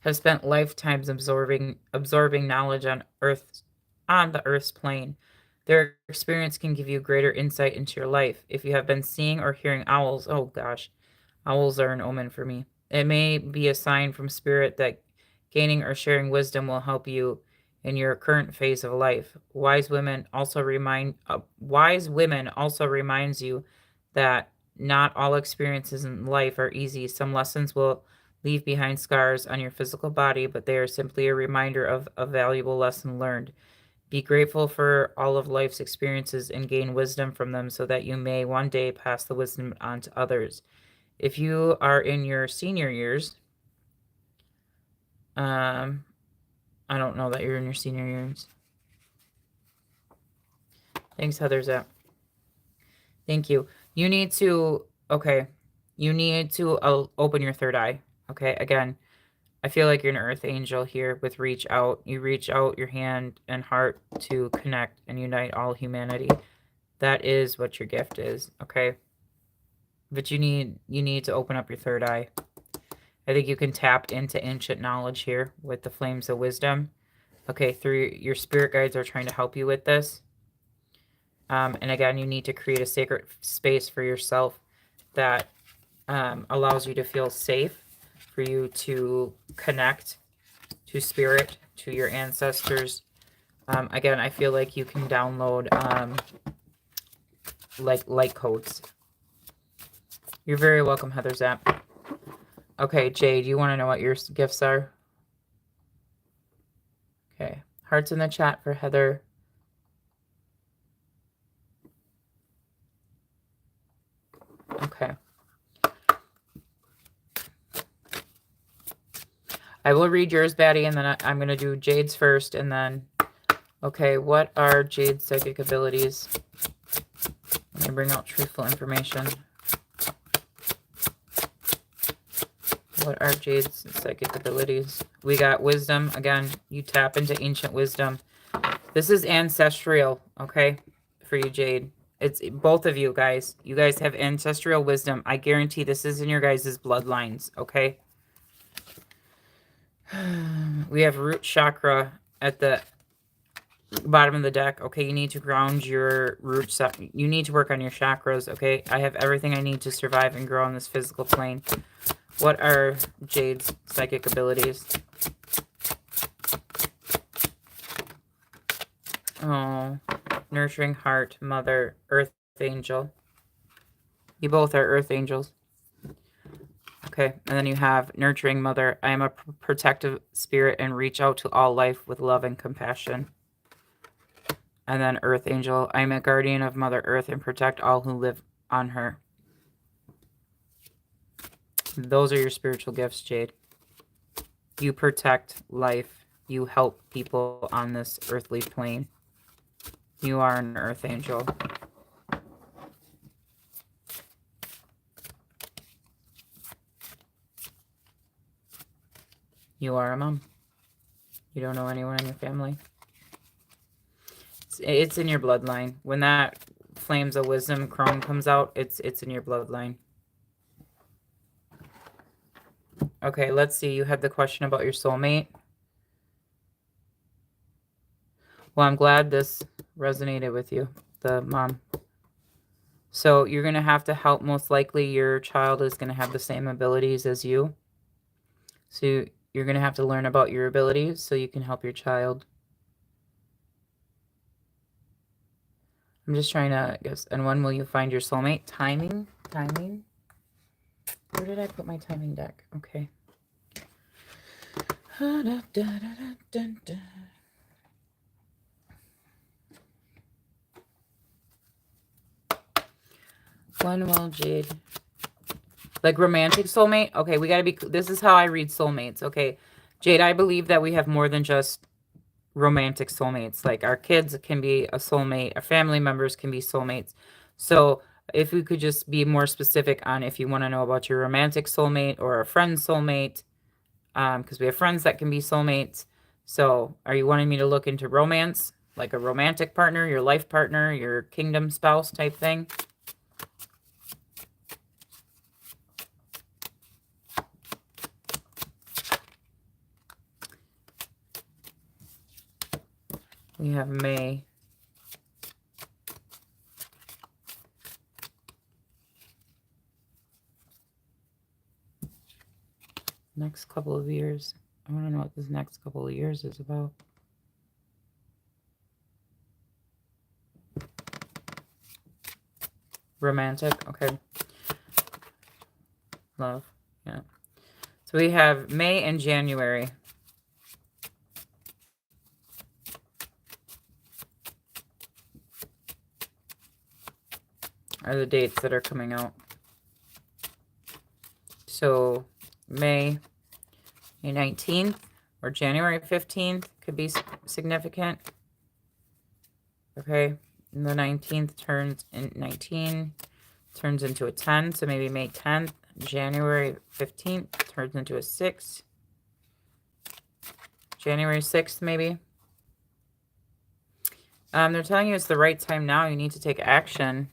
have spent lifetimes absorbing knowledge on the earth's plane. Their experience can give you greater insight into your life. If you have been seeing or hearing owls, oh gosh, owls are an omen for me. It may be a sign from spirit that gaining or sharing wisdom will help you in your current phase of life. Wise women also reminds you that not all experiences in life are easy. Some lessons will leave behind scars on your physical body, but they are simply a reminder of a valuable lesson learned. Be grateful for all of life's experiences and gain wisdom from them so that you may one day pass the wisdom on to others. If you are in your senior years, I don't know that you're in your senior years. Thanks, Heather Zapp. Thank you. You need to, okay, you need to open your third eye. Okay, again, I feel like you're an earth angel here with reach out. You reach out your hand and heart to connect and unite all humanity. That is what your gift is, okay? But you need to open up your third eye. I think you can tap into ancient knowledge here with the Flames of Wisdom. Okay, through your spirit guides are trying to help you with this. And again, you need to create a sacred space for yourself that allows you to feel safe, for you to connect to spirit, to your ancestors. Again, I feel like you can download like light codes. You're very welcome, Heather Zapp. Okay, Jade, you want to know what your gifts are? Okay, hearts in the chat for Heather. Okay. I will read yours, Batty, and then I'm going to do Jade's first, and then... Okay, what are Jade's psychic abilities? Let me bring out truthful information. What are Jade's psychic abilities? We got wisdom. Again, you tap into ancient wisdom. This is ancestral, okay, for you, Jade. It's both of you guys. You guys have ancestral wisdom. I guarantee this is in your guys' bloodlines, okay? We have root chakra at the bottom of the deck. Okay, you need to ground your roots. You need to work on your chakras, okay? I have everything I need to survive and grow on this physical plane. What are Jade's psychic abilities? Oh, nurturing heart, mother, earth angel. You both are earth angels. Okay, and then you have nurturing mother. I am a protective spirit and reach out to all life with love and compassion. And then earth angel. I am a guardian of Mother Earth and protect all who live on her. Those are your spiritual gifts, Jade. You protect life. You help people on this earthly plane. You are an earth angel. You are a mom. You don't know anyone in your family. It's in your bloodline. When that Flames of Wisdom crone comes out, it's in your bloodline. Okay, let's see. You had the question about your soulmate. Well, I'm glad this resonated with you, the mom. So you're going to have to help. Most likely your child is going to have the same abilities as you. So you're going to have to learn about your abilities so you can help your child. I'm just trying to guess. And when will you find your soulmate? Timing? Timing? Where did I put my timing deck? Okay. When will Jade... Like romantic soulmate? Okay, we got to be... This is how I read soulmates. Okay. Jade, I believe that we have more than just romantic soulmates. Like our kids can be a soulmate. Our family members can be soulmates. So if we could just be more specific on if you want to know about your romantic soulmate or a friend soulmate, because we have friends that can be soulmates. So are you wanting me to look into romance, like a romantic partner, your life partner, your kingdom spouse type thing? We have May. Next couple of years. I want to know what this next couple of years is about. Romantic. Okay. Love. Yeah. So we have May and January. Are the dates that are coming out. So May 19th or January 15th could be significant. Okay. And the 19th turns in 19, turns into a 10. So maybe May 10th, January 15th turns into a 6. January 6th, maybe. They're telling you it's the right time now. You need to take action.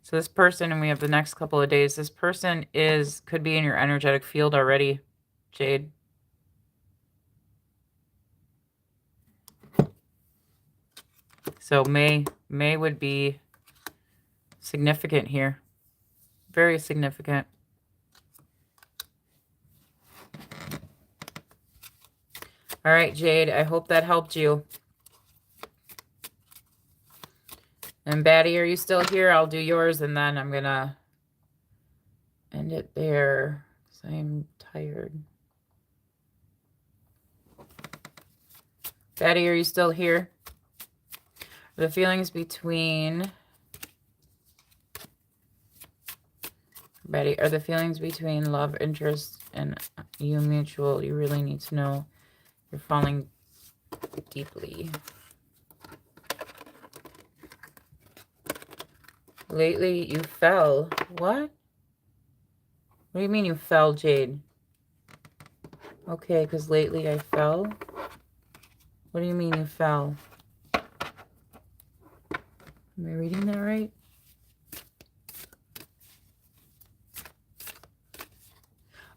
So this person, and we have the next couple of days, this person could be in your energetic field already, Jade. So May would be significant here. Very significant. All right, Jade, I hope that helped you. And Batty, are you still here? I'll do yours, and then I'm going to end it there because I'm tired. Batty, are you still here? The feelings between... Betty, are the feelings between love, interest, and you mutual? You really need to know. You're falling deeply. Lately, you fell. What? What do you mean you fell, Jade? Okay, because lately I fell? What do you mean you fell? Am I reading that right?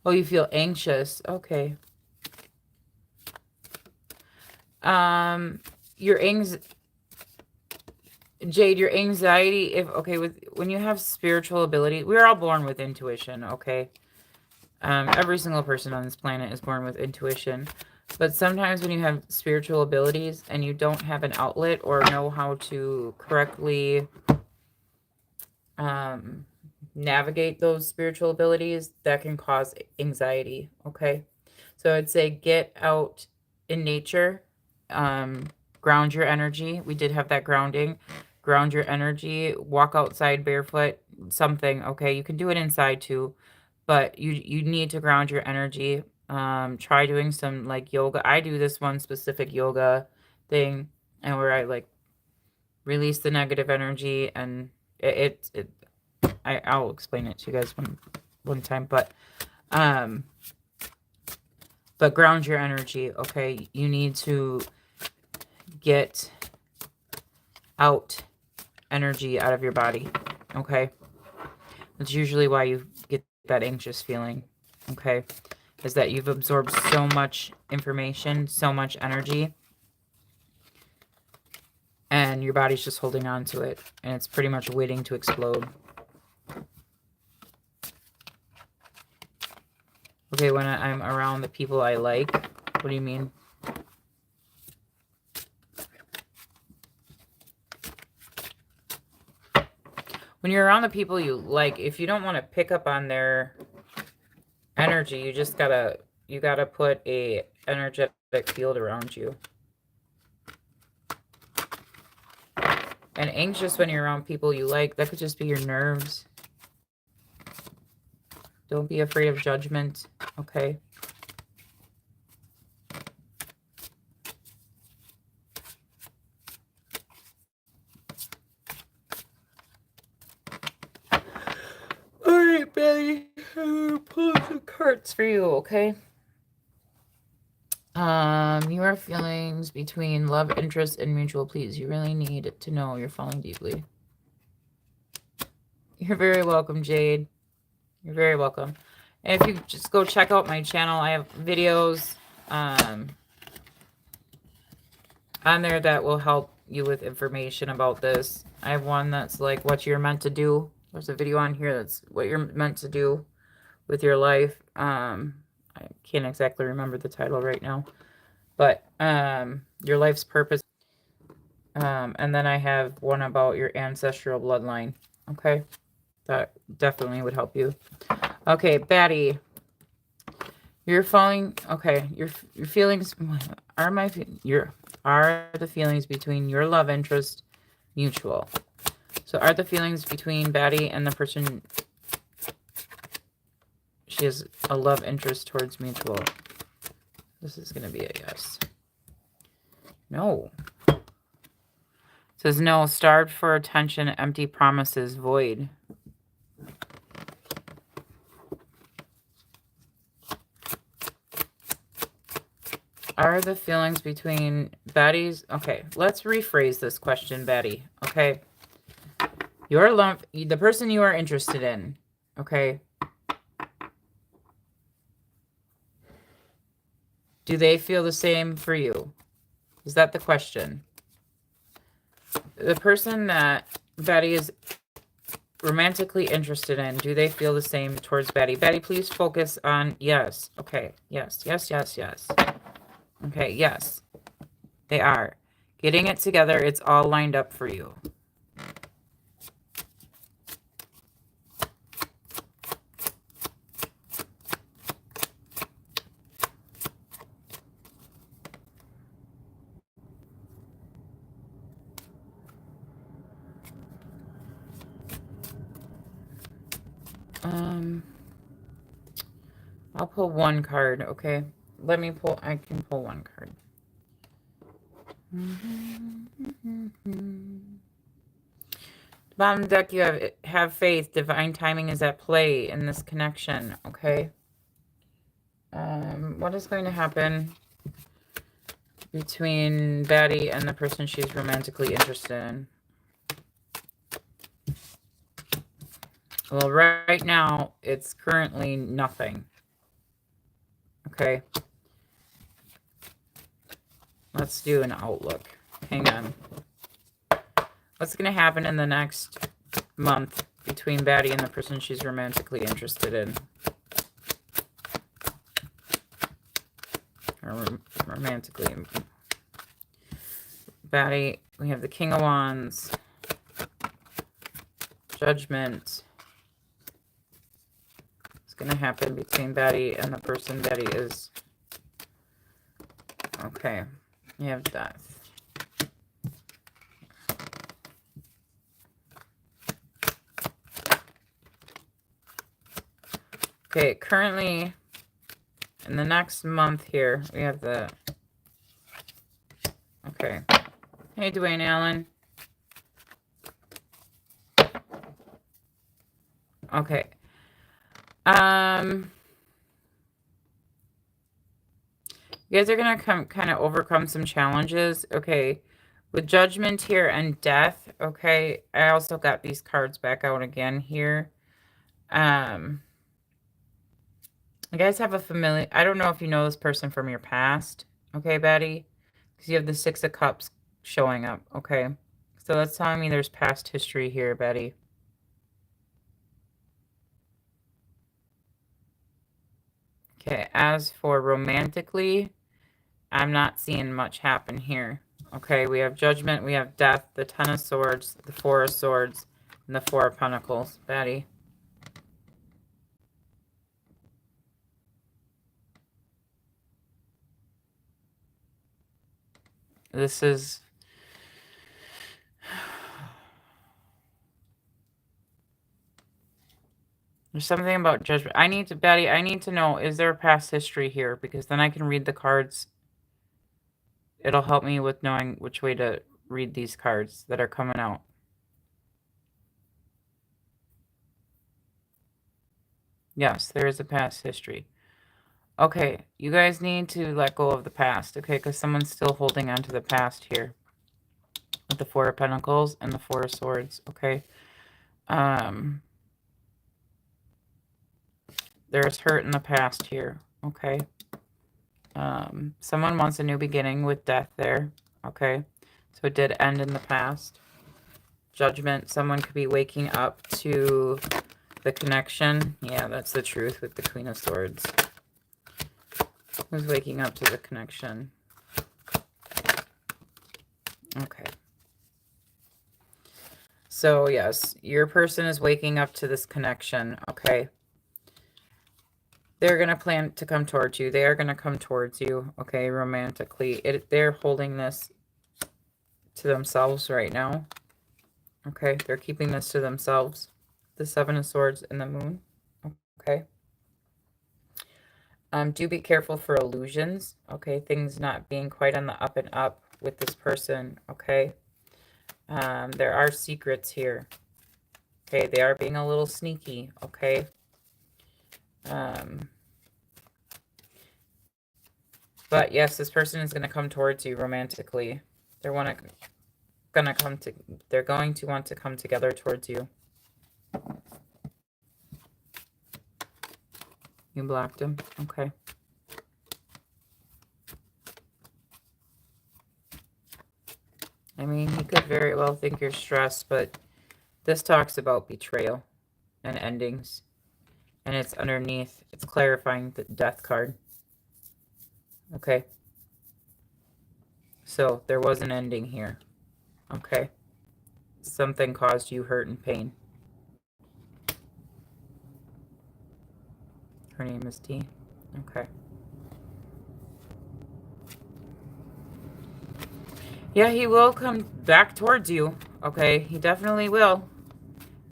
Oh, you feel anxious. Okay. Your Jade, your anxiety, when you have spiritual ability, we're all born with intuition, okay? Every single person on this planet is born with intuition. But sometimes when you have spiritual abilities and you don't have an outlet or know how to correctly navigate those spiritual abilities, that can cause anxiety, okay? So I'd say get out in nature, ground your energy. We did have that grounding. Ground your energy, walk outside barefoot, something, okay? You can do it inside too, but you need to ground your energy. Try doing some like yoga. I do this one specific yoga thing, and where I like release the negative energy, and I'll explain it to you guys one time, but ground your energy, okay? You need to get out energy out of your body, okay? That's usually why you get that anxious feeling, okay? Is that you've absorbed so much information, so much energy, and your body's just holding on to it, and it's pretty much waiting to explode. Okay, when I'm around the people I like, what do you mean? When you're around the people you like, if you don't want to pick up on their energy, you just gotta put a energetic field around you. And anxious when you're around people you like, that could just be your nerves. Don't be afraid of judgment, okay? All right, Betty. I'm gonna pull some cards for you, okay? Your feelings between love, interest, and mutual please. You really need to know you're falling deeply. You're very welcome, Jade. You're very welcome. And if you just go check out my channel, I have videos on there that will help you with information about this. I have one that's like what you're meant to do. There's a video on here that's what you're meant to do with your life. I can't exactly remember the title right now, but your life's purpose. And then I have one about your ancestral bloodline. Okay, that definitely would help you. Okay, Batty, you're falling. Okay, your feelings are the feelings between your love interest mutual. So are the feelings between Batty and the person she has a love interest towards mutual? This is going to be a yes. No. It says no, starved for attention, empty promises, void. Are the feelings between Batty's... Okay, let's rephrase this question, Batty. Okay. Your love, the person you are interested in, okay? Do they feel the same for you? Is that the question? the person that Betty is romantically interested in, do they feel the same towards Betty? Betty, please focus on yes. Okay, yes, yes, yes, yes. Okay, yes, they are. Getting it together, it's all lined up for you. I'll pull one card, okay? Let me pull, I can pull one card. Bottom deck, you have faith. Divine timing is at play in this connection, okay? What is going to happen between Betty and the person she's romantically interested in? Well, right now, it's currently nothing. Okay. Let's do an outlook. Hang on. What's going to happen in the next month between Betty and the person she's romantically interested in? Or romantically. Betty, we have the King of Wands. Judgment. What's going to happen between Betty and the person Betty is... Okay. You have Death. Okay, currently, in the next month here, we have the... Okay. Hey, Dwayne Allen. Okay. You guys are going to kind of overcome some challenges. Okay. With Judgment here and Death. Okay. I also got these cards back out again here. You guys have a familiar... I don't know if you know this person from your past. Okay, Betty? Because you have the Six of Cups showing up. Okay. So that's telling me there's past history here, Betty. Okay. As for romantically, I'm not seeing much happen here. Okay, we have Judgment, we have Death, the Ten of Swords, the Four of Swords, and the Four of Pentacles. Betty. This is... There's something about Judgment. Betty, I need to know, is there a past history here? Because then I can read the cards. It'll help me with knowing which way to read these cards that are coming out. Yes, there is a past history. Okay, you guys need to let go of the past, okay? Because someone's still holding on to the past here. With the Four of Pentacles and the Four of Swords, okay? There's hurt in the past here, okay? Someone wants a new beginning with Death there, okay? So it did end in the past. Judgment, someone could be waking up to the connection. Yeah, that's the truth with the Queen of Swords. Who's waking up to the connection? Okay. So, yes, your person is waking up to this connection, okay? They're going to plan to come towards you. They are going to come towards you, okay, romantically. They're holding this to themselves right now. Okay, they're keeping this to themselves. The Seven of Swords and the Moon. Okay. Do be careful for illusions. Okay, things not being quite on the up and up with this person. Okay. There are secrets here. Okay, they are being a little sneaky. Okay. But yes, this person is going to come towards you romantically. They're going to want to come together towards you. You blocked him. Okay. I mean, he could very well think you're stressed, but this talks about betrayal and endings. And it's underneath, it's clarifying the death card. Okay. So there was an ending here. Okay. Something caused you hurt and pain. Her name is D. Okay. Yeah, he will come back towards you. Okay, he definitely will.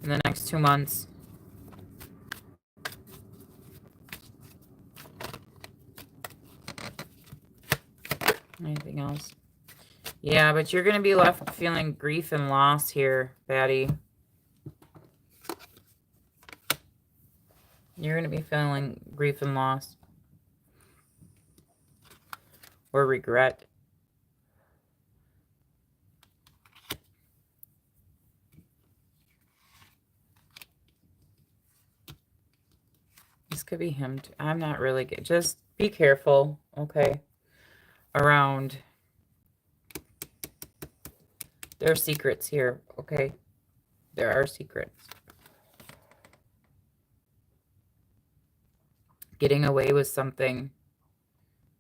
In the next 2 months. Anything else? Yeah, but you're going to be left feeling grief and loss here, Batty. You're going to be feeling grief and loss. Or regret. This could be him. I'm not really good. Just be careful, okay? Around there are secrets here, okay? There are secrets. Getting away with something.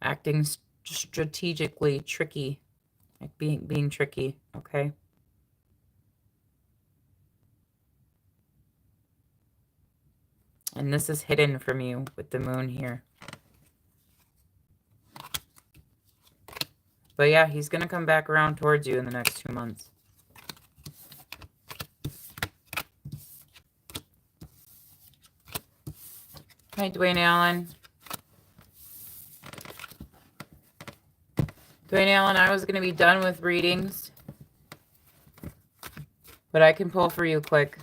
Acting strategically tricky. Like being tricky, okay? And this is hidden from you with the moon here. But yeah, he's going to come back around towards you in the next 2 months. Hi, Dwayne Allen. Dwayne Allen, I was going to be done with readings. But I can pull for you quick.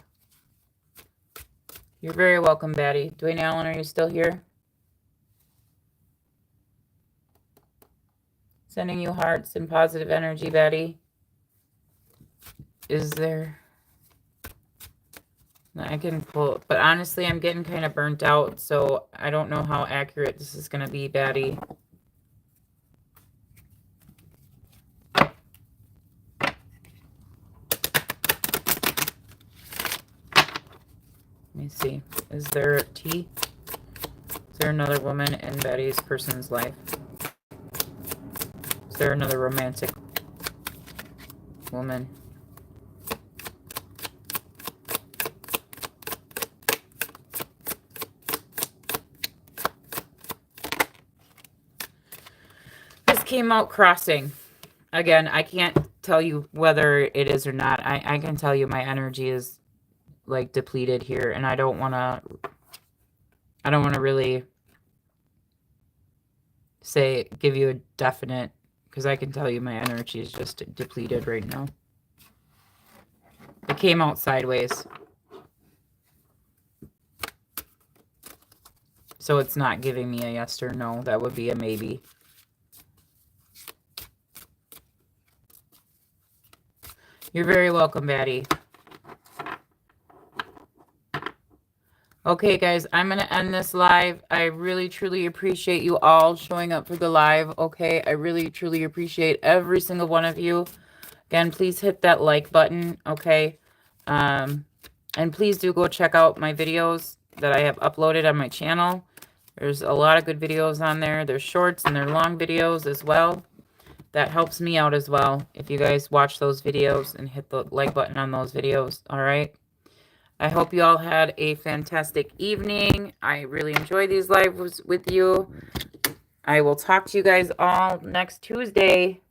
You're very welcome, Batty. Dwayne Allen, are you still here? Sending you hearts and positive energy, Batty. Is there... I can pull, but honestly, I'm getting kind of burnt out, so I don't know how accurate this is going to be, Batty. Let me see. Is there a T? Is there another woman in Betty's person's life? Is there another romantic woman? This came out crossing. Again, I can't tell you whether it is or not. I can tell you my energy is like depleted here, and I don't want to really give you a definite, because I can tell you my energy is just depleted right now. It came out sideways. So it's not giving me a yes or no. That would be a maybe. You're very welcome, Batty. Okay, guys, I'm going to end this live. I really, truly appreciate you all showing up for the live, okay? I really, truly appreciate every single one of you. Again, please hit that like button, okay? And please do go check out my videos that I have uploaded on my channel. There's a lot of good videos on there. There's shorts and they're long videos as well. That helps me out as well if you guys watch those videos and hit the like button on those videos, all right? I hope you all had a fantastic evening. I really enjoy these lives with you. I will talk to you guys all next Tuesday.